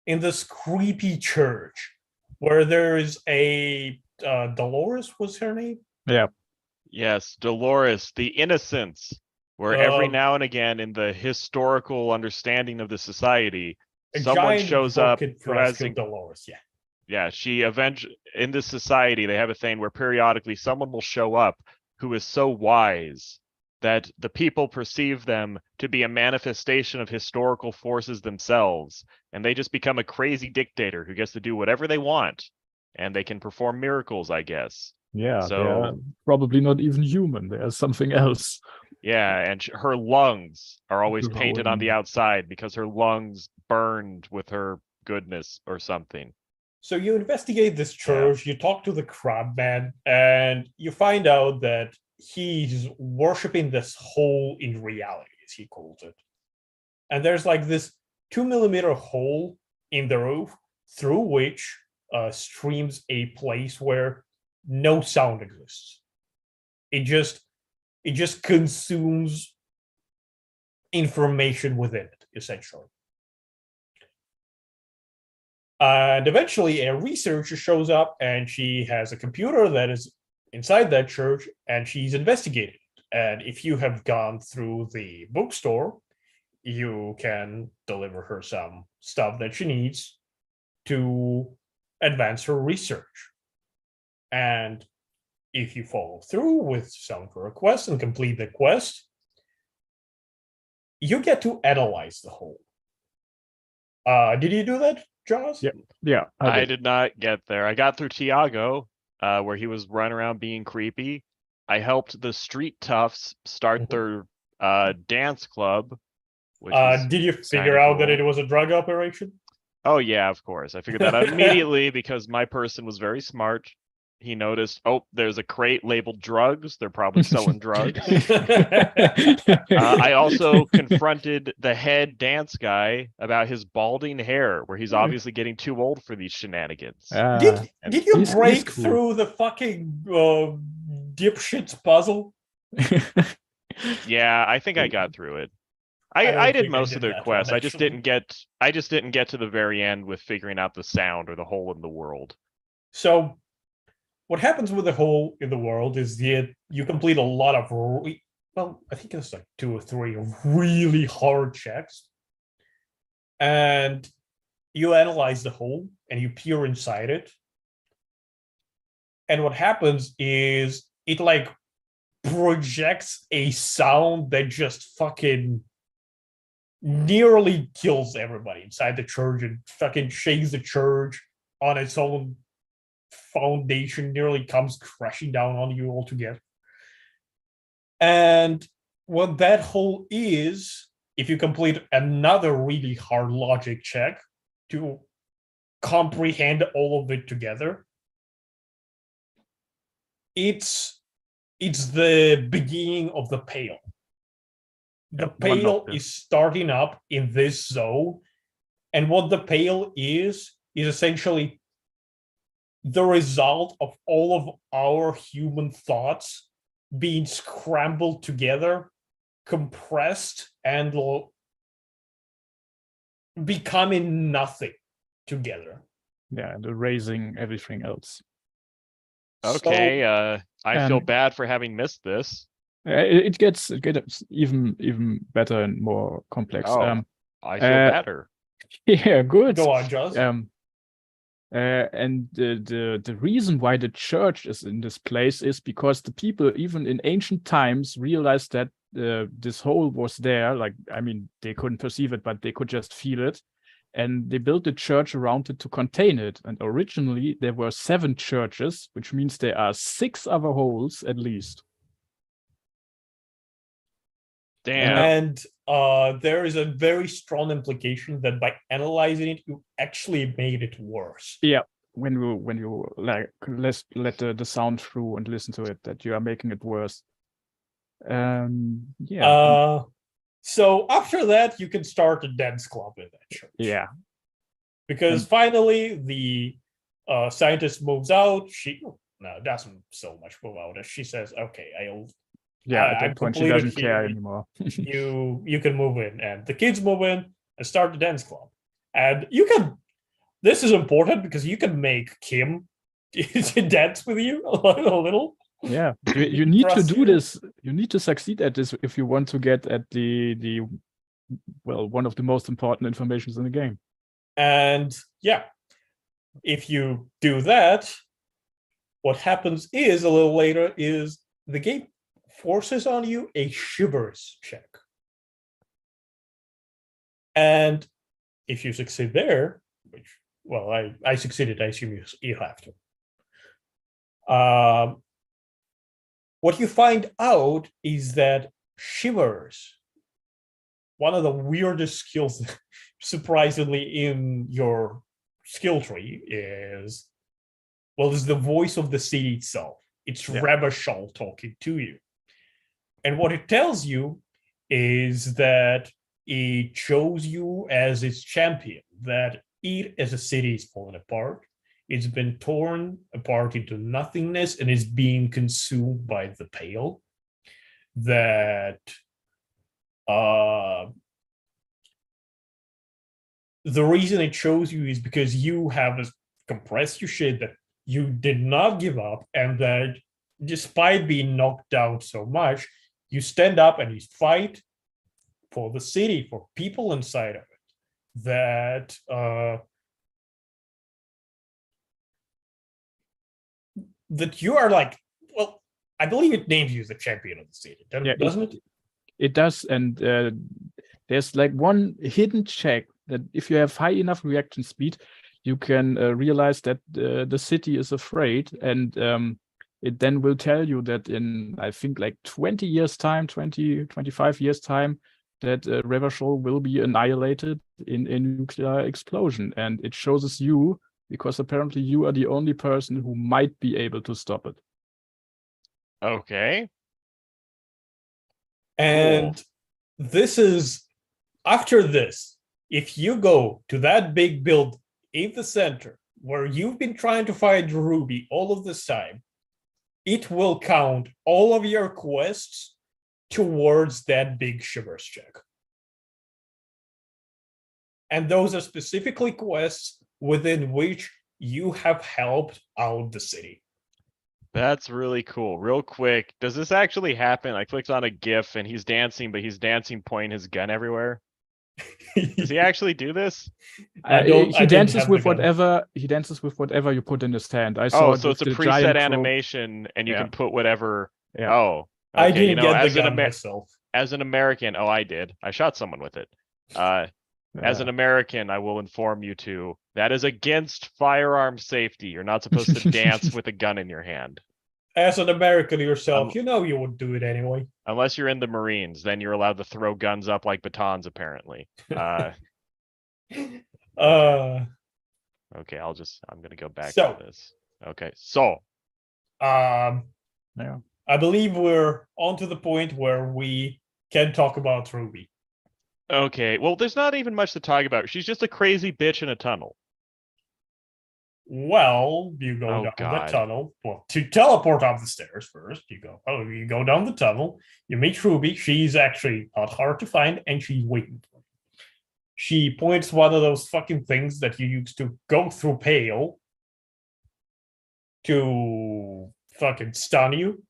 in this creepy church where there is a Dolores was her name? Yeah. Yes, Dolores, the Innocents, where every now and again in the historical understanding of the society, someone shows up who has Dolores, yeah, she eventually in this society they have a thing where periodically someone will show up who is so wise that the people perceive them to be a manifestation of historical forces themselves, and they just become a crazy dictator who gets to do whatever they want, and they can perform miracles, I guess. Yeah, so they're probably not even human. There's something else. Yeah, and her lungs are always painted on the outside because her lungs burned with her goodness or something. So you investigate this church, you talk to the crab man, and you find out that he's worshiping this hole in reality, as he calls it. And there's like this 2mm hole in the roof through which streams a place where no sound exists. It just consumes information within it, essentially. And eventually a researcher shows up and she has a computer that is inside that church and she's investigating it. And if you have gone through the bookstore, you can deliver her some stuff that she needs to advance her research. And if you follow through with some of her requests and complete the quest, you get to analyze the whole. Did you do that, Jaws? Yeah. I did not get there. I got through Tiago, where he was running around being creepy. I helped the street toughs start their dance club. Which did you figure out that it was a drug operation? Oh yeah, of course. I figured that out immediately because my person was very smart. He noticed, oh, there's a crate labeled drugs. They're probably selling drugs. I also confronted the head dance guy about his balding hair, where he's obviously getting too old for these shenanigans. Did you break through the fucking dipshit's puzzle? Yeah, I think I got through it. don't I did think I most of did their that one, quests. actually. I just didn't get to the very end with figuring out the sound or the hole in the world. So what happens with the hole in the world is that you complete a lot of I think it's like 2 or 3 really hard checks, and you analyze the hole and you peer inside it. And what happens is it like projects a sound that just fucking nearly kills everybody inside the church and fucking shakes the church on its own foundation, nearly comes crashing down on you altogether. And what that hole is, if you complete another really hard logic check to comprehend all of it together, it's the beginning of the Pale. The Pale is starting up in this zone, and what the Pale is essentially the result of all of our human thoughts being scrambled together, compressed, and becoming nothing together. Yeah, and erasing everything else. Okay, I feel and- bad for having missed this. It gets even better and more complex. Oh, I feel better. Yeah, good. Go on, Joss. And the reason why the church is in this place is because the people, even in ancient times, realized that this hole was there. Like, I mean, they couldn't perceive it, but they could just feel it. And they built the church around it to contain it. And originally, there were 7 churches, which means there are 6 other holes at least. Damn. And there is a very strong implication that by analyzing it, you actually made it worse. Yeah, when you like let the sound through and listen to it, that you are making it worse. Yeah. So after that, you can start a dance club in that church. Yeah. Because finally the scientist moves out. She doesn't so much move out as she says, "Okay, at that point she doesn't care anymore." you can move in, and the kids move in and start the dance club. And you can. This is important because you can make Kim dance with you a little. Yeah, you need to do this. You need to succeed at this if you want to get at the one of the most important informations in the game. And yeah, if you do that, what happens is a little later is the game forces on you a shivers check. And if you succeed there, which, well, I succeeded, I assume you have to. What you find out is that shivers, one of the weirdest skills, surprisingly, in your skill tree is the voice of the city itself. It's Rebashal talking to you. And what it tells you is that it chose you as its champion, that it as a city is falling apart. It's been torn apart into nothingness and is being consumed by the Pale. That the reason it chose you is because you have compressed your shit, that you did not give up, and that despite being knocked down so much, you stand up and you fight for the city, for people inside of it. That you are like, well, I believe it names you the champion of the city, doesn't it? It does, and there's like one hidden check that if you have high enough reaction speed, you can realize that the city is afraid, and it then will tell you that in, I think, like 20 years time, 25 years time, that Revachol will be annihilated in a nuclear explosion. And it shows you, because apparently you are the only person who might be able to stop it. Okay. And this is, after this, if you go to that big build in the center where you've been trying to find Ruby all of this time, it will count all of your quests towards that big shivers check. And those are specifically quests within which you have helped out the city. That's really cool. Real quick, does this actually happen? I clicked on a GIF and he's dancing, but he's dancing pointing his gun everywhere. Does he actually do this? I don't- I He didn't dances have with the gun. whatever he dances with whatever you put in his stand. I saw Oh, it so with it's a the preset giant crow. animation and you Yeah. can put whatever. Yeah. Oh, I okay. You didn't know, get the as an gun myself. as an American, oh, I did. I shot someone with it. As an American, I will inform you too, that is against firearm safety. You're not supposed to dance with a gun in your hand. As an American yourself, you know you would do it anyway. Unless you're in the Marines, then you're allowed to throw guns up like batons, apparently. Okay, I'm gonna go back So- to this. Okay, so Um, Yeah. I believe we're on to the point where we can talk about Ruby. okay, well, there's not even much to talk about. She's just a crazy bitch in a tunnel. Well, you go Oh, down God. the tunnel. Well, to teleport up the stairs first, you go down the tunnel. You meet Ruby. She's actually not hard to find, and she's waiting for you. She points one of those fucking things that you use to go through Pale to fucking stun you.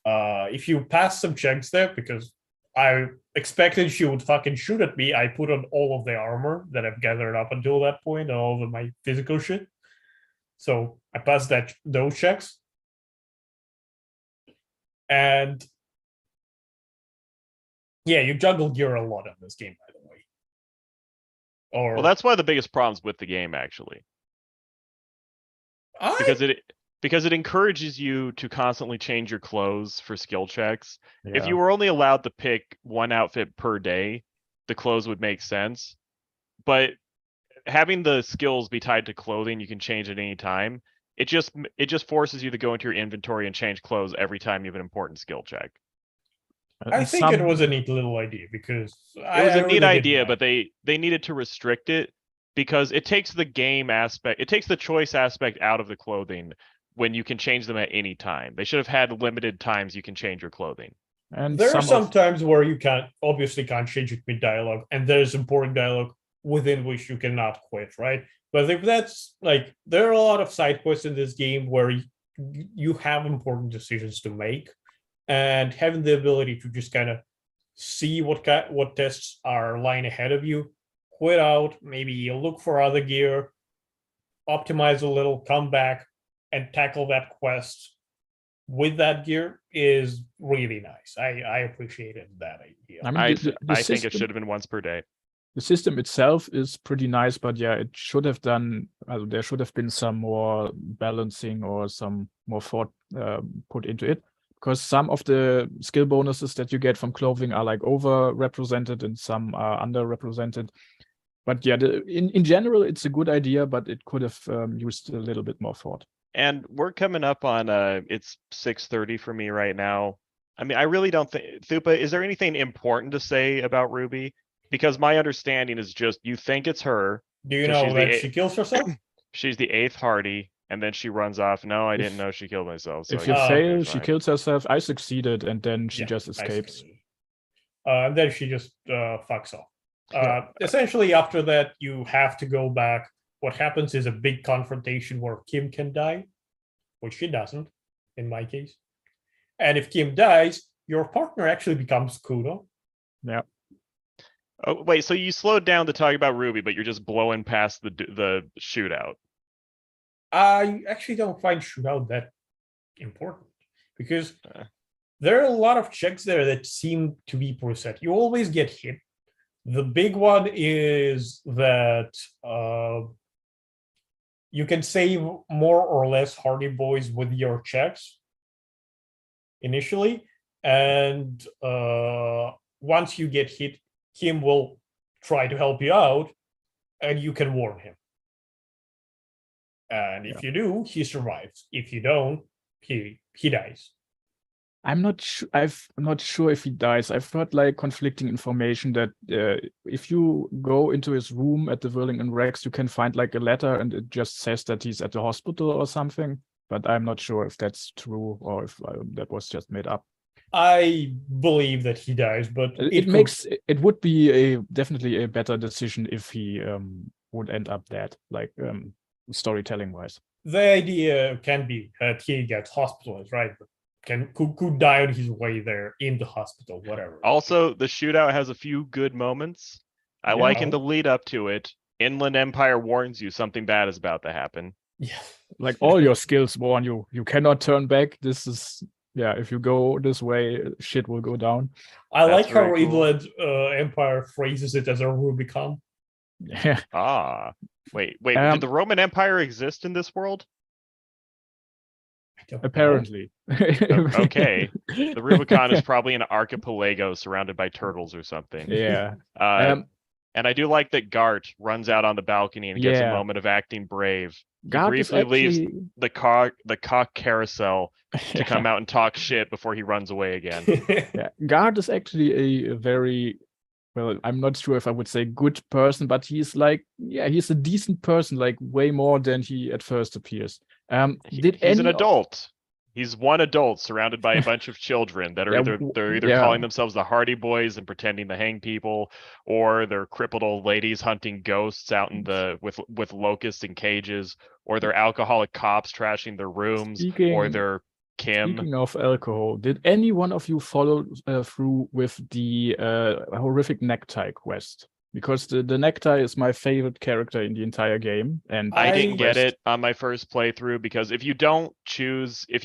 If you pass some checks there, because I expected she would fucking shoot at me, I put on all of the armor that I've gathered up until that point and all of my physical shit. So I passed those checks. And yeah, you juggle gear a lot in this game, by the way. Or Well, that's one of the biggest problems with the game, actually, because it encourages you to constantly change your clothes for skill checks. If Yeah. you were only allowed to pick one outfit per day, the clothes would make sense. But having the skills be tied to clothing you can change at any time, it just forces you to go into your inventory and change clothes every time you have an important skill check. I think it was a neat little idea because It was a neat idea, but they needed to restrict it because it takes the game aspect, it takes the choice aspect out of the clothing when you can change them at any time. They should have had limited times you can change your clothing. And there are some some times where you obviously can't change it mid dialogue, and there's important dialogue within which you cannot quit, right? But if that's like, there are a lot of side quests in this game where you have important decisions to make, and having the ability to just kind of see what tests are lying ahead of you, quit out, maybe you look for other gear, optimize a little, come back, and tackle that quest with that gear is really nice. I appreciated that idea. I mean, I the think it system- should have been once per day. The system itself is pretty nice, but yeah, it should have done. There should have been some more balancing or some more thought put into it, because some of the skill bonuses that you get from clothing are like overrepresented and some are underrepresented. But yeah, in general, it's a good idea, but it could have used a little bit more thought. And we're coming up on it's 6:30 for me right now. I mean, I really don't think, Thupa, is there anything important to say about Ruby? Because my understanding is just you think it's her. Do you So know she's that the she kills herself? She's the 8th Hardy, and then she runs off. No, I If- didn't know she killed myself. So If you I guess fail, you're she fine. kills herself. I succeeded, and then she Yeah, just escapes. basically. And then she just fucks off. Yeah. Essentially, after that, you have to go back. What happens is a big confrontation where Kim can die, which she doesn't, in my case. And if Kim dies, your partner actually becomes Kuno. Yeah. Oh, wait, so you slowed down to talk about Ruby, but you're just blowing past the shootout. I actually don't find shootout that important because Uh. there are a lot of checks there that seem to be preset. You always get hit. The big one is that you can save more or less Hardy Boys with your checks initially, and once you get hit, Kim will try to help you out, and you can warn him. And if you do, he survives. If you don't, he dies. I'm not sure. I'm not sure if he dies. I've heard like conflicting information that if you go into his room at the Whirling and Rex, you can find like a letter, and it just says that he's at the hospital or something. But I'm not sure if that's true or if that was just made up. I believe that he dies, but It would be definitely a better decision if he would end up dead, like storytelling wise. The idea can be that he gets hospitalized, right? But could die on his way there in the hospital, whatever. Also, the shootout has a few good moments. I Yeah. like in the lead up to it. Inland Empire warns you something bad is about to happen. Yeah. Like all your skills warn you. You cannot turn back. This is if you go this way, shit will go down. I That's like how very cool. Inland Empire phrases it as a Rubicon. Yeah. Ah, wait. Did the Roman Empire exist in this world? I don't Apparently. Okay. The Rubicon is probably an archipelago surrounded by turtles or something. Yeah. And I do like that Gart runs out on the balcony and gets a moment of acting brave. He Gart is briefly leaves actually the cock carousel to come out and talk shit before he runs away again. Yeah, Gart is actually a very, well, I'm not sure if I would say good person, but he's like, he's a decent person, like way more than he at first appears. He's an adult. He's one adult surrounded by a bunch of children that are either calling themselves the Hardy Boys and pretending to hang people, or they're crippled old ladies hunting ghosts out in the with locusts in cages, or they're alcoholic cops trashing their rooms, or they're Kim. Speaking of alcohol, did any one of you follow through with the horrific necktie quest? Because the necktie is my favorite character in the entire game, and I didn't get it on my first playthrough because if you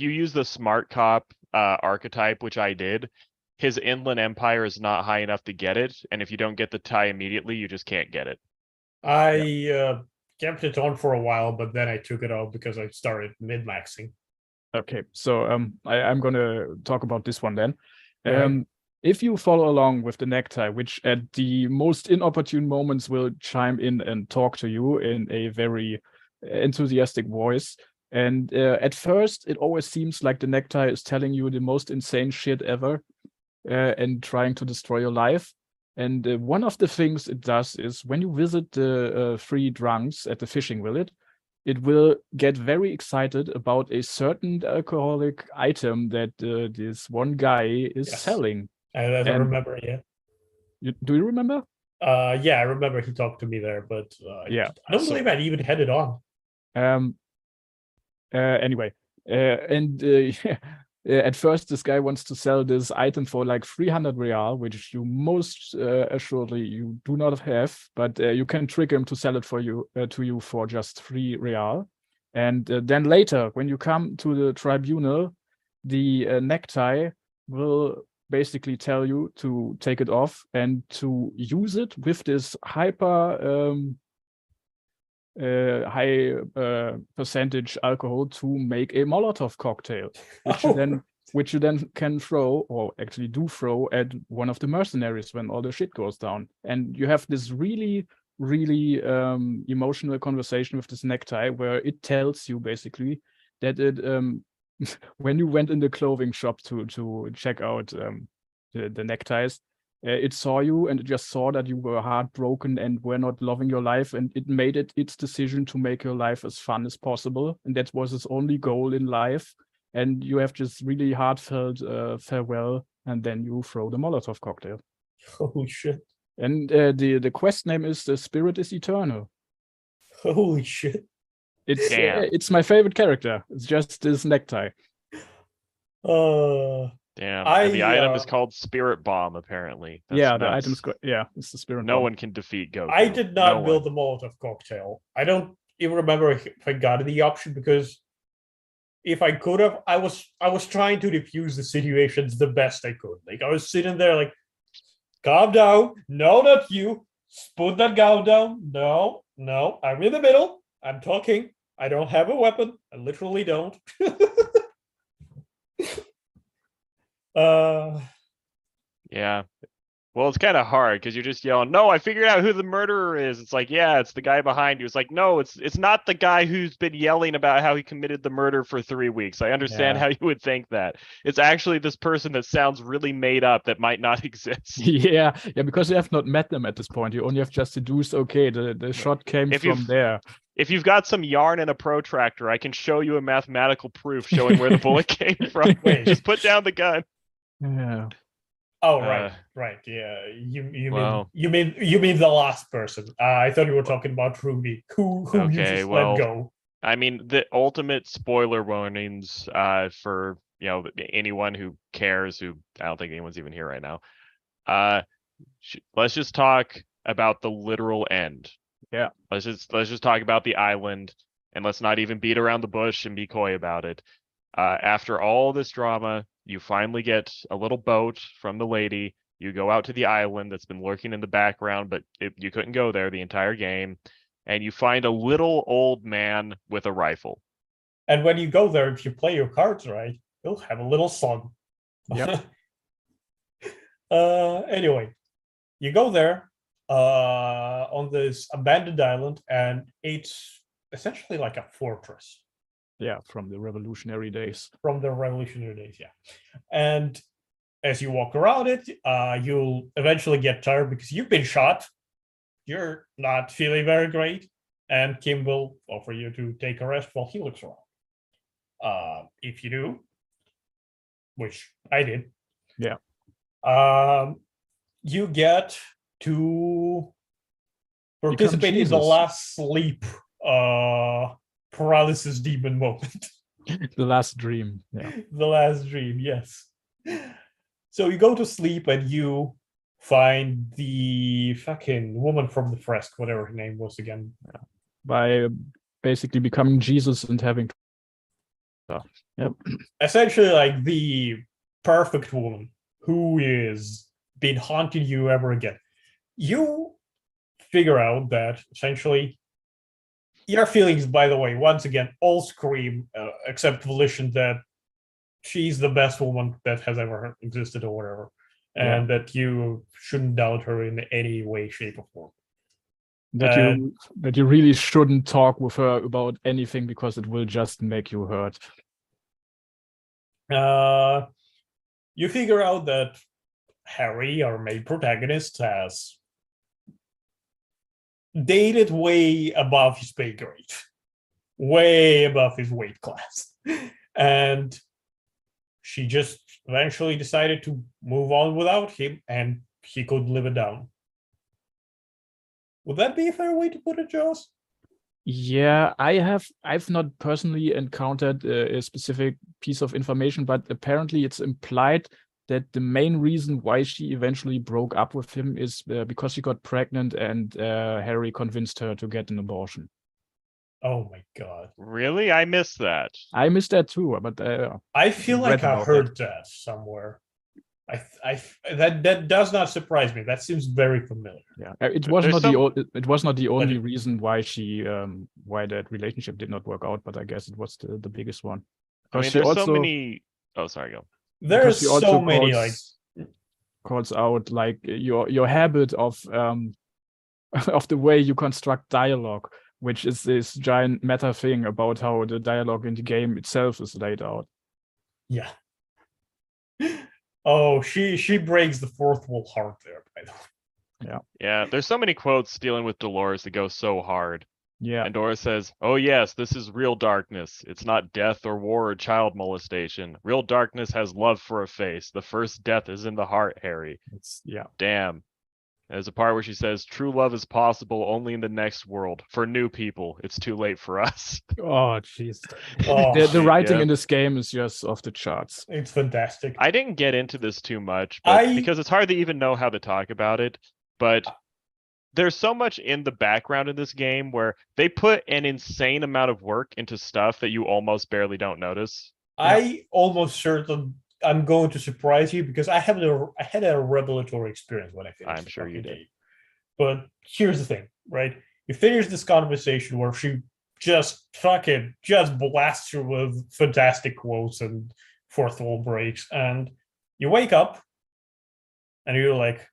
use the smart cop archetype, which I did, his Inland Empire is not high enough to get it, and if you don't get the tie immediately, you just can't get it. I kept it on for a while, but then I took it off because I started min-maxing. Okay, so I'm gonna talk about this one then. If you follow along with the necktie, which at the most inopportune moments will chime in and talk to you in a very enthusiastic voice, and at first it always seems like the necktie is telling you the most insane shit ever and trying to destroy your life. And one of the things it does is when you visit the three drunks at the fishing village, it will get very excited about a certain alcoholic item that this one guy is selling. I remember, Do you remember? Yeah, I remember he talked to me there, but I don't believe I even had it on. Anyway, at first this guy wants to sell this item for like 300 real, which you most assuredly you do not have, but you can trick him to sell it for you to you for just 3 real. And then later, when you come to the tribunal, the necktie will basically tell you to take it off and to use it with this hyper high percentage alcohol to make a Molotov cocktail, which you then can throw, or actually do throw, at one of the mercenaries when all the shit goes down. And you have this really emotional conversation with this necktie where it tells you basically that it when you went in the clothing shop to check out the neckties, it saw you and it just saw that you were heartbroken and were not loving your life, and it made it its decision to make your life as fun as possible, and that was its only goal in life. And you have just really heartfelt farewell, and then you throw the Molotov cocktail. Holy shit. And the quest name is The Spirit is Eternal. Holy shit. It's my favorite character. It's just this necktie. Damn. And the item is called Spirit Bomb, apparently. The item's it's the Spirit Bomb. No one can defeat Goku. I did not build the Molotov cocktail. I don't even remember if I got the option, because if I could have, I was trying to defuse the situations the best I could. Like, I was sitting there like, calm down. No, not you. Put that gun down. No, I'm in the middle. I'm talking. I don't have a weapon. I literally don't. Yeah. Well, it's kind of hard because you're just yelling, "No, I figured out who the murderer is." It's like, yeah, it's the guy behind you. It's like, no, it's not the guy who's been yelling about how he committed the murder for 3 weeks. I understand how you would think that. It's actually this person that sounds really made up that might not exist. Yeah, because you have not met them at this point. You only have just deduced, okay, the shot came from there. If you've got some yarn and a protractor, I can show you a mathematical proof showing where the bullet came from. Wait. Just put down the gun. Yeah. Oh, right, Uh, right. Yeah, well, you mean the last person. I thought you were talking about Ruby, who you okay, just let well, go. I mean, the ultimate spoiler warnings for anyone who cares. Who I don't think anyone's even here right now. Uh, let's just talk about the literal end. Yeah. Let's just talk about the island, and let's not even beat around the bush and be coy about it. After all this drama, you finally get a little boat from the lady. You go out to the island that's been lurking in the background, but you couldn't go there the entire game. And you find a little old man with a rifle. And when you go there, if you play your cards right, you'll have a little son. Yep. Anyway, you go there on this abandoned island, and it's essentially like a fortress Yeah, from the revolutionary days. from the revolutionary days. Yeah, and as you walk around it, you'll eventually get tired because you've been shot. You're not feeling very great, and Kim will offer you to take a rest while he looks around. If you do, which I did, Yeah. you get to Become participate in the Jesus. last sleep paralysis demon moment. The last dream. Yeah. The last dream, yes. So you go to sleep and you find the fucking woman from the fresk, whatever her name was again. By basically becoming Jesus and having Yep. Essentially, like the perfect woman who is been haunting you ever again. You figure out that essentially your feelings, by the way, once again, all scream, except Volition, that she's the best woman that has ever existed or whatever, and that you shouldn't doubt her in any way, shape, or form. that you really shouldn't talk with her about anything because it will just make you hurt. You figure out that Harry, our main protagonist, has dated way above his pay grade, way above his weight class. And she just eventually decided to move on without him, and he could live it down. Would that be a fair way to put it, Joss? Yeah, I've not personally encountered a specific piece of information, but apparently it's implied that the main reason why she eventually broke up with him is because she got pregnant and Harry convinced her to get an abortion. Oh my god. Really? I missed that. I missed that too, but I feel like read I about heard that somewhere. That does not surprise me. That seems very familiar. yeah, it was There's it was not the only it- reason why she why that relationship did not work out, but I guess it was the biggest one. I mean, Because she there's so also many. Oh, sorry, go. There's she also so many like calls out like your habit of of the way you construct dialogue, which is this giant meta thing about how the dialogue in the game itself is laid out. yeah. Oh, she breaks the fourth wall hard there, by the way. Yeah, there's so many quotes dealing with Dolores that go so hard. Yeah, And Dora says, "Oh yes, this is real darkness. It's not death or war or child molestation. Real darkness has love for a face. The first death is in the heart, Harry." it's yeah. Damn. There's a part where she says, "True love is possible only in the next world. For new people, it's too late for us." Oh jeez. Oh, The writing Yeah. in this game is just off the charts. it's fantastic. I didn't get into this too much, but because it's hard to even know how to talk about it. But there's so much in the background in this game where they put an insane amount of work into stuff that you almost barely don't notice. I almost certain I'm going to surprise you because I had a revelatory experience when I finished. I'm sure you did. game. But here's the thing, right? You finish this conversation where she just blasts you with fantastic quotes and fourth wall breaks, and you wake up and you're like,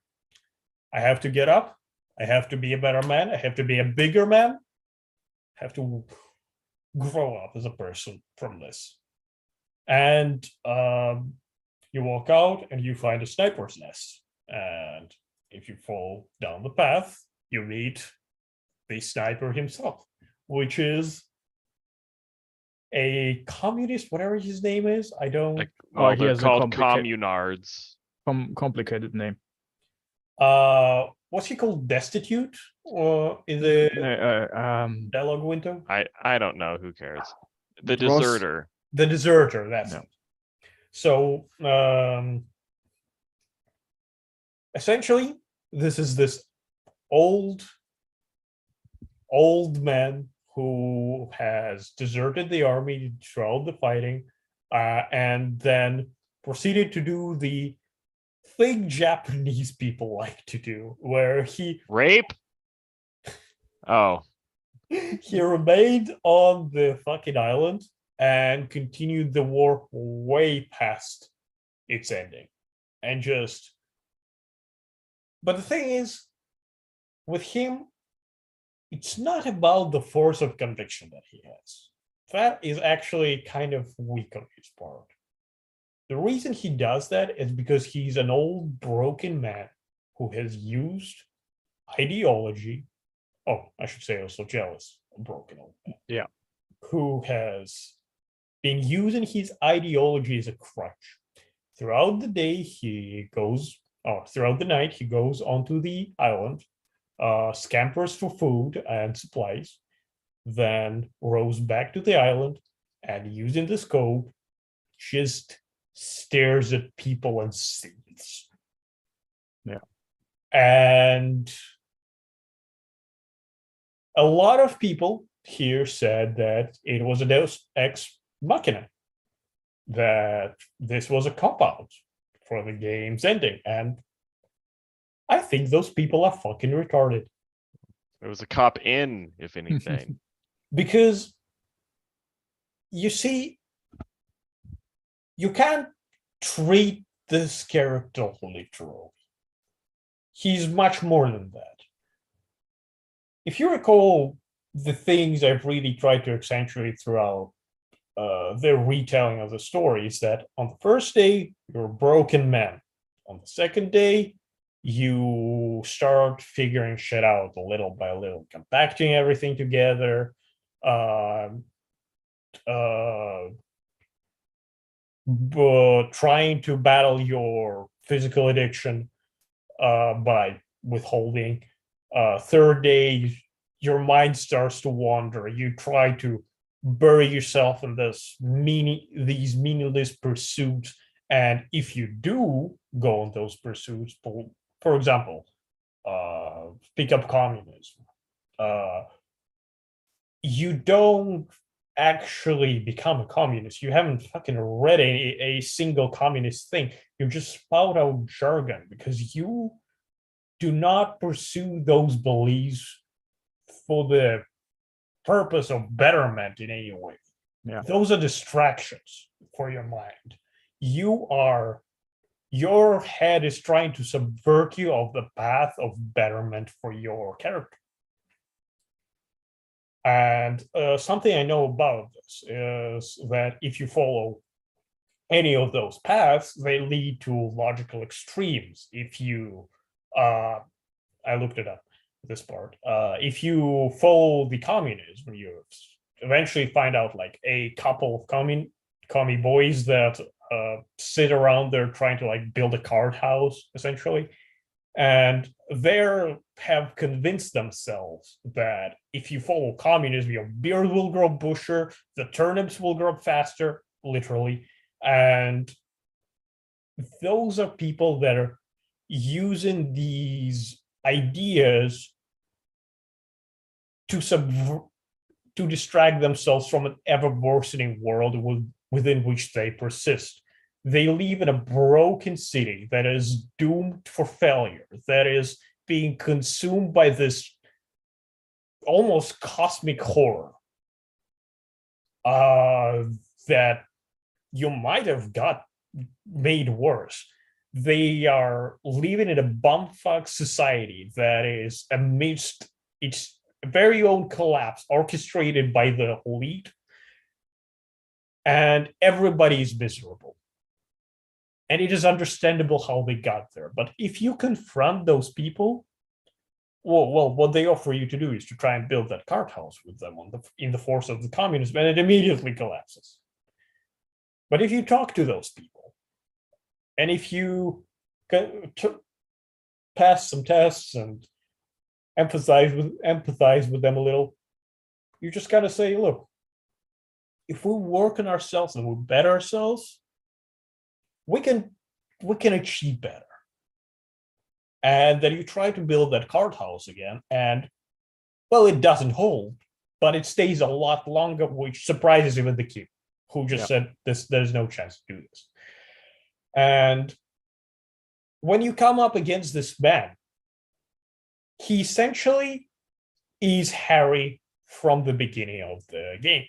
I have to get up, I have to be a better man, I have to be a bigger man, I have to grow up as a person from this. And you walk out and you find a sniper's nest. And if you fall down the path, you meet the sniper himself, which is a communist, whatever his name is. I don't. Like, Oh, well, he they're has a called complicated communards. complicated name. What's he called? Destitute, or in the dialogue window? I don't know. Who cares? The Ross- deserter. The deserter. That's Yeah. it. So, essentially, this is this old man who has deserted the army throughout the fighting, and then proceeded to do the thing Japanese people like to do, where Rape? Oh, he remained on the fucking island and continued the war way past its ending. And just. But the thing is, with him, it's not about the force of conviction that he has. That is actually kind of weak on his part. The reason he does that is because he's an old, broken man who has used ideology. Oh, I should say also jealous, a broken old man. Yeah. Who has been using his ideology as a crutch. Throughout the day, throughout the night, he goes onto the island, scampers for food and supplies, then rows back to the island, and using the scope, just stares at people and sees. Yeah. And a lot of people here said that it was a Deus Ex Machina, that this was a cop-out for the game's ending. And I think those people are fucking retarded. it was a cop in, if anything. Because you see, you can't treat this character literally. He's much more than that. If you recall the things I've really tried to accentuate throughout the retelling of the story, is that on the first day, you're a broken man. On the second day, you start figuring shit out little by little, compacting everything together, but trying to battle your physical addiction by withholding. Third day, your mind starts to wander. You try to bury yourself in these meaningless pursuits, and if you do go on those pursuits, for example, pick up communism, you don't actually become a communist. You haven't fucking read a single communist thing. You just spout out jargon because you do not pursue those beliefs for the purpose of betterment in any way. Yeah. Those are distractions for your mind. Your head is trying to subvert you of the path of betterment for your character. And something I know about this is that if you follow any of those paths, they lead to logical extremes. If you, I looked it up, this part. If you follow the communism, you eventually find out like a couple of commie boys that sit around there trying to like build a card house, essentially. And they have convinced themselves that if you follow communism, your beard will grow bushier, the turnips will grow faster, literally. And those are people that are using these ideas to distract themselves from an ever worsening world within which they persist. They live in a broken city that is doomed for failure, that is being consumed by this almost cosmic horror that you might have got made worse. They are living in a bumfuck society that is amidst its very own collapse, orchestrated by the elite, and everybody is miserable. And it is understandable how they got there. But if you confront those people, well, what they offer you to do is to try and build that cart house with them in the force of the communism, and it immediately collapses. But if you talk to those people, and if you pass some tests and empathize with them a little, you just gotta say, look, if we work on ourselves and we better ourselves, we can achieve better. And then you try to build that cart house again, and well, it doesn't hold, but it stays a lot longer, which surprises even the kid, who just said there's no chance to do this. And when you come up against this man, he essentially is Harry from the beginning of the game.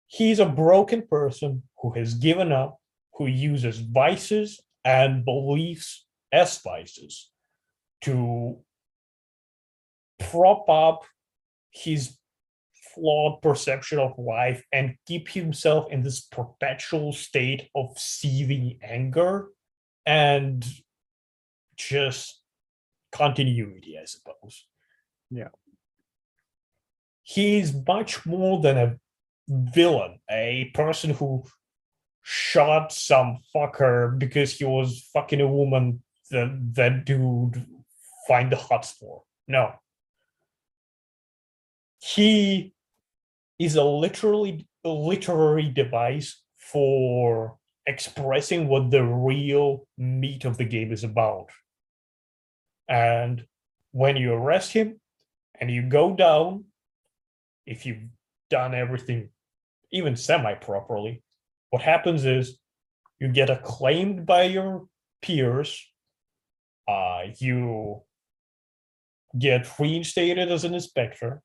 He's a broken person who has given up, who uses vices and beliefs as vices to prop up his flawed perception of life and keep himself in this perpetual state of seething anger and just continuity, I suppose. Yeah. He's much more than a villain, a person who shot some fucker because he was fucking a woman that dude find the hots for. No. He is a literary device for expressing what the real meat of the game is about. And when you arrest him and you go down, if you've done everything even semi-properly, what happens is you get acclaimed by your peers, you get reinstated as an inspector,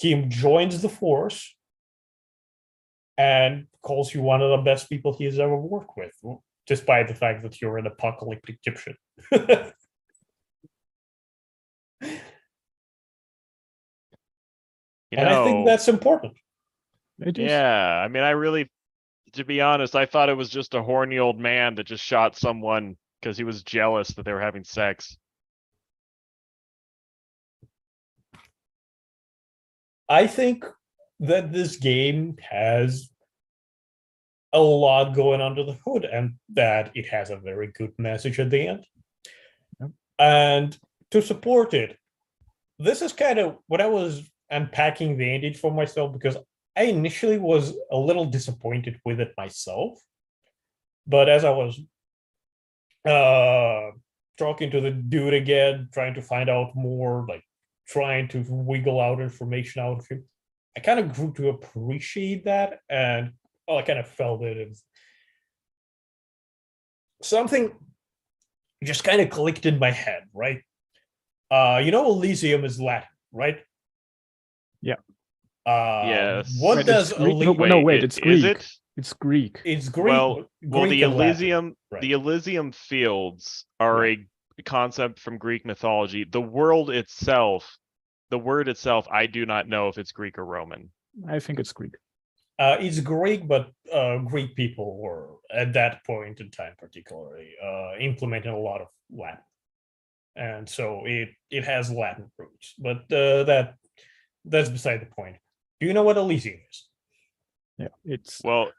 Kim joins the force, and calls you one of the best people he has ever worked with, despite the fact that you're an apocalyptic Egyptian. And I think that's important. Yeah, I mean, I really, to be honest, I thought it was just a horny old man that just shot someone because he was jealous that they were having sex. I think that this game has a lot going under the hood, and that it has a very good message at the end. Yep. And to support it, this is kind of what I was unpacking the ending for myself, because I initially was a little disappointed with it myself. But as I was talking to the dude again, trying to find out more, like trying to wiggle out information out of him, I kind of grew to appreciate that, and I kind of felt it. And something just kind of clicked in my head, right? Elysium is Latin, right? Yeah. Yes. What does Elysium? No, wait, it's Greek. Is it? It's Greek. It's Greek. Well, Greek the and Latin, Elysium, right. the Elysium fields are a concept from Greek mythology. The world itself, the word itself, I do not know if it's Greek or Roman. I think it's Greek. It's Greek, but Greek people were at that point in time, particularly, implementing a lot of Latin, and so it has Latin roots. But that's beside the point. Do you know what Elysium is? Yeah, Well,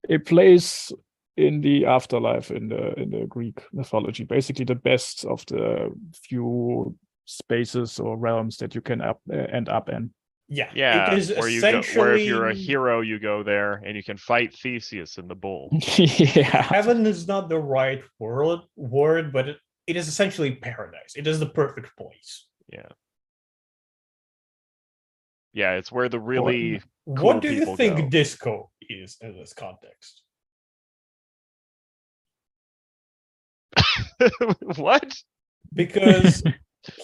it plays in the afterlife in the Greek mythology. Basically, the best of the few spaces or realms that you can end up in. Yeah, it is where essentially, where if you're a hero, you go there and you can fight Theseus in the bull. Yeah. Heaven is not the right word, but it is essentially paradise. It is the perfect place. Yeah. Yeah, it's where the really What do you people think go. disco is in this context? What? Because I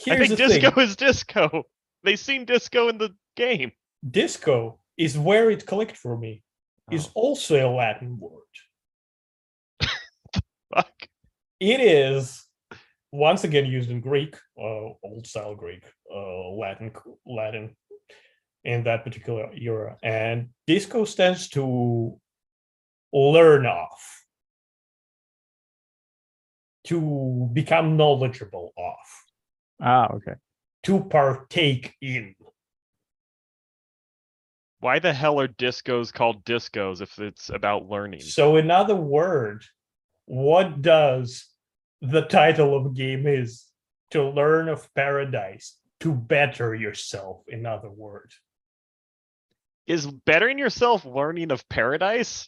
here's think the disco thing. is disco. They seen disco in the game. Disco is where it clicked for me. Is also a Latin word. Fuck. It is once again used in Greek, old style Greek, Latin in that particular era, and disco stands to learn off, to become knowledgeable of. Ah, okay. to partake in. Why the hell are discos called discos if it's about learning? So in other words, what does the title of game is? To learn of paradise, to better yourself, in other words. Is bettering yourself learning of paradise?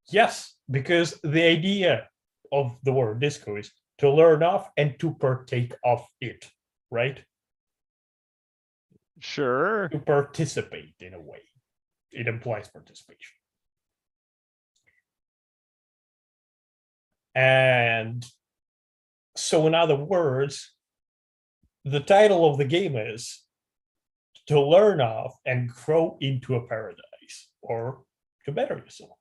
Yes, because the idea of the word disco is to learn of and to partake of it, right? Sure. To participate in a way. It implies participation. And so, in other words, the title of the game is to learn of and grow into a paradise, or to better yourself.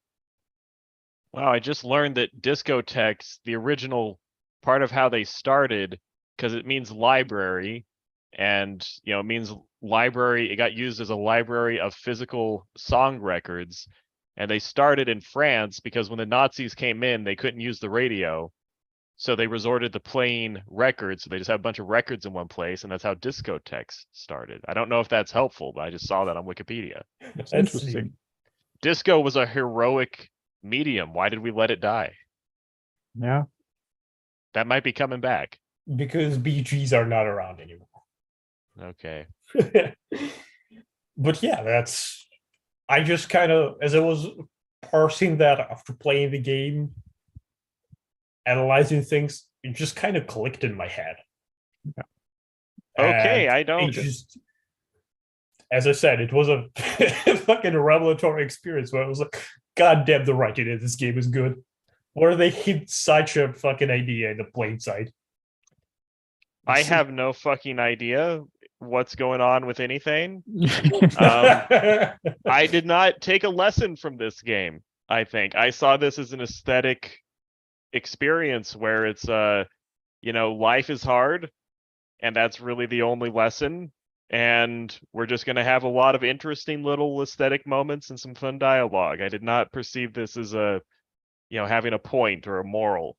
Wow, I just learned that discotheques, the original part of how they started, because it means library, and it means library. It got used as a library of physical song records, and they started in France because when the Nazis came in, they couldn't use the radio, so they resorted to playing records. So they just have a bunch of records in one place, and that's how discotheques started. I don't know if that's helpful, but I just saw that on Wikipedia. That's Let's interesting. see. Disco was a heroic medium. Why did we let it die? Yeah. That might be coming back. Because BGs are not around anymore. Okay. But yeah, that's. I just kind of, as I was parsing that after playing the game, analyzing things, it just kind of clicked in my head. Yeah. Okay, And I don't. it just, as I said, it was a fucking revelatory experience where I was like, God damn, the writing in this game is good. Where they hid such a fucking idea in the plain sight. I have no fucking idea what's going on with anything. I I did not take a lesson from this game. I think I saw this as an aesthetic experience where it's life is hard, and that's really the only lesson. And we're just going to have a lot of interesting little aesthetic moments and some fun dialogue. I did not perceive this as having a point or a moral.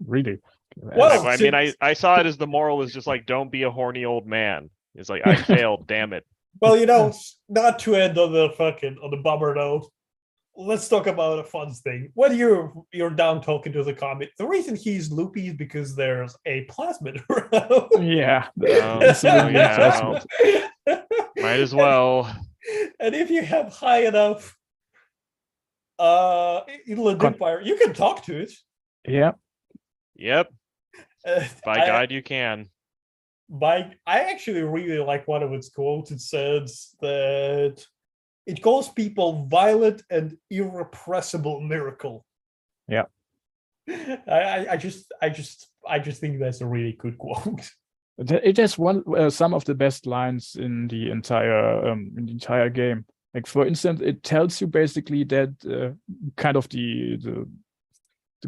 Really. Well, I mean, I saw it as the moral is just like, don't be a horny old man. It's like, I failed, damn it. well, not to end on the bummer note. Let's talk about a fun thing. When you're down talking to the comet, the reason he's loopy is because there's a plasmid around. Yeah. Yeah, might as well. And if you have high enough inland empire, you can talk to it. Yeah. Yep. By God, you can. I actually really like one of its quotes. It says that it calls people violent and irrepressible miracle. Yeah. I just think that's a really good quote. It has some of the best lines in the entire game. Like, for instance, it tells you basically that kind of the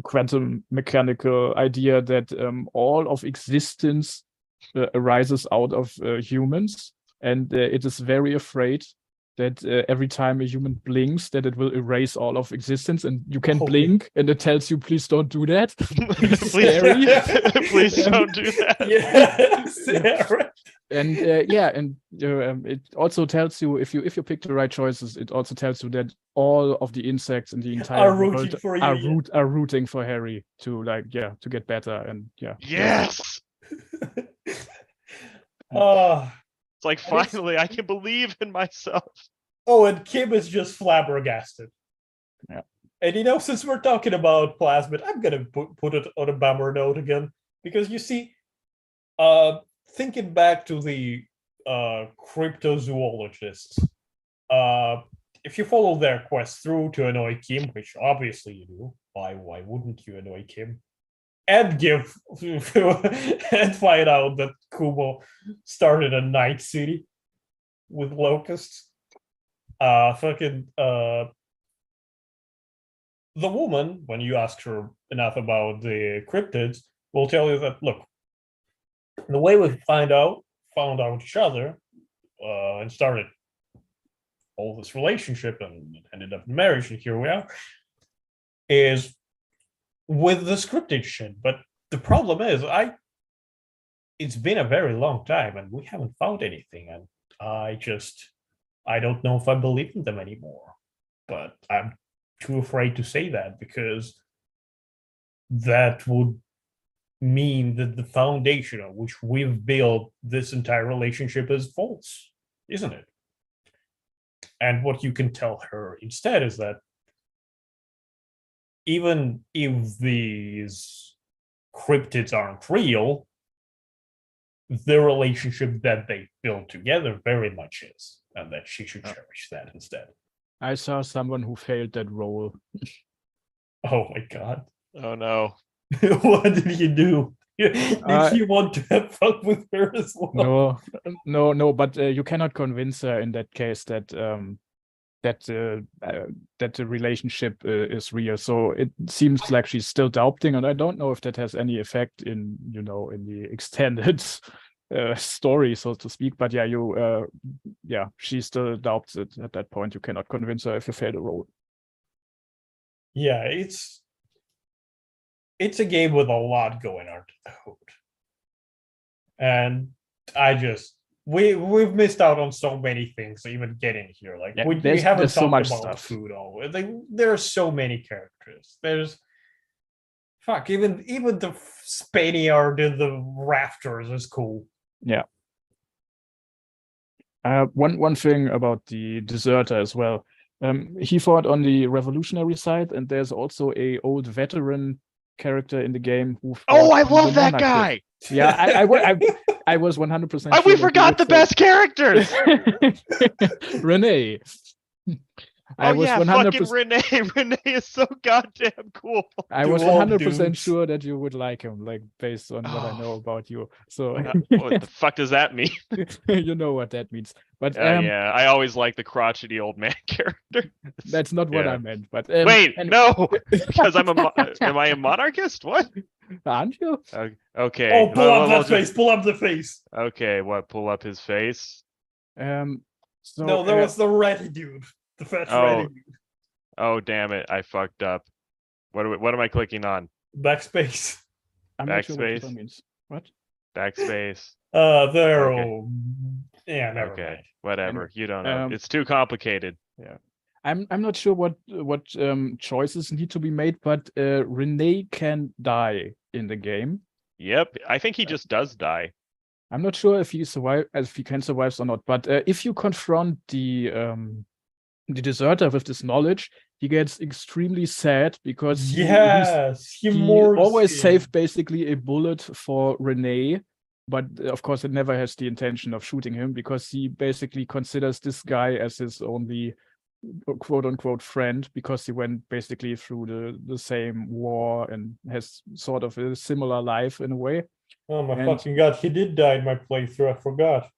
quantum mechanical idea that all of existence arises out of humans, and it is very afraid that every time a human blinks, that it will erase all of existence, and you can blink, and it tells you, please don't do that. Please don't do that. Yeah. And it also tells you, if you pick the right choices, it also tells you that all of the insects in the entire world are rooting for Harry to get better, and Yes. It's like, finally, I can believe in myself. Oh, and Kim is just flabbergasted. Yeah. And since we're talking about plasmid, I'm gonna put it on a bummer note again, because you see, thinking back to the cryptozoologists, if you follow their quest through to annoy Kim, which obviously you do, why wouldn't you annoy Kim? And and find out that Kumo started a night city with locusts. The woman, when you ask her enough about the cryptids, will tell you that, look, the way we found out each other and started all this relationship and ended up in marriage, and here we are, is with the scripted shit. But the problem is, it's been a very long time and we haven't found anything. And I don't know if I believe in them anymore. But I'm too afraid to say that because that would mean that the foundation on which we've built this entire relationship is false, isn't it? And what you can tell her instead is that even if these cryptids aren't real, the relationship that they built together very much is, and that she should cherish that instead. I saw someone who failed that role. Oh my god. Oh no. What did you do? Did you want to have fun with her as well? No, but you cannot convince her in that case that that the relationship is real. So it seems like she's still doubting, and I don't know if that has any effect in in the extended story, so to speak. But yeah, she still doubts it at that point. You cannot convince her if you fail the role. Yeah, it's a game with a lot going on to the hood. And we've missed out on so many things even getting here. Like Yeah, we there's haven't so talked much about stuff. food all. There are so many characters. There's even the Spaniard in the rafters is cool. Yeah. One thing about the deserter as well. He fought on the revolutionary side, and there's also a old veteran character in the game who Oh, fought I on the love that monarchist. guy. Yeah, I was 100% sure We that you forgot would the say- best characters. Renee. I Oh was yeah, 100%. fucking Renee. Renee is so goddamn cool. I was Dual 100% dudes. sure that you would like him, like based on what I Oh. know about you. So What the fuck does that mean? you know what that means. But Yeah, I always like the crotchety old man character. that's not what yeah. I meant. But Wait, anyway. no, because am I a monarchist? What? Aren't you? Okay. Oh, pull well, up we'll that face! just- Pull up the face! Okay, what? Pull up his face. So No, there was the ratty dude, the fat Oh. ratty dude. Oh damn it! I fucked up. What am I clicking on? Backspace. I'm not sure what Backspace. that means. What? Backspace. There. Okay. Yeah, never Okay, mind. whatever. You don't know. um, It's too complicated. I'm not sure what choices need to be made, but Renee can die in the game. Yep, I think he just does die. I'm not sure if he can survive or not. But if you confront the deserter with this knowledge, he gets extremely sad because he mourns always him. saved basically a bullet for Renee, but of course it never has the intention of shooting him because he basically considers this guy as his only quote unquote friend because he went basically through the same war and has sort of a similar life in a way. Oh my And- fucking god, he did die in my playthrough, I forgot.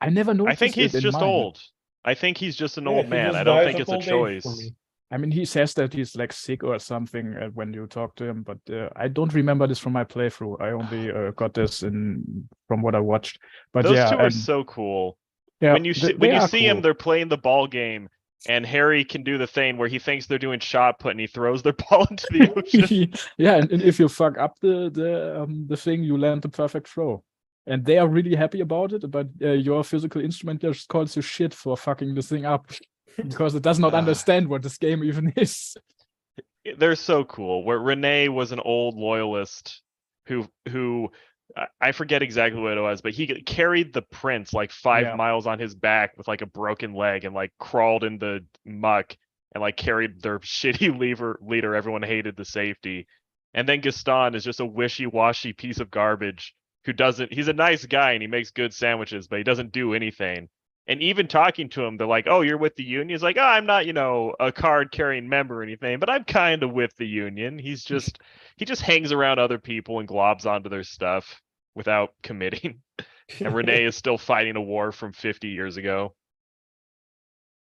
I never noticed. I think he's it in just mine. old. I think he's just an Yeah, old he man. just I don't dies think of it's a old age for choice. me. I mean, he says that he's like sick or something when you talk to him, but I don't remember this from my playthrough. I only got this from what I watched. But Those yeah, two are and- so cool. yeah, When you they see are him, they're playing the ball game, and Harry can do the thing where he thinks they're doing shot put, and he throws their ball into the ocean. cool. Yeah, and if you fuck up the thing, you land the perfect throw. And they are really happy about it, but your physical instrument just calls you shit for fucking this thing up because it does not Ah. understand what this game even is. They're so cool. Where Renee was an old loyalist who I forget exactly what it was, but he carried the prince like 5 Yeah. miles on his back with like a broken leg and like crawled in the muck and like carried their shitty leader. Everyone hated the safety. And then Gaston is just a wishy-washy piece of garbage who he's a nice guy and he makes good sandwiches, but he doesn't do anything. And even talking to him, they're like, "Oh, you're with the Union?" He's like, "Oh, I'm not, a card-carrying member or anything, but I'm kind of with the Union." He just hangs around other people and globs onto their stuff without committing. And Renee is still fighting a war from 50 years ago.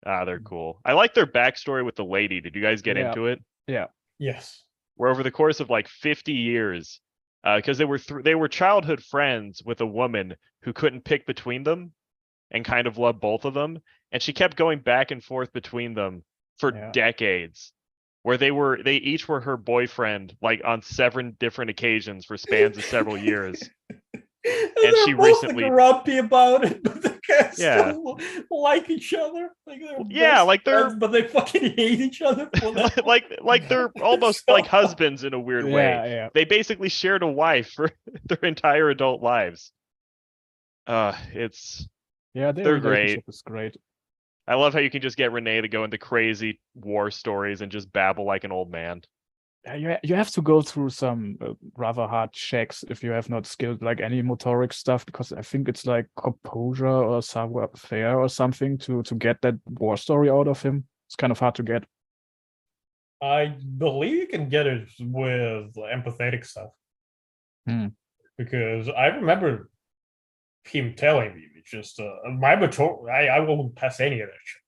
They're cool. I like their backstory with the lady. Did you guys get Yeah. into it? Yes. Where over the course of like 50 years, because they were childhood friends with a woman who couldn't pick between them and kind of loved both of them, and she kept going back and forth between them for Yeah. decades, where they each were her boyfriend like on 7 different occasions for spans of several years. And And they're she both recently- grumpy about it, but they kind of Yeah. still like each other. Like they're Yeah, best like they're- friends, but they fucking hate each other for that. like they're almost So- like husbands in a weird way. Yeah. They basically shared a wife for their entire adult lives. It's Yeah, their They're great. relationship is great. I love how you can just get Renee to go into crazy war stories and just babble like an old man. You have to go through some rather hard checks if you have not skilled like any motoric stuff, because I think it's like composure or savoir faire or something to get that war story out of him. It's kind of hard to get. I believe you can get it with empathetic stuff. Hmm. Because I remember him telling me, it's just my motor, I won't pass any of that shit.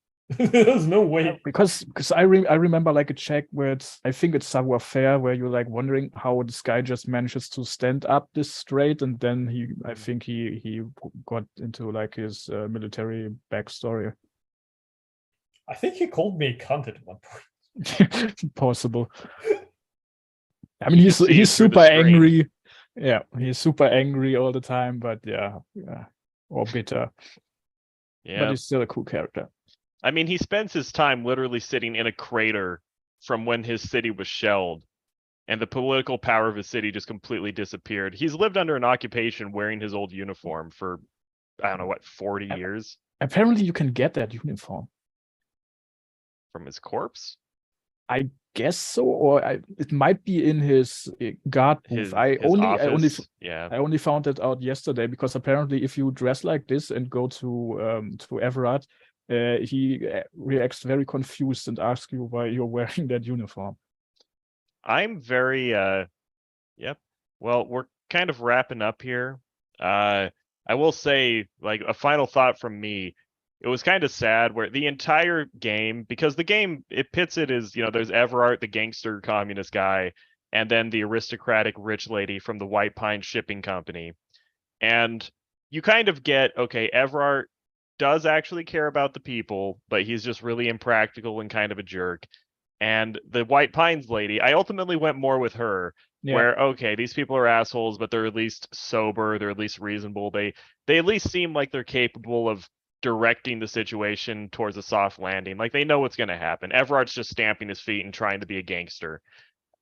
There's no way. Because I remember like a check where I think it's savoir faire, where you're like wondering how this guy just manages to stand up this straight, and then I think he got into like his military backstory. I think he called me a cunt at one point. Possible. I mean, You can see he's it through the super screen. angry. Yeah, he's super angry all the time, but yeah, or bitter. But Yeah. he's still a cool character. I mean, he spends his time literally sitting in a crater from when his city was shelled, and the political power of his city just completely disappeared. He's lived under an occupation wearing his old uniform for, I don't know, what, 40 years Apparently, you can get that uniform. from his corpse? I guess so, or it might be in his guard booth. His I office? Yeah. only found that out yesterday, because apparently, if you dress like this and go to Everard, he reacts very confused and asks you why you're wearing that uniform. I'm very yep. Well, we're kind of wrapping up here. I will say, like, a final thought from me. It was kind of sad where the entire game, because the game, it pits it as, there's Everard, the gangster communist guy, and then the aristocratic rich lady from the White Pine Shipping Company. And you kind of get, okay, Everard does actually care about the people, but he's just really impractical and kind of a jerk. And the White Pines lady, I ultimately went more with her, Yeah. where, okay, these people are assholes, but they're at least sober, they're at least reasonable. They at least seem like they're capable of directing the situation towards a soft landing. Like, they know what's going to happen. Everard's just stamping his feet and trying to be a gangster.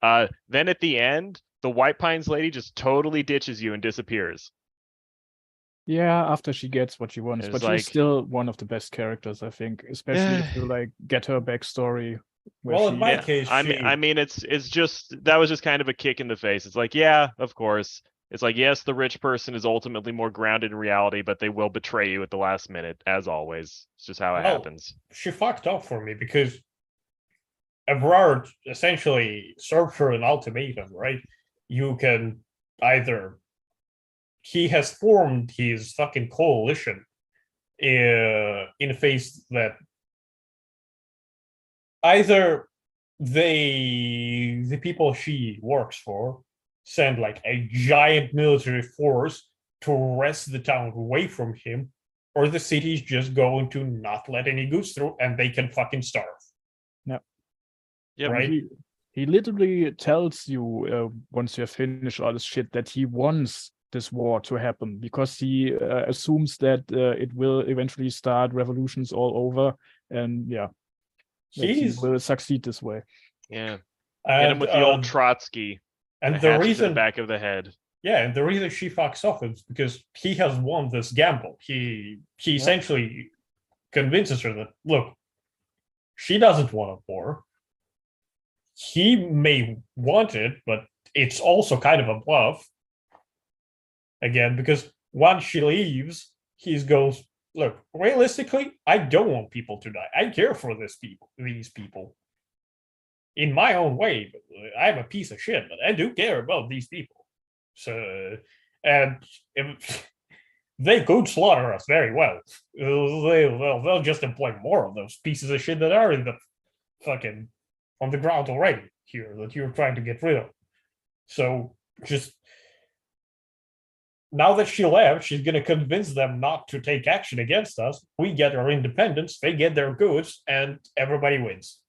Then at the end, the White Pines lady just totally ditches you and disappears. Yeah, after she gets what she wants, It's but like- she's still one of the best characters, I think, especially if you like get her backstory. where Well, in she- my case, I mean, it's just, that was just kind of a kick in the face. It's like, yeah, of course. It's like, yes, the rich person is ultimately more grounded in reality, but they will betray you at the last minute, as always. It's just how it Well, happens. she fucked up for me because Everard essentially served her an ultimatum, right? You can either he has formed his fucking coalition in a phase that either the people she works for send like a giant military force to wrest the town away from him, or the city's just going to not let any goods through and they can fucking starve. Yep. Right. He literally tells you once you have finished all this shit that he wants this war to happen, because he assumes that it will eventually start revolutions all over, and yeah, that he He's will succeed this way. Yeah. Hit him and with the old Trotsky. and And the the reason back of the head. yeah, and the reason she fucks off is because he has won this gamble. He essentially convinces her that, look, she doesn't want a war. He may want it, but it's also kind of a bluff. Again, because once she leaves, he goes, look, realistically, I don't want people to die. I care for these people. In my own way, I'm a piece of shit, but I do care about these people. So, and they could slaughter us very well. They'll just employ more of those pieces of shit that are in the fucking on the ground already here that you're trying to get rid of. So just now that she left, she's gonna convince them not to take action against us. We get our independence, they get their goods, and everybody wins.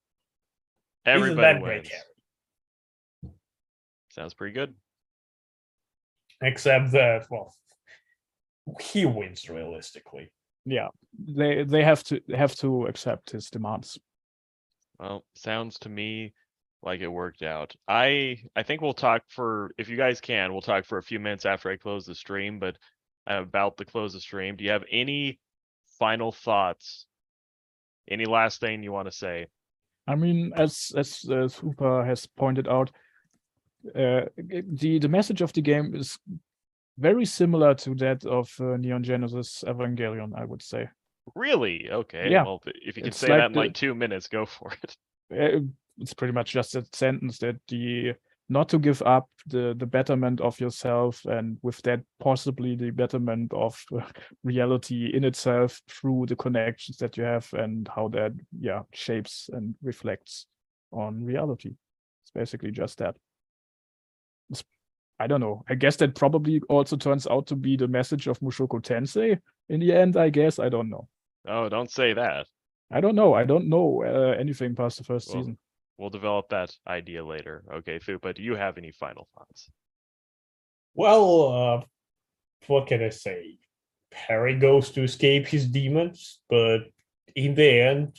Isn't Everybody that great, wins. Harry? Sounds pretty good. Except that, well, he wins realistically. Yeah, they have to accept his demands. Well, sounds to me like it worked out. I think we'll talk for, if you guys can, we'll talk for a few minutes after I close the stream, but about the close the stream, do you have any final thoughts? Any last thing you want to say? I mean, as Super has pointed out, the message of the game is very similar to that of Neon Genesis Evangelion, I would say. Really? Okay. Yeah. Well, if you can It's say like that in like 2 minutes, go for it. It's pretty much just a sentence that the not to give up the betterment of yourself, and with that possibly the betterment of reality in itself through the connections that you have and how that shapes and reflects on reality. It's basically just that. I don't know. I guess that probably also turns out to be the message of Mushoku Tensei in the end, I guess. I don't know. Oh, don't say that. I don't know. I don't know anything past the first Well, season. we'll develop that idea later. Okay, Thupa, do you have any final thoughts? Well, what can I say? Harry goes to escape his demons, but in the end,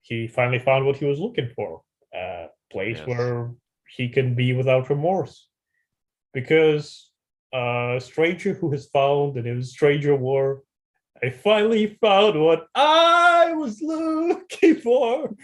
he finally found what he was looking for. A place Yes. where he can be without remorse. Because a stranger who has found that in a stranger war, I finally found what I was looking for.